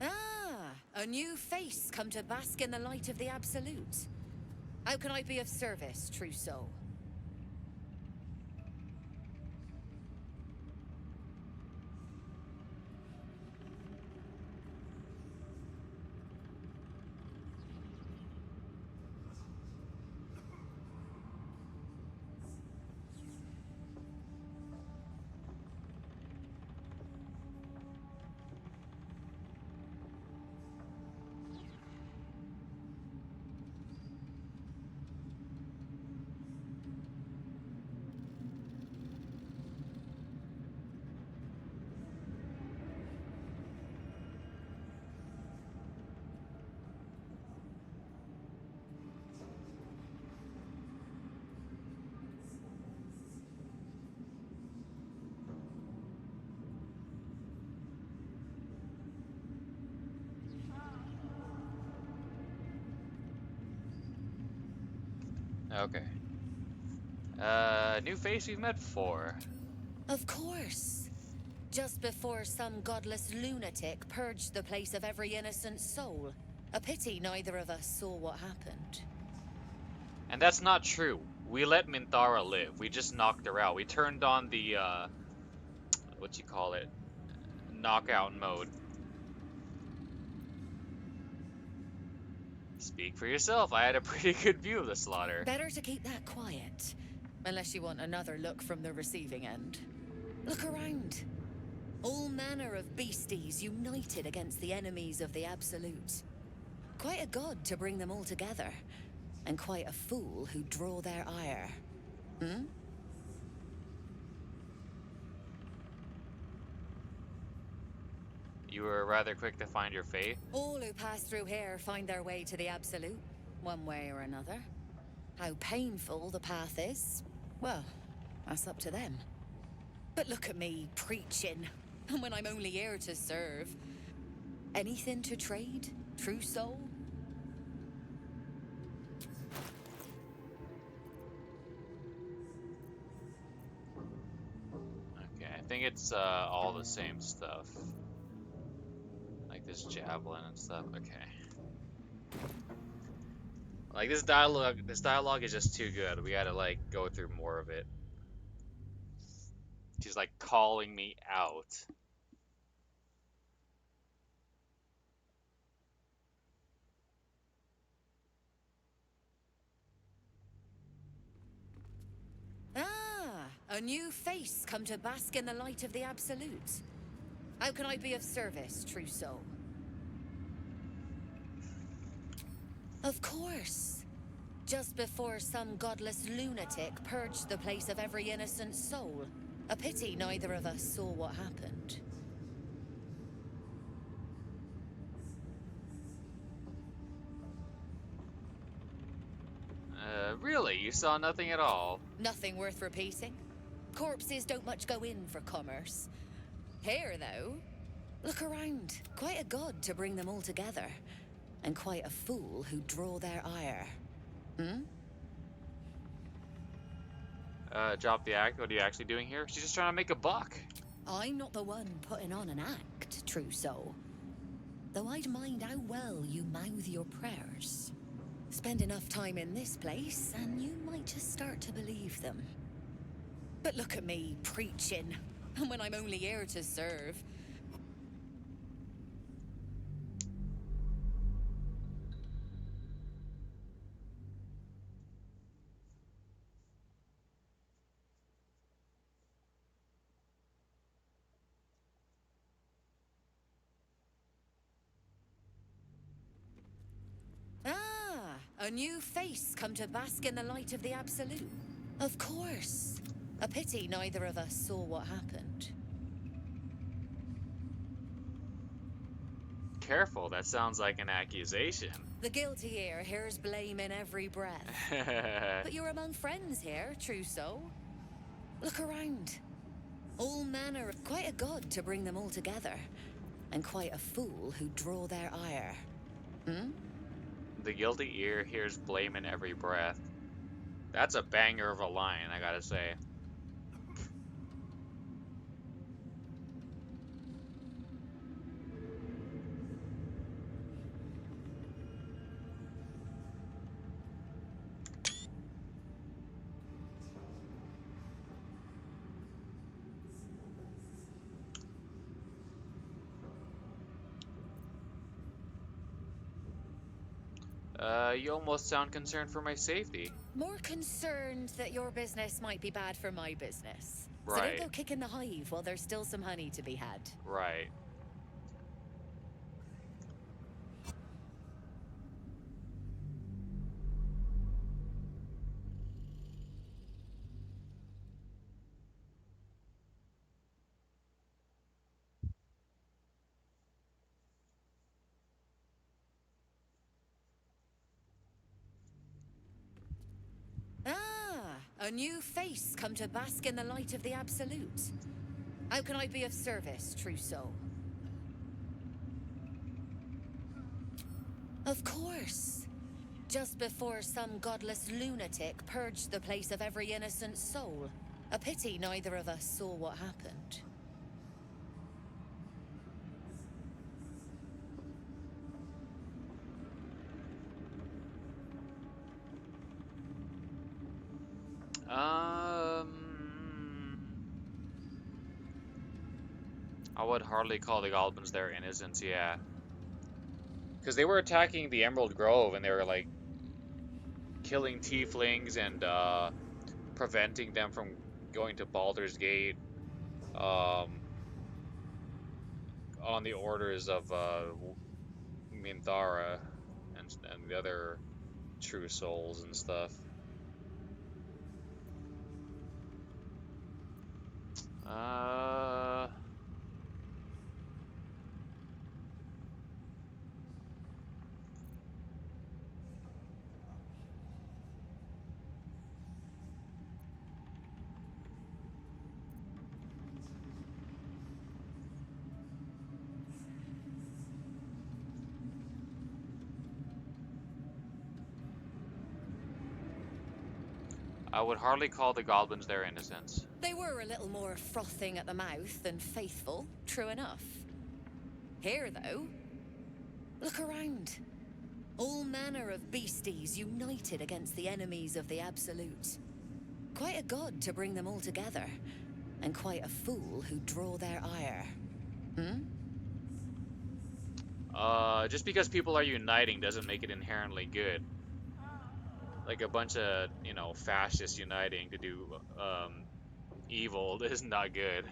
Ah, a new face come to bask in the light of the Absolute. How can I be of service, true soul? Okay. New face we've met before. Of course. Just before some godless lunatic purged the place of every innocent soul. A pity neither of us saw what happened. And that's not true. We let Minthara live. We just knocked her out. We turned on the, what you call it? Knockout mode. Speak for yourself. I had a pretty good view of the slaughter. Better to keep that quiet. Unless you want another look from the receiving end. Look around. All manner of beasties united against the enemies of the Absolute. Quite a god to bring them all together. And quite a fool who draw their ire. Hmm? You were rather quick to find your faith. All who pass through here find their way to the Absolute, one way or another. How painful the path is, well, that's up to them. But look at me preaching, and when I'm only here to serve. Anything to trade, true soul? Okay, I think it's all the same stuff. Like this javelin and stuff. Okay. Like this dialogue is just too good. We gotta like go through more of it. She's like calling me out. Ah, a new face come to bask in the light of the Absolute. How can I be of service, true soul? Of course. Just before some godless lunatic purged the place of every innocent soul. A pity neither of us saw what happened. Really? You saw nothing at all? Nothing worth repeating. Corpses don't much go in for commerce. Here, though, look around. Quite a god to bring them all together. And quite a fool who draw their ire. Hmm? Drop the act. What are you actually doing here? She's just trying to make a buck. I'm not the one putting on an act, true soul. Though I'd mind how well you mouth your prayers. Spend enough time in this place, and you might just start to believe them. But look at me preaching, and when I'm only here to serve. Ah, a new face come to bask in the light of the Absolute. Of course. A pity neither of us saw what happened. Careful, that sounds like an accusation. The guilty here hears blame in every breath. But you're among friends here, true soul. Look around. All manner of quite a god to bring them all together. And quite a fool who draw their ire. Hmm? The guilty ear hears blame in every breath. That's a banger of a line, I gotta say. You almost sound concerned for my safety. More concerned that your business might be bad for my business. So Right. don't go kicking the hive while there's still some honey to be had. Right. Ah, a new face come to bask in the light of the Absolute. How can I be of service, true soul? Of course. Just before some godless lunatic purged the place of every innocent soul. A pity neither of us saw what happened. I would hardly call the goblins their innocents, yeah. Because they were attacking the Emerald Grove and they were like killing tieflings and preventing them from going to Baldur's Gate um, on the orders of Minthara and the other true souls and stuff. Uh, I would hardly call the goblins their innocents. They were a little more frothing at the mouth than faithful, true enough. Here, though, look around. All manner of beasties united against the enemies of the Absolute. Quite a god to bring them all together, and quite a fool who draw their ire. Hmm? Just because people are uniting doesn't make it inherently good. Like a bunch of, you know, fascists uniting to do evil is not good.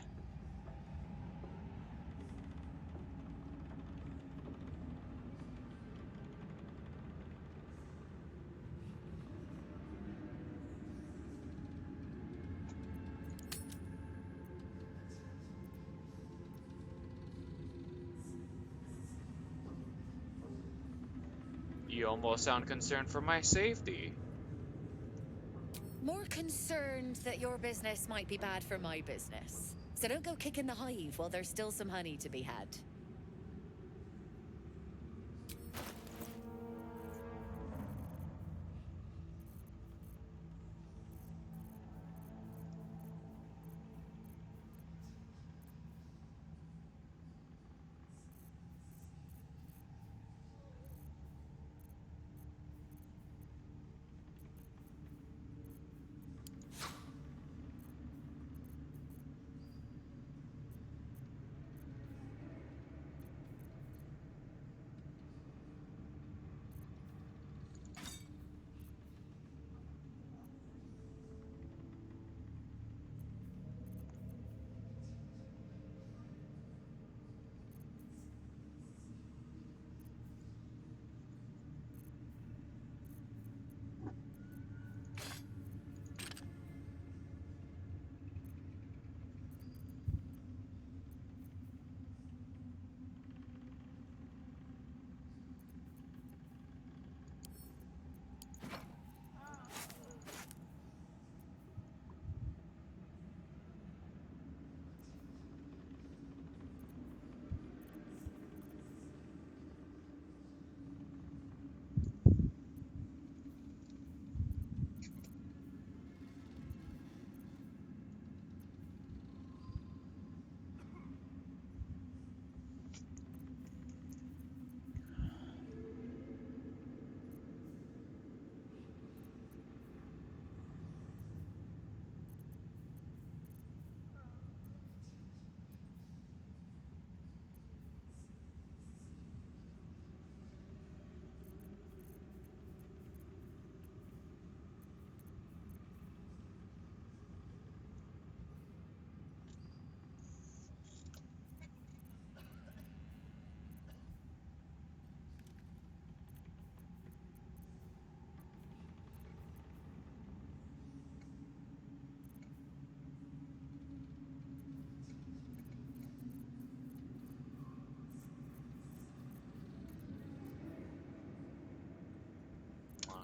You almost sound concerned for my safety. More concerned that your business might be bad for my business. So don't go kicking the hive while there's still some honey to be had.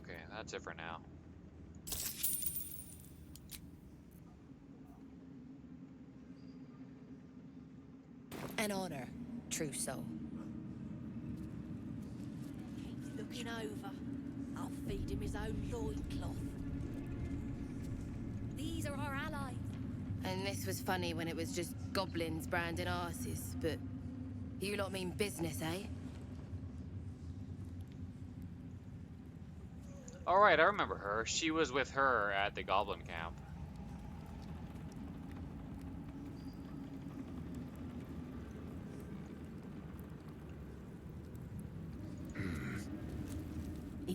Okay, that's it for now. An honor, true soul. Keeps looking over. I'll feed him his own loincloth. These are our allies. And this was funny when it was just goblins branding arses, but you lot mean business, eh? Alright, I remember her. She was with her at the goblin camp.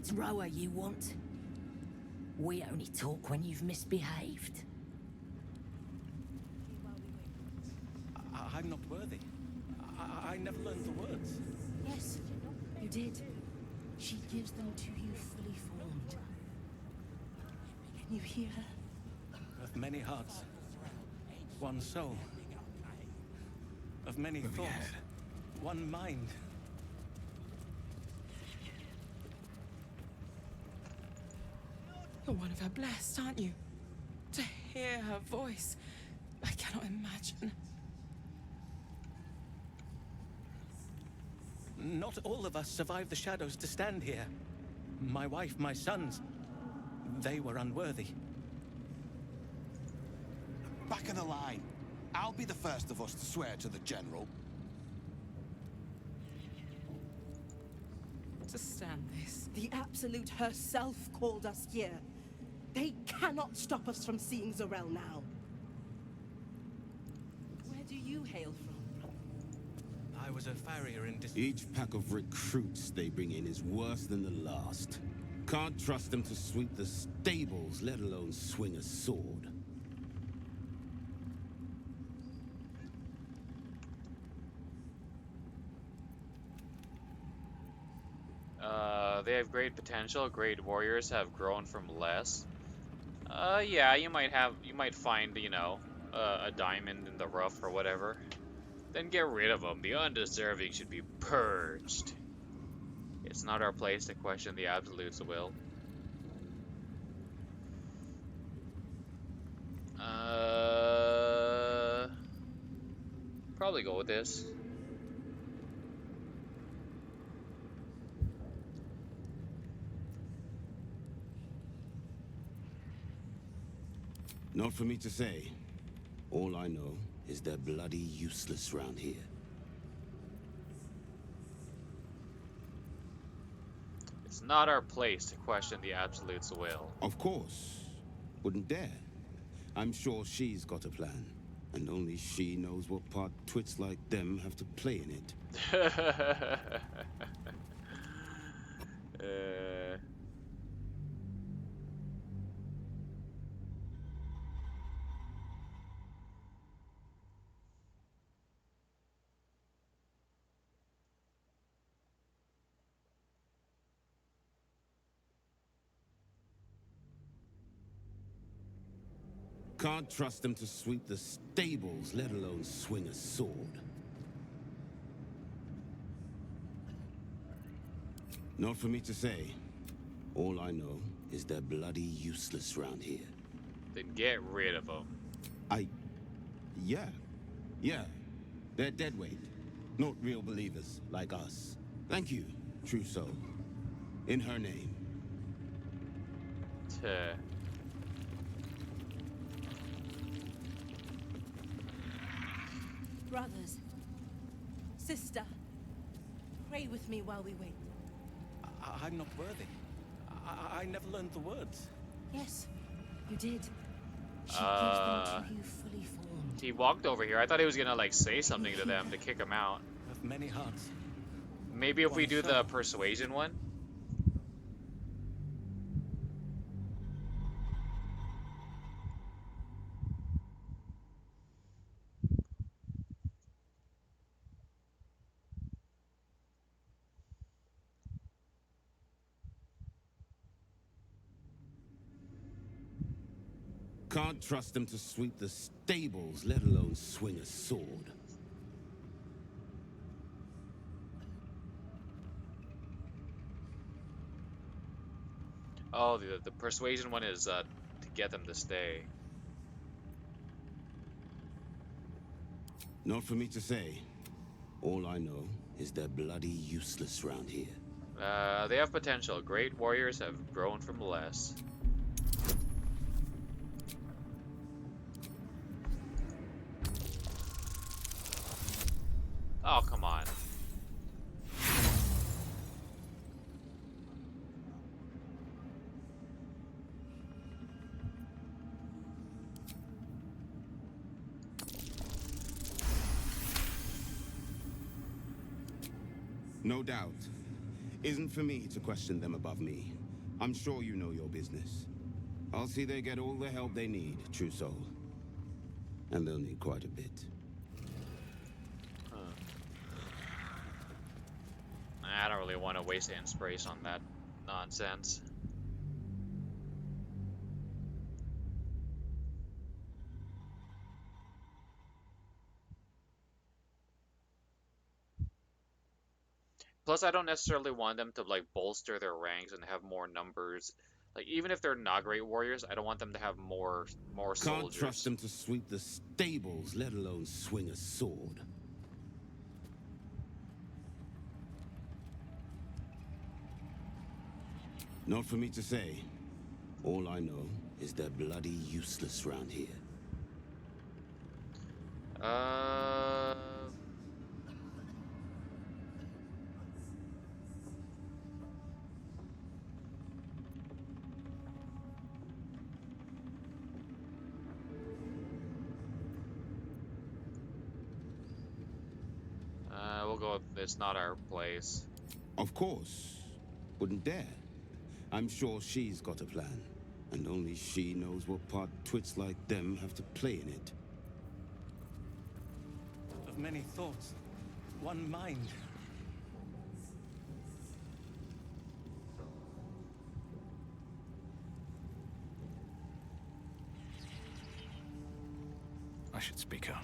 It's Roa you want. We only talk when you've misbehaved. I'm not worthy. I never learned the words. Yes, you did. She gives them to you fully formed. Can you hear her? Of many hearts, one soul. Of many thoughts, one mind. You're one of her blessed, aren't you? To hear her voice, I cannot imagine. Not all of us survived the shadows to stand here. My wife, my sons, they were unworthy. Back of the line. I'll be the first of us to swear to the General. To stand this. The Absolute herself called us here. They cannot stop us from seeing Zorel now. Where do you hail from? I was a farrier in Each pack of recruits they bring in is worse than the last. Can't trust them to sweep the stables, let alone swing a sword. They have great potential. Great warriors have grown from less. Yeah, you might find, you know, a diamond in the rough or whatever. Then get rid of them. The undeserving should be purged. It's not our place to question the Absolute's will. Probably go with this. Not for me to say. All I know is they're bloody useless round here. It's not our place to question the Absolute's will. Of course. Wouldn't dare. I'm sure she's got a plan. And only she knows what part twits like them have to play in it. Can't trust them to sweep the stables, let alone swing a sword. Not for me to say. All I know is they're bloody useless round here. Then get rid of them. Yeah. They're dead weight. Not real believers like us. Thank you, true soul. In her name. Brothers, sister, pray with me while we wait. I'm not worthy. I never learned the words. Yes, you did. She gives Uh, them to you fully formed. He walked over here. I thought he was gonna like say something to them to kick him out. Of many hearts. Maybe if we do the persuasion one. Can't trust them to sweep the stables, let alone swing a sword. Oh, the persuasion one is to get them to stay. Not for me to say. All I know is they're bloody useless round here. They have potential. Great warriors have grown from less. Oh, come on. No doubt. isn't for me to question them above me. I'm sure you know your business. I'll see they get all the help they need, true soul. And they'll need quite a bit. I don't really want to waste the inspiration on that nonsense. Plus, I don't necessarily want them to like bolster their ranks and have more numbers. Like even if they're not great warriors, I don't want them to have more Can't trust soldiers. them to sweep the stables, let alone swing a sword. Not for me to say. All I know is they're bloody useless round here. Uh, we'll go with it's not our place. Of course. Wouldn't dare. I'm sure she's got a plan. And only she knows what part twits like them have to play in it. Of many thoughts, one mind. I should speak up.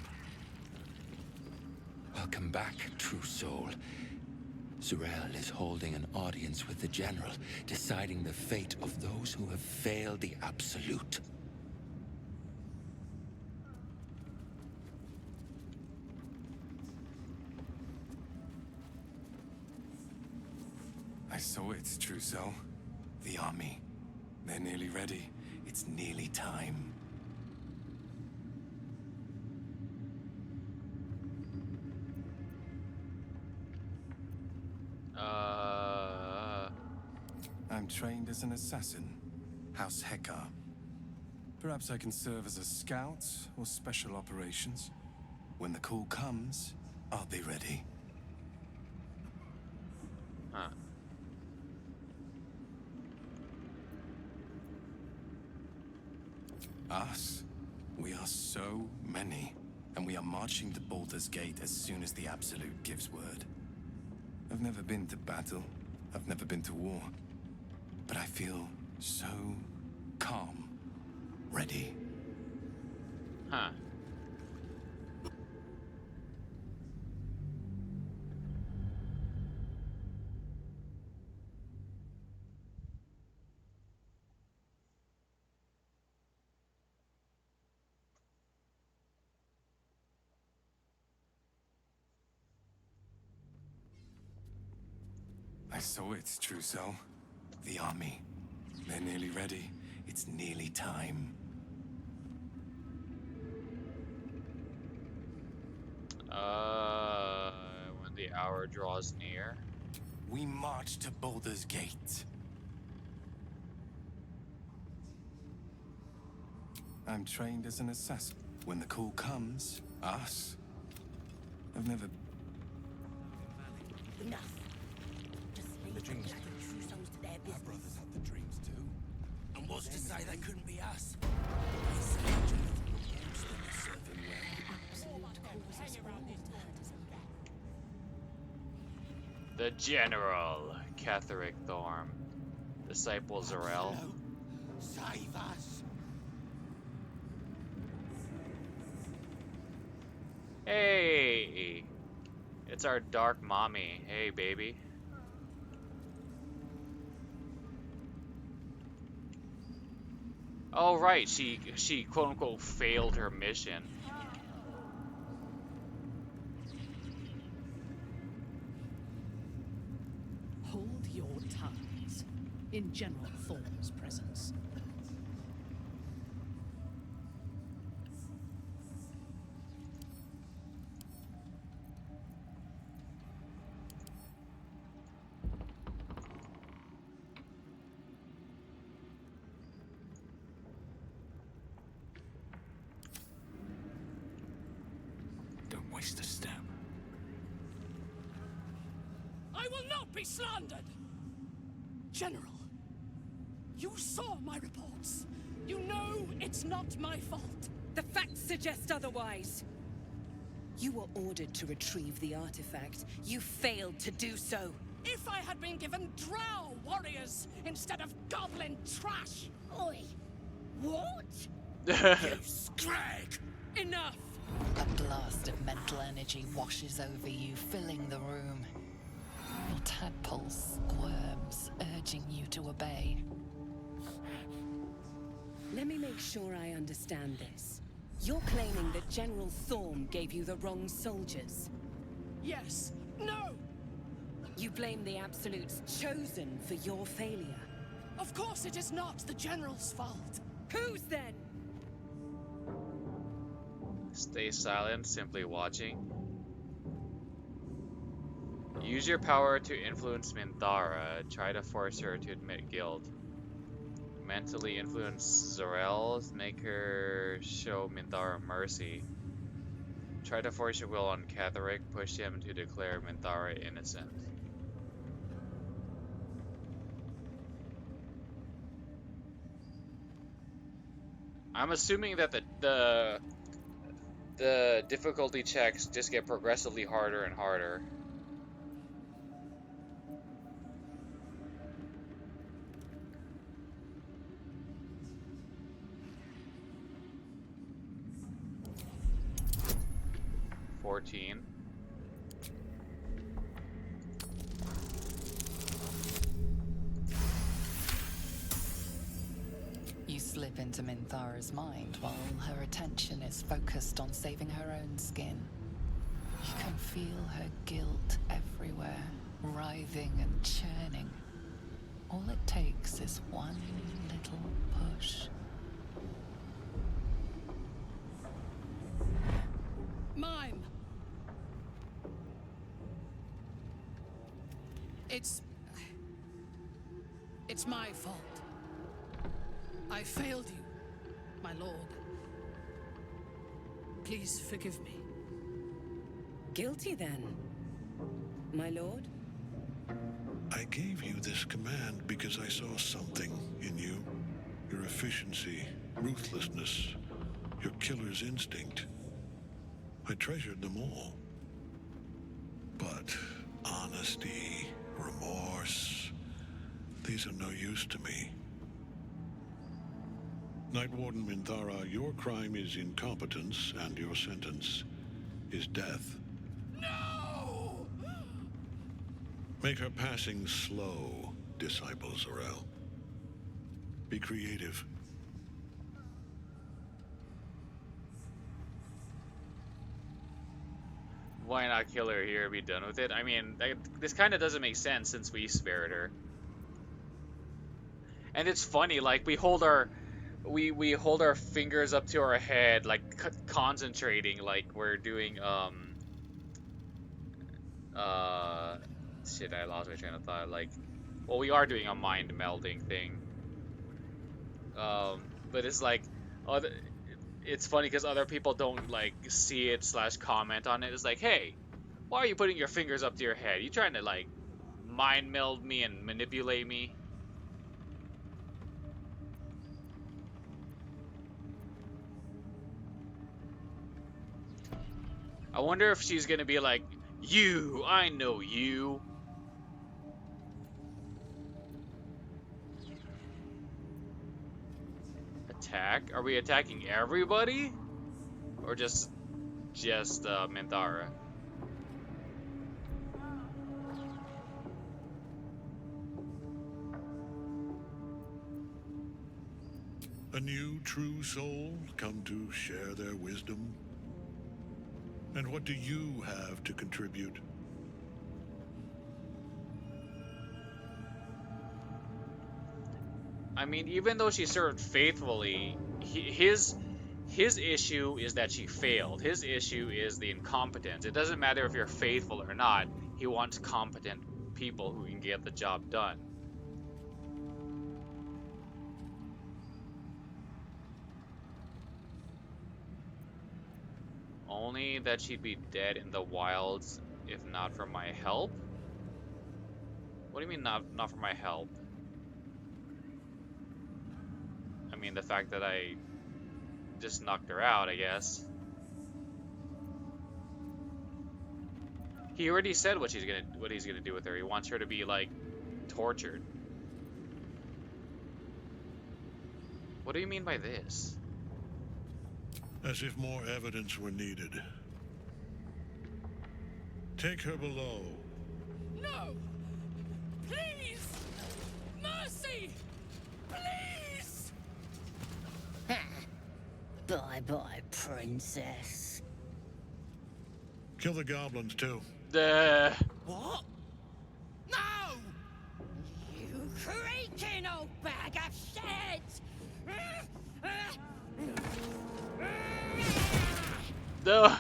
Welcome back, true soul. Zurel is holding an audience with the General, deciding the fate of those who have failed the Absolute. I saw it, true soul. The army. They're nearly ready. It's nearly time. I'm trained as an assassin. House Hekar. Perhaps I can serve as a scout or special operations. When the call comes, I'll be ready. Huh. Us? We are so many, and we are marching to Baldur's Gate as soon as the Absolute gives word. I've never been to battle. I've never been to war. But I feel so calm, ready. Huh. I saw it, true soul. The army. They're nearly ready. It's nearly time. When the hour draws near. We march to Baldur's Gate. I'm trained as an assassin. When the call comes, us. I've never... Enough. Just leave the dreams true souls to their business. Our brothers had the dreams too. And what's to say they couldn't be us? They say Jonathan wants them to serve him well. Absolute calls us all to her desire. The General, Catherick Thorm, Disciple Zurel. Save us! Hey! It's our dark mommy. Hey, baby. Oh, right. She quote-unquote failed her mission. Hold your tongues in General Thorn's presence. Don't waste a step. I will not be slandered! General, you saw my reports. You know it's not my fault. The facts suggest otherwise. You were ordered to retrieve the artifact. You failed to do so. If I had been given drow warriors instead of goblin trash. Oi! What? You scrag! Enough! A blast of mental energy washes over you, filling the room. Your tadpole squirms, urging you to obey. Let me make sure I understand this. You're claiming that General Thorm gave you the wrong soldiers? Yes. No! You blame the Absolute's Chosen for your failure? Of course it is not the General's fault. Whose then? Stay silent, simply watching. Use your power to influence Minthara. Try to force her to admit guilt. Mentally influence Zorel. Make her show Minthara mercy. Try to force your will on Catherick. Push him to declare Minthara innocent. I'm assuming that the difficulty checks just get progressively harder and harder. $14. You slip into Minthara's mind while her attention is focused on saving her own skin. You can feel her guilt everywhere, writhing and churning. All it takes is one little push. Mime. It's my fault. I failed you, my lord. Please forgive me. Guilty then, my lord? I gave you this command because I saw something in you. Your efficiency, ruthlessness, your killer's instinct. I treasured them all. But honesty, remorse, these are no use to me. Night Warden Minthara, your crime is incompetence, and your sentence is death. No! Make her passing slow, Disciple Zorel. Be creative. Why not kill her here and be done with it? I mean, this kind of doesn't make sense since we spared her. And it's funny, like, we hold our fingers up to our head, like, concentrating, like we're doing, shit, I lost my train of thought, like, well, we are doing a mind melding thing. But it's like, it's funny because other people don't, like, see it / comment on it. It's like, hey, why are you putting your fingers up to your head? You trying to, like, mind meld me and manipulate me? I wonder if she's gonna be like, you, I know you. Attack? Are we attacking everybody? Or just Minthara? A new true soul come to share their wisdom? And what do you have to contribute? I mean, even though she served faithfully, his issue is that she failed. His issue is the incompetence. It doesn't matter if you're faithful or not. He wants competent people who can get the job done. Only that she'd be dead in the wilds if not for my help? What do you mean not for my help? I mean, the fact that I just knocked her out, I guess. He already said what he's gonna do with her. He wants her to be like tortured. What do you mean by this? As if more evidence were needed. Take her below. No! Please! Mercy! Please! Bye-bye, princess. Kill the goblins, too. What? No! You creaking old bag of shit! Duh.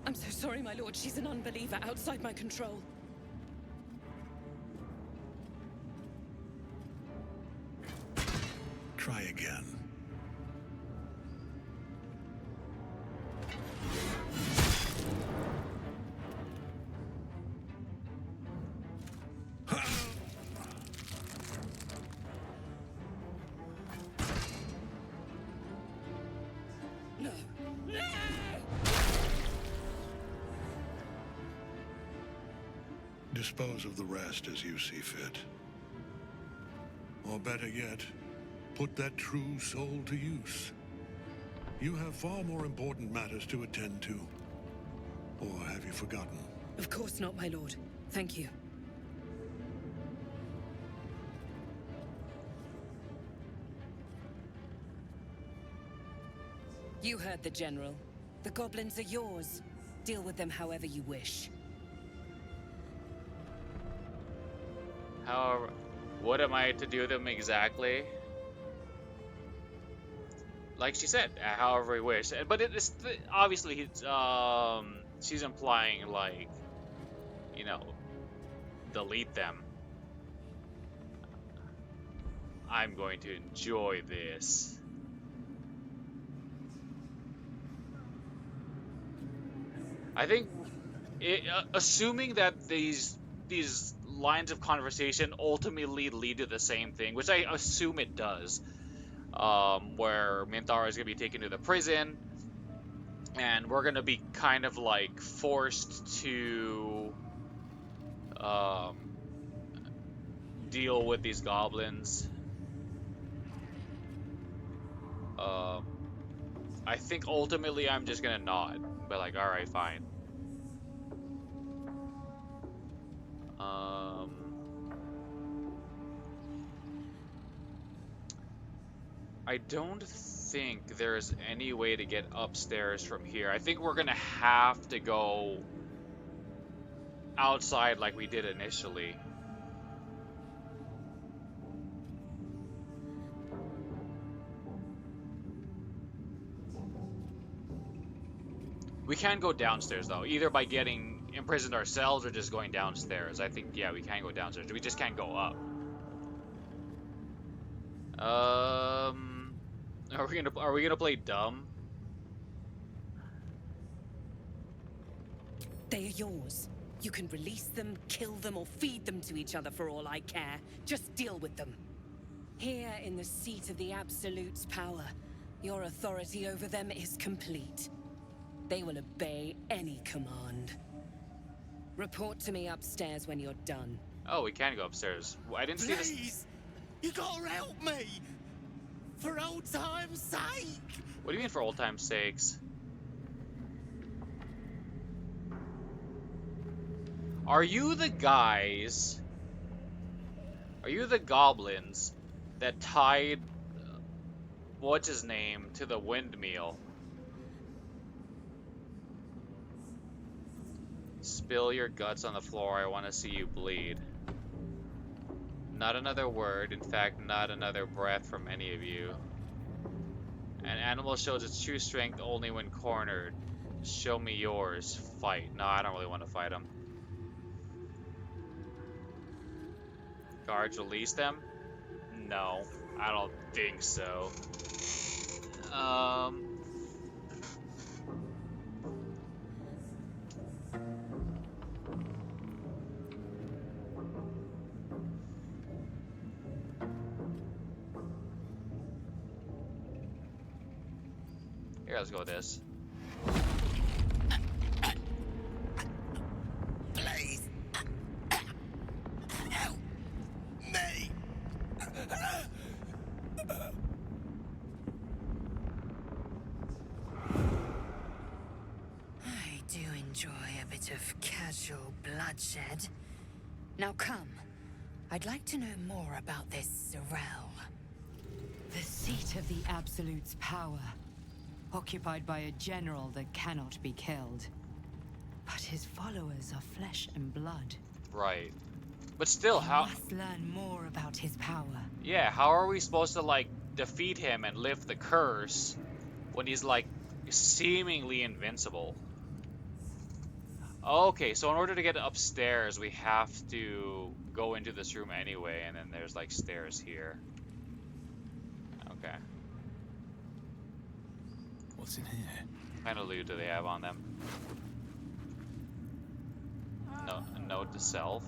I'm so sorry, my lord. She's an unbeliever outside my control. Try again. No! No! Dispose of the rest as you see fit. Or better yet, put that true soul to use. You have far more important matters to attend to. Or have you forgotten? Of course not, my lord. Thank you. You heard the general. The goblins are yours. Deal with them however you wish. However, what am I to do with them exactly? Like she said, however we wish. But it's obviously she's implying like, you know, delete them. I'm going to enjoy this. I think, assuming that these lines of conversation ultimately lead to the same thing, which I assume it does, where Mintara is going to be taken to the prison, and we're going to be kind of like forced to deal with these goblins. I think ultimately I'm just going to nod, but like, alright, fine. I don't think there's any way to get upstairs from here. I think we're gonna have to go outside like we did initially. We can go downstairs though, either by getting imprisoned ourselves or just going downstairs. I think, yeah, we can go downstairs. We just can't go up. Are we gonna play dumb? They are yours. You can release them, kill them, or feed them to each other for all I care. Just deal with them. Here in the seat of the Absolute's power, your authority over them is complete. They will obey any command. Report to me upstairs when you're done. Oh, we can go upstairs. I didn't see this. Please! You gotta help me! For old time's sake! What do you mean for old time's sakes? Are you the guys? Are you the goblins that tied what's his name to the windmill? Spill your guts on the floor. I want to see you bleed. Not another word, in fact, not another breath from any of you. An animal shows its true strength only when cornered. Show me yours. Fight. No, I don't really want to fight him. Guards, release them? No, I don't think so. Here, let's go with this. Please. Help me. I do enjoy a bit of casual bloodshed. Now come. I'd like to know more about this Sorel. The seat of the Absolute's power. Occupied by a general that cannot be killed. But his followers are flesh and blood. Right. But still, We how... must learn more about his power. Yeah, how are we supposed to, like, defeat him and lift the curse when he's, like, seemingly invincible? Okay, so in order to get upstairs, we have to go into this room anyway, and then there's, like, stairs here. Okay. What's in here? What kind of loot do they have on them? No, a note to self.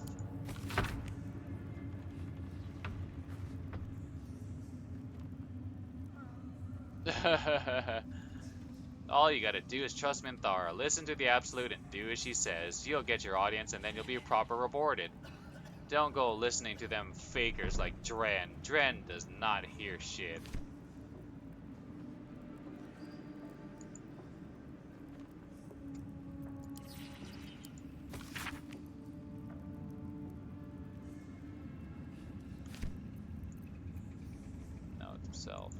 All you gotta do is trust Minthara, listen to the Absolute, and do as she says. You'll get your audience, and then you'll be proper rewarded. Don't go listening to them fakers like Dren. Dren does not hear shit. Note to self.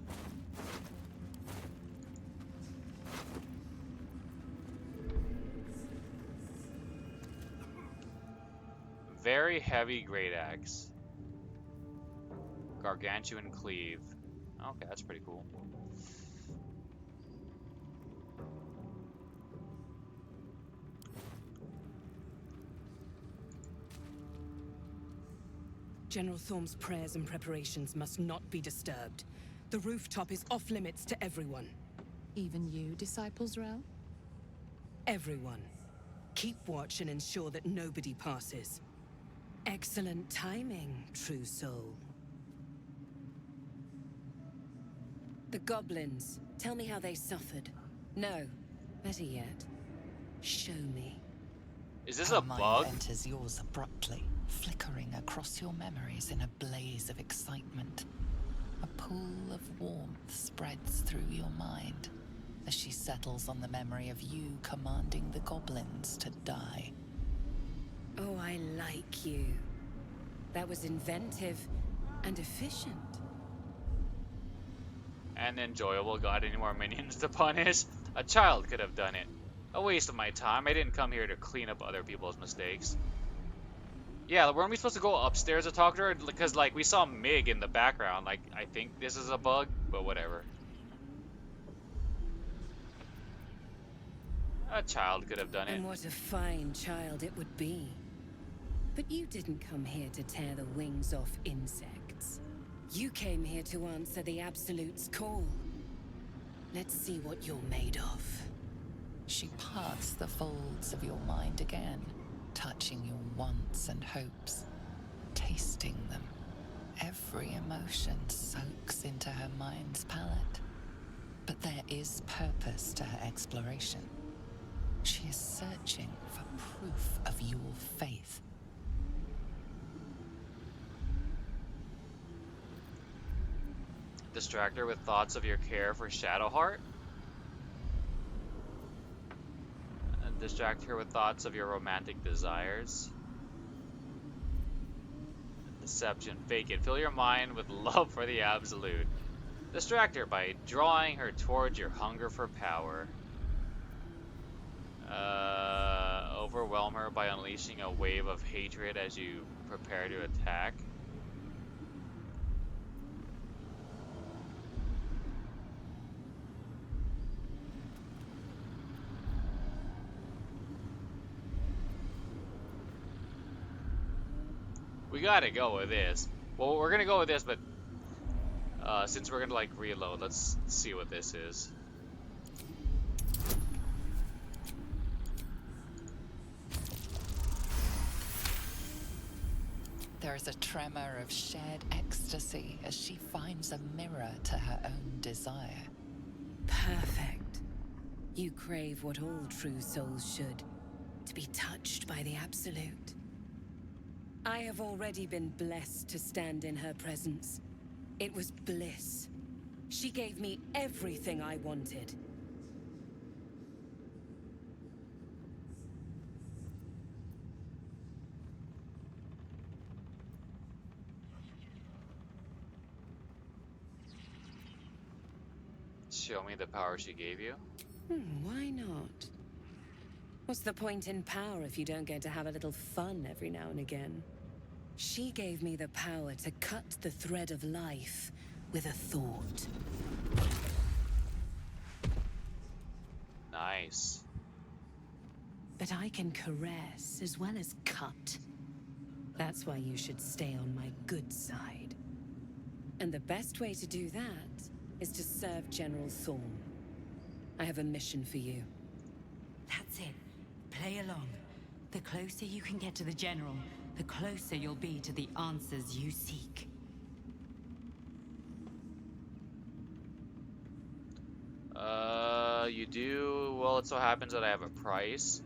Very heavy great axe. Gargantuan cleave. Okay, that's pretty cool. General Thorm's prayers and preparations must not be disturbed. The rooftop is off limits to everyone. Even you, Disciples Rel? Everyone. Keep watch and ensure that nobody passes. Excellent timing, true soul. The goblins. Tell me how they suffered. No, better yet, show me. Is this Her a mind bug? enters yours abruptly, flickering across your memories in a blaze of excitement. A pool of warmth spreads through your mind as she settles on the memory of you commanding the goblins to die. Oh, I like you. That was inventive and efficient. And enjoyable. Got any more minions to punish? A child could have done it. A waste of my time. I didn't come here to clean up other people's mistakes. Yeah, weren't we supposed to go upstairs to talk to her? Because, like, we saw Mig in the background. Like, I think this is a bug, but whatever. A child could have done it. And what a fine child it would be. But you didn't come here to tear the wings off insects. You came here to answer the Absolute's call. Let's see what you're made of. She parts the folds of your mind again, touching your wants and hopes, tasting them. Every emotion soaks into her mind's palette. But there is purpose to her exploration. She is searching for proof of your faith. Distract her with thoughts of your care for Shadowheart. Distract her with thoughts of your romantic desires. Deception. Fake it. Fill your mind with love for the Absolute. Distract her by drawing her towards your hunger for power. Overwhelm her by unleashing a wave of hatred as you prepare to attack. We gotta go with this. Well, we're gonna go with this, but since we're gonna like reload, let's see what this is. There is a tremor of shared ecstasy as she finds a mirror to her own desire. Perfect. You crave what all true souls should, to be touched by the Absolute. I have already been blessed to stand in her presence. It was bliss. She gave me everything I wanted. Show me the power she gave you? Why not? What's the point in power if you don't get to have a little fun every now and again? She gave me the power to cut the thread of life with a thought. Nice. But I can caress as well as cut. That's why you should stay on my good side. And the best way to do that is to serve General Thorm. I have a mission for you. That's it. Play along. The closer you can get to the General, the closer you'll be to the answers you seek. You do? Well, it so happens that I have a price.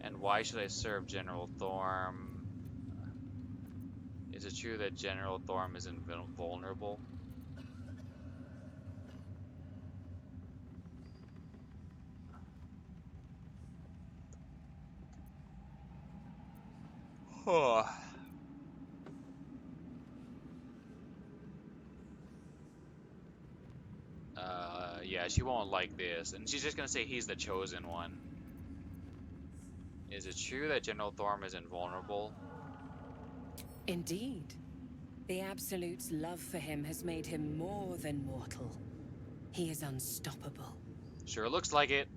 And why should I serve General Thorm? Is it true that General Thorm is invulnerable? Huh. Yeah, she won't like this. And she's just gonna say he's the chosen one. Is it true that General Thorm is invulnerable? Indeed. The Absolute's love for him has made him more than mortal. He is unstoppable. Sure looks like it.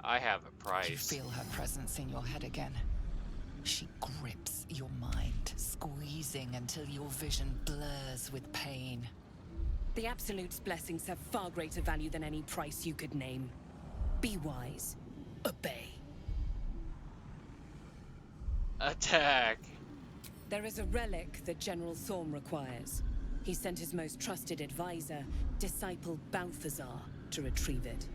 I have a price. You feel her presence in your head again. She grips your mind, squeezing until your vision blurs with pain. The Absolute's blessings have far greater value than any price you could name. Be wise. Obey. Attack! There is a relic that General Thorm requires. He sent his most trusted advisor, disciple Balthazar, to retrieve it.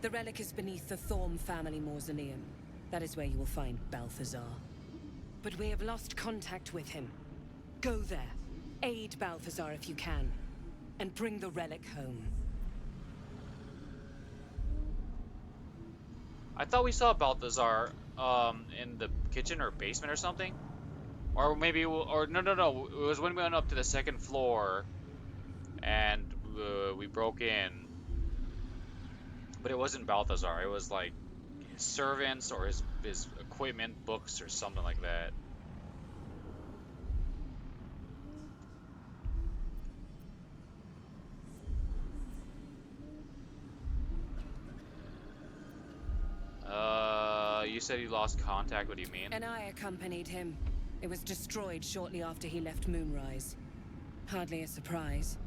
The relic is beneath the Thorm family mausoleum. That is where you will find Balthazar. But we have lost contact with him. Go there, aid Balthazar if you can, and bring the relic home. I thought we saw Balthazar in the kitchen or basement or something. Or maybe, or no, it was when we went up to the second floor and we broke in. But it wasn't Balthazar, it was like his servants or his equipment, books or something like that. You said he lost contact, what do you mean? And I accompanied him. It was destroyed shortly after he left Moonrise. Hardly a surprise.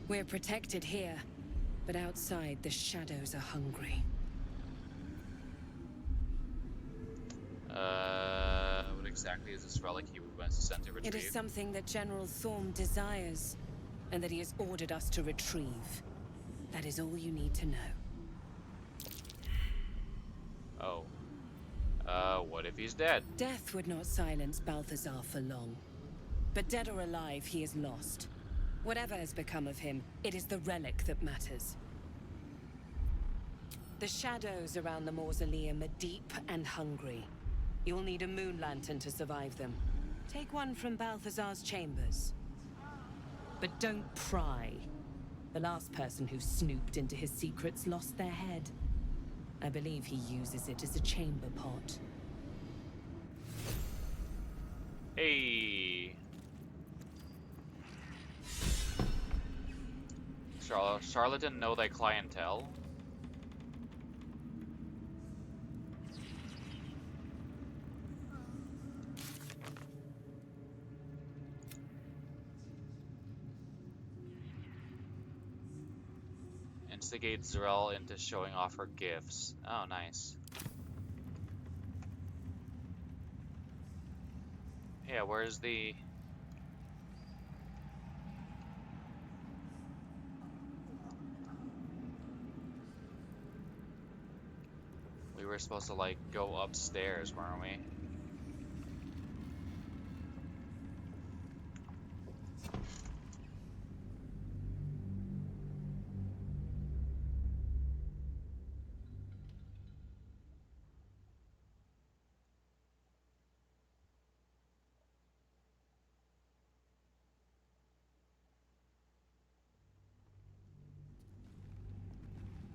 We're protected here, but outside the shadows are hungry. What exactly is this relic he was sent to retrieve? It is something that General Thorm desires, and that he has ordered us to retrieve. That is all you need to know. Oh. What if he's dead? Death would not silence Balthazar for long. But dead or alive, he is lost. Whatever has become of him, it is the relic that matters. The shadows around the mausoleum are deep and hungry. You'll need a moon lantern to survive them. Take one from Balthazar's chambers. But don't pry. The last person who snooped into his secrets lost their head. I believe he uses it as a chamber pot. Hey. Charlatan, know thy clientele. Instigate Zrel into showing off her gifts. Oh, nice. Yeah, where's the... We were supposed to, like, go upstairs, weren't we?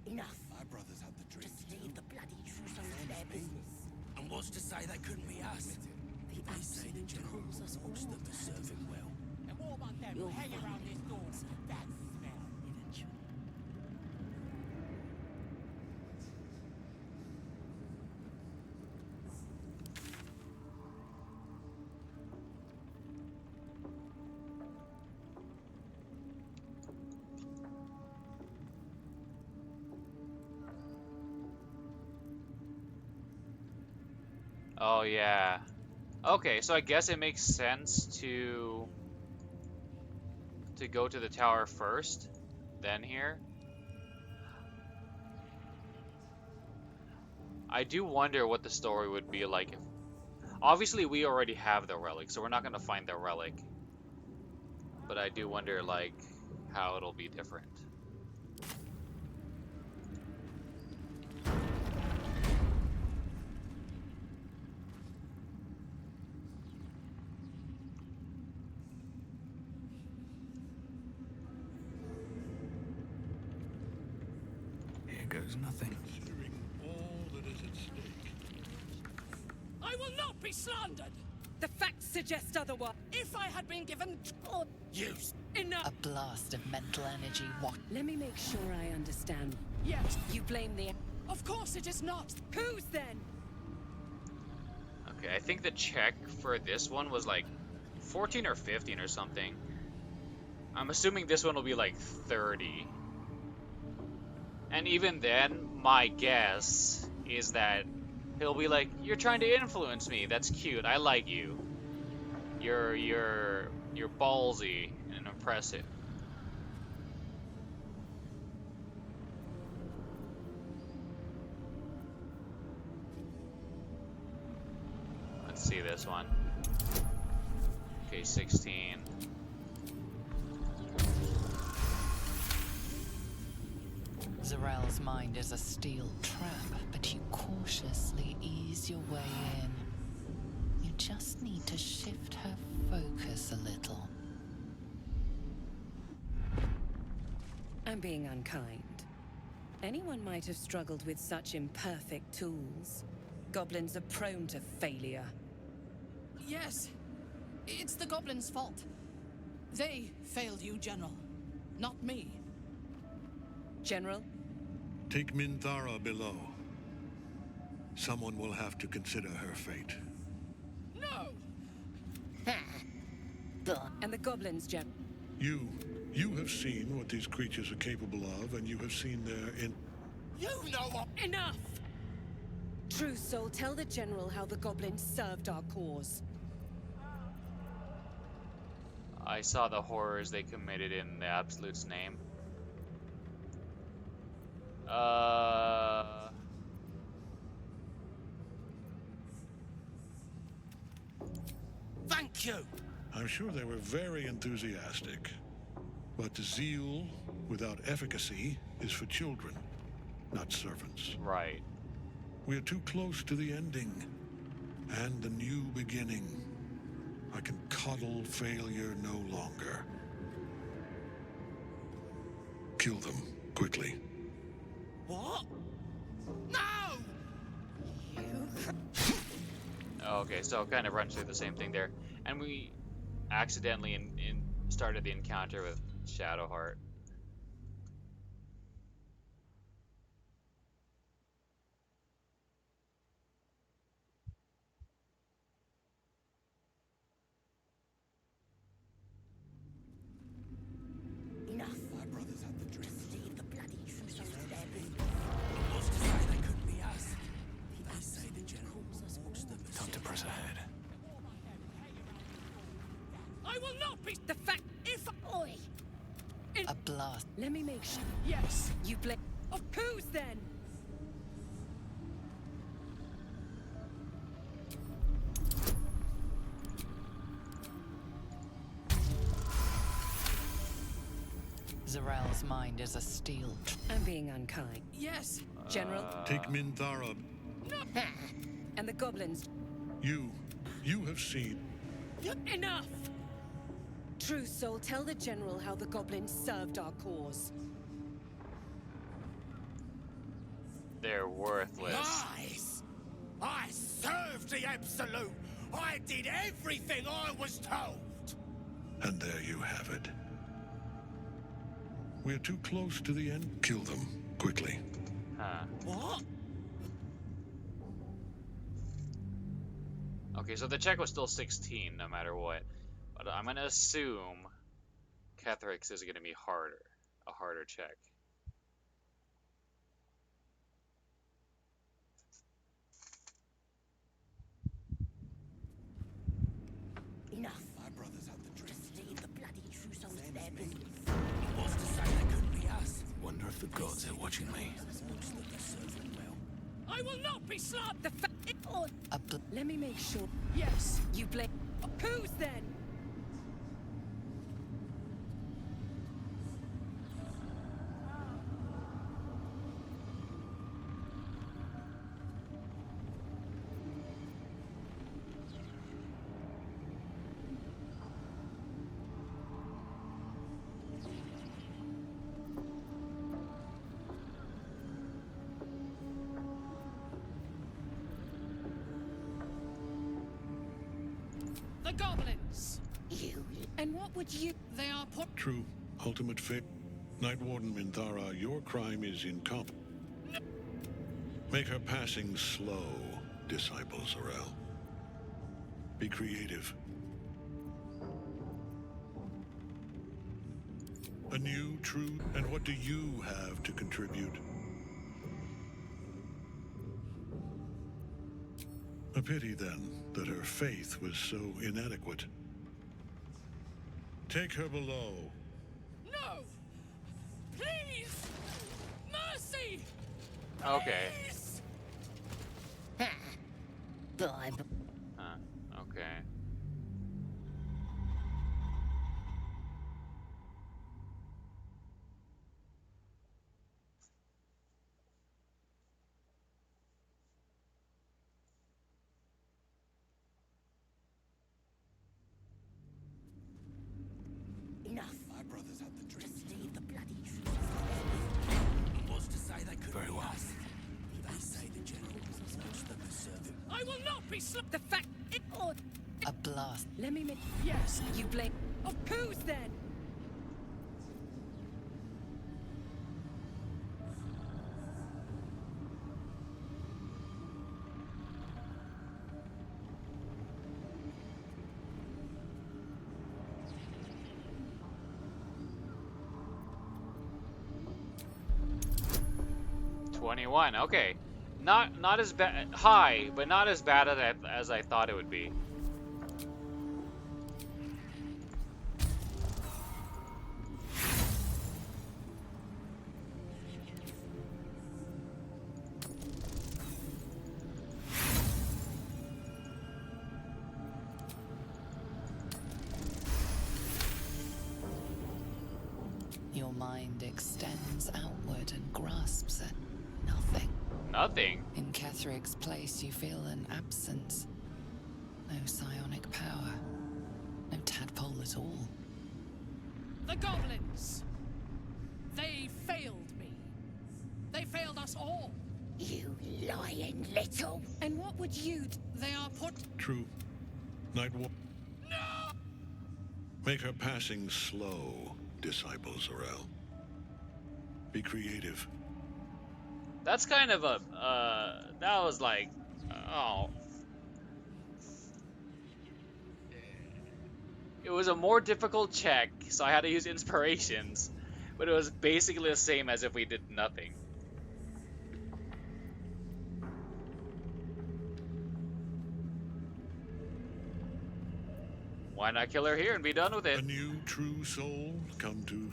Enough. My brothers had the dreams. Just leave the bloody Trousseau to their business. And what's to say they couldn't be us? The Absolute calls us all to serve him well. And what about them? You'll hang around this door. That smell. Eventually. Oh yeah. Okay, so I guess it makes sense to go to the tower first, then here. I do wonder what the story would be like if... Obviously, we already have the relic, so we're not going to find the relic. But I do wonder, like, how it'll be different. Here goes nothing. Considering all that is at stake. I will not be slandered! The facts suggest otherwise. If I had been given... Use. Enough! A blast of mental energy. What? Let me make sure I understand. Yes. You blame the... Of course it is not. Whose then? Okay, I think the check for this one was like 14 or 15 or something. I'm assuming this one will be like 30. And even then, my guess is that he'll be like, "You're trying to influence me. That's cute. I like you. You're ballsy and impressive." Let's see this one. Okay, 16. Zarel's mind is a steel trap, but you cautiously ease your way in. You just need to shift her focus a little. I'm being unkind. Anyone might have struggled with such imperfect tools. Goblins are prone to failure. Yes. It's the goblins' fault. They failed you, General. Not me. General? Take Minthara below. Someone will have to consider her fate. No! And the goblins, General? You have seen what these creatures are capable of, and you have seen their You know what? Enough! True Soul, tell the General how the goblins served our cause. I saw the horrors they committed in the Absolute's name. Thank you! I'm sure they were very enthusiastic. But zeal without efficacy is for children, not servants. Right. We are too close to the ending and the new beginning. I can coddle failure no longer. Kill them, quickly. What? No! Okay, so it kind of runs through the same thing there. And we accidentally started the encounter with Shadowheart. Enough. My brothers had the dreams. Just leave the bloody Trousseau to their business. What's to say they couldn't be us? They say the General walks them. Time to press ahead. I will not be... The fact... If... Oi! A blast. Let me make sure... Yes. You blame... Of whose then? Zarel's mind is a steel. I'm being unkind. Yes. General? Take Minthara. And the goblins. You have seen. Enough! True Soul, tell the General how the goblins served our cause. They're worthless. Lies! I served the Absolute! I did everything I was told! And there you have it. We're too close to the end. Kill them, quickly. Huh. What? Okay, so the check was still 16 no matter what. But I'm gonna assume Kethrix is gonna be harder. A harder check. Enough. My brothers had the dreams. Just leave the bloody true souls to their business. What's to say they couldn't be us? Wonder if the gods are watching me. I will not be slapped. The Let me make sure. Yes. You blame. Who's then? The goblins. You. And what would you? They are put. True. Ultimate fate. Night Warden Minthara, your crime is incompetent. Make her passing slow, Disciple Zarel. Be creative. A new, true, and what do you have to contribute? A pity, then, that her faith was so inadequate. Take her below. No! Please! Mercy! Okay. Please! Bye. Huh. Okay. Enough. My brothers had the dreams. Just leave the bloody true souls to their business. What's to say they couldn't Very be well. us? They say the General wants them to serve him. I will not be slapped. The fact. A blast. Let me make. Yes. You blame. Oh, who's then? $21. Okay. Not as bad. High, but not as bad as I thought it would be. Your mind extends outward and grasps at nothing. Nothing? In Kethric's place, you feel an absence. No psionic power. No tadpole at all. The goblins. They failed me. They failed us all. You lying little. And what would you? They are put. True. Night Warden. No! Make her passing slow, Disciple Zarel. Be creative. That's kind of a, that was like, oh. It was a more difficult check, so I had to use inspirations, but it was basically the same as if we did nothing. Why not kill her here and be done with it? A new, true soul come to...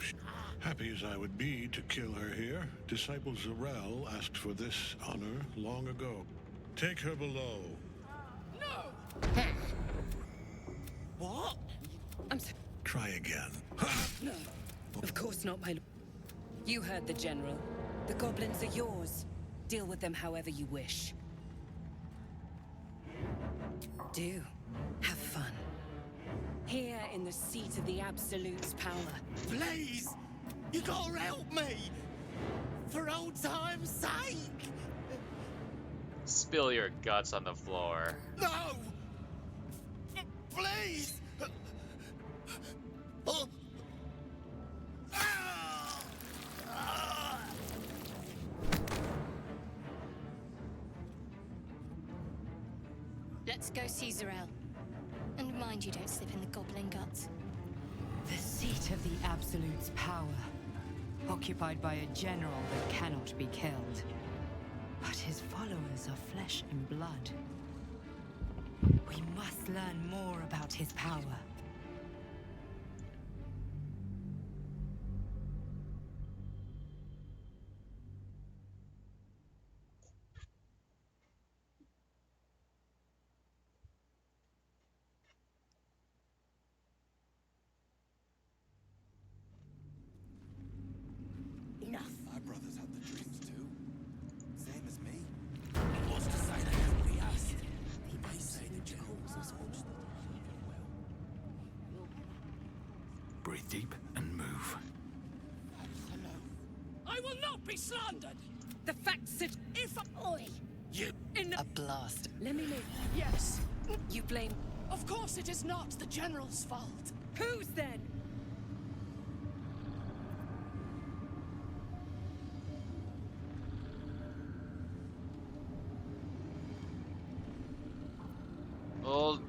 Happy as I would be to kill her here, Disciple Zarel asked for this honor long ago. Take her below. No! What? I'm so... Try again. No. Of course not, my lord. You heard the General. The goblins are yours. Deal with them however you wish. Do. Have fun. Here in the seat of the Absolute's power. Please! You gotta help me! For old time's sake! Spill your guts on the floor. No! Please! Oh. Let's go see Zarel. And mind you don't slip in the goblin guts. The seat of the Absolute's power, occupied by a general that cannot be killed. But his followers are flesh and blood. We must learn more about his power. Enough. My brothers had the dreams too. Same as me. What's to say they haven't be asked? They say the general's us all. Breathe deep and move. I will not be slandered! The facts that If I... You... A blast. Let me live. Yes. You blame... Of course it is not the General's fault. Whose then?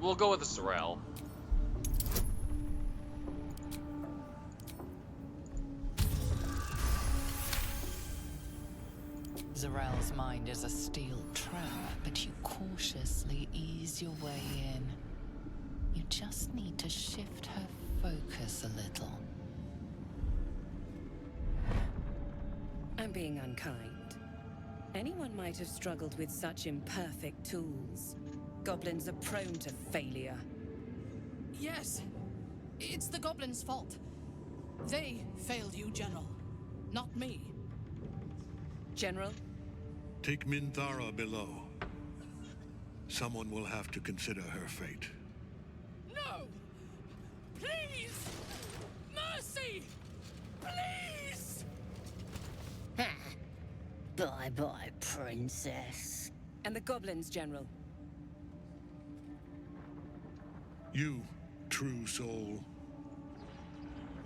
We'll go with the Sorrel. Zarel's mind is a steel trap, but you cautiously ease your way in. You just need to shift her focus a little. I'm being unkind. Anyone might have struggled with such imperfect tools. Goblins are prone to failure. Yes. It's the goblins' fault. They failed you, General. Not me. General? Take Minthara below. Someone will have to consider her fate. No! Please! Mercy! Please! Bye-bye, princess. And the goblins, General. You, true soul.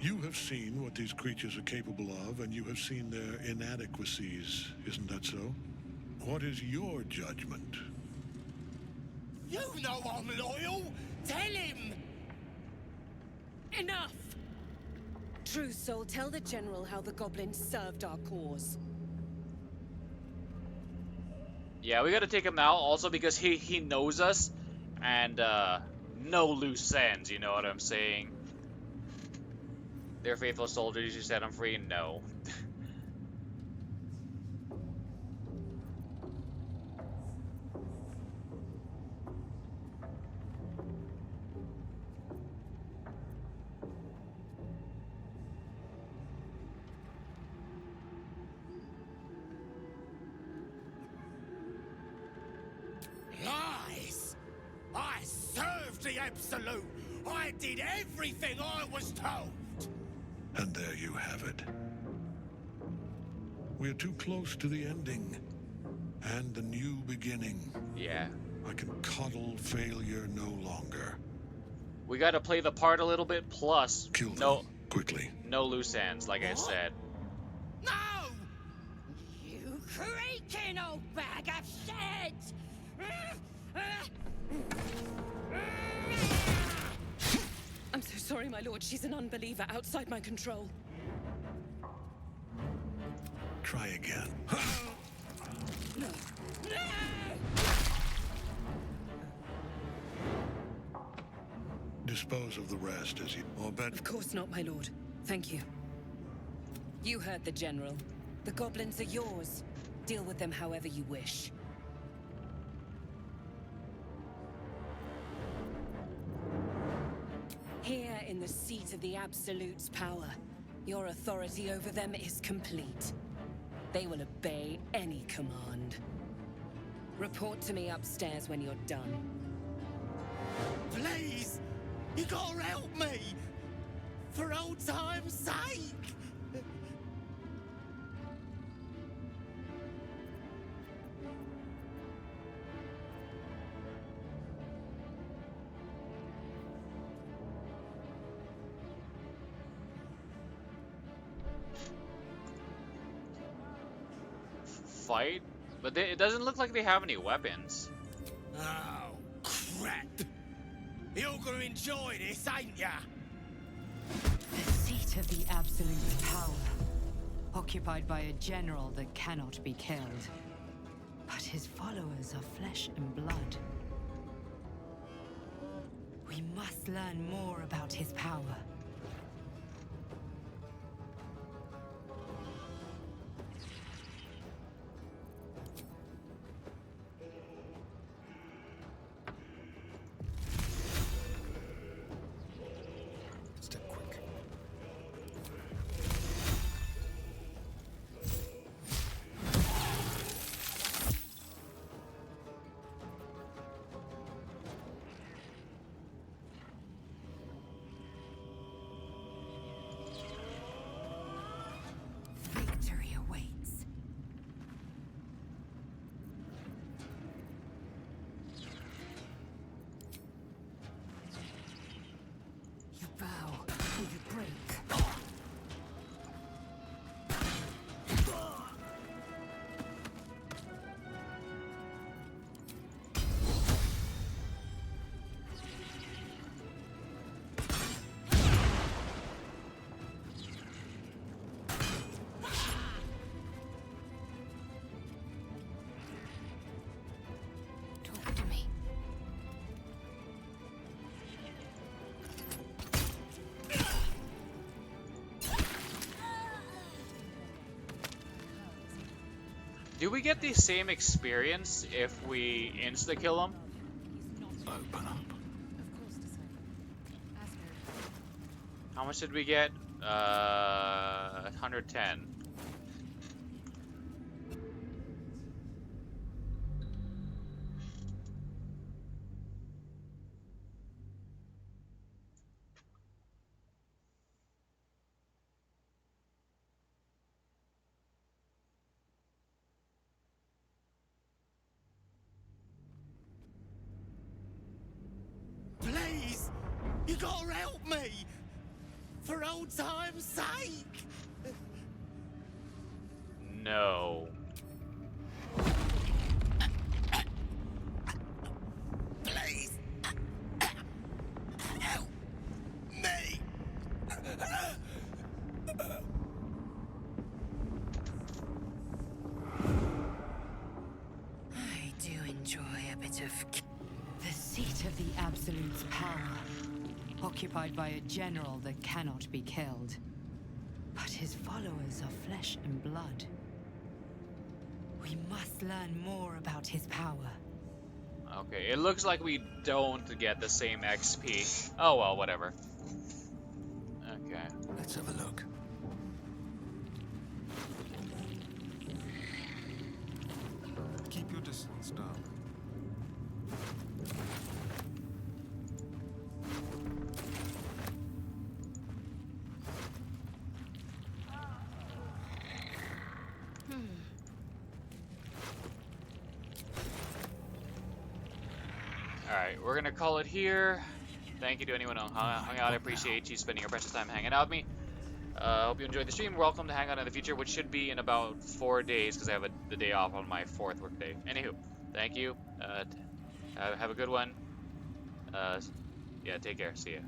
You have seen what these creatures are capable of, and you have seen their inadequacies, isn't that so? What is your judgment? You know I'm loyal! Tell him! Enough! True soul, tell the General how the goblins served our cause. Yeah, we gotta take him out also because he knows us, and no loose ends, you know what I'm saying? They're faithful soldiers, you set them free? No. Lies! I served the Absolute! I did everything I was told! And there you have it. We're too close to the ending. And the new beginning. Yeah. I can coddle failure no longer. We gotta play the part a little bit, plus Kill them, quickly. No loose ends, like I said. No! You creaking old bag of shit! I'm so sorry, my lord. She's an unbeliever outside my control. Try again. Dispose of the rest as you... Or bet... Of course not, my lord. Thank you. You heard the General. The goblins are yours. Deal with them however you wish. Here in the seat of the Absolute's power, Your authority over them is complete. They will obey any command. Report to me upstairs when you're done. Please! You gotta help me! For old time's sake! Fight? But it doesn't look like they have any weapons. Oh, crap! You're gonna enjoy this, ain't ya? The seat of the Absolute's power, occupied by a general that cannot be killed. But his followers are flesh and blood. We must learn more about his power. Victory awaits. You bow or you break. Talk to me. Do we get the same experience if we insta-kill them? Open up. How much did we get? 110. Please! You gotta help me! For old time's sake! No. Please! Help me! I do enjoy a bit of... The seat of the Absolute's power, occupied by a general that cannot be killed. But his followers are flesh and blood. We must learn more about his power. Okay, it looks like we don't get the same XP. Oh well, whatever. Okay. Let's have a look. Keep your distance, darling. Alright, we're gonna call it here. Thank you to anyone who hung out. I appreciate you spending your precious time hanging out with me. Hope you enjoyed the stream. Welcome to hang out in the future, which should be in about 4 days because I have the day off on my 4th work day. Anywho, thank you. Have a good one. Yeah, take care. See ya.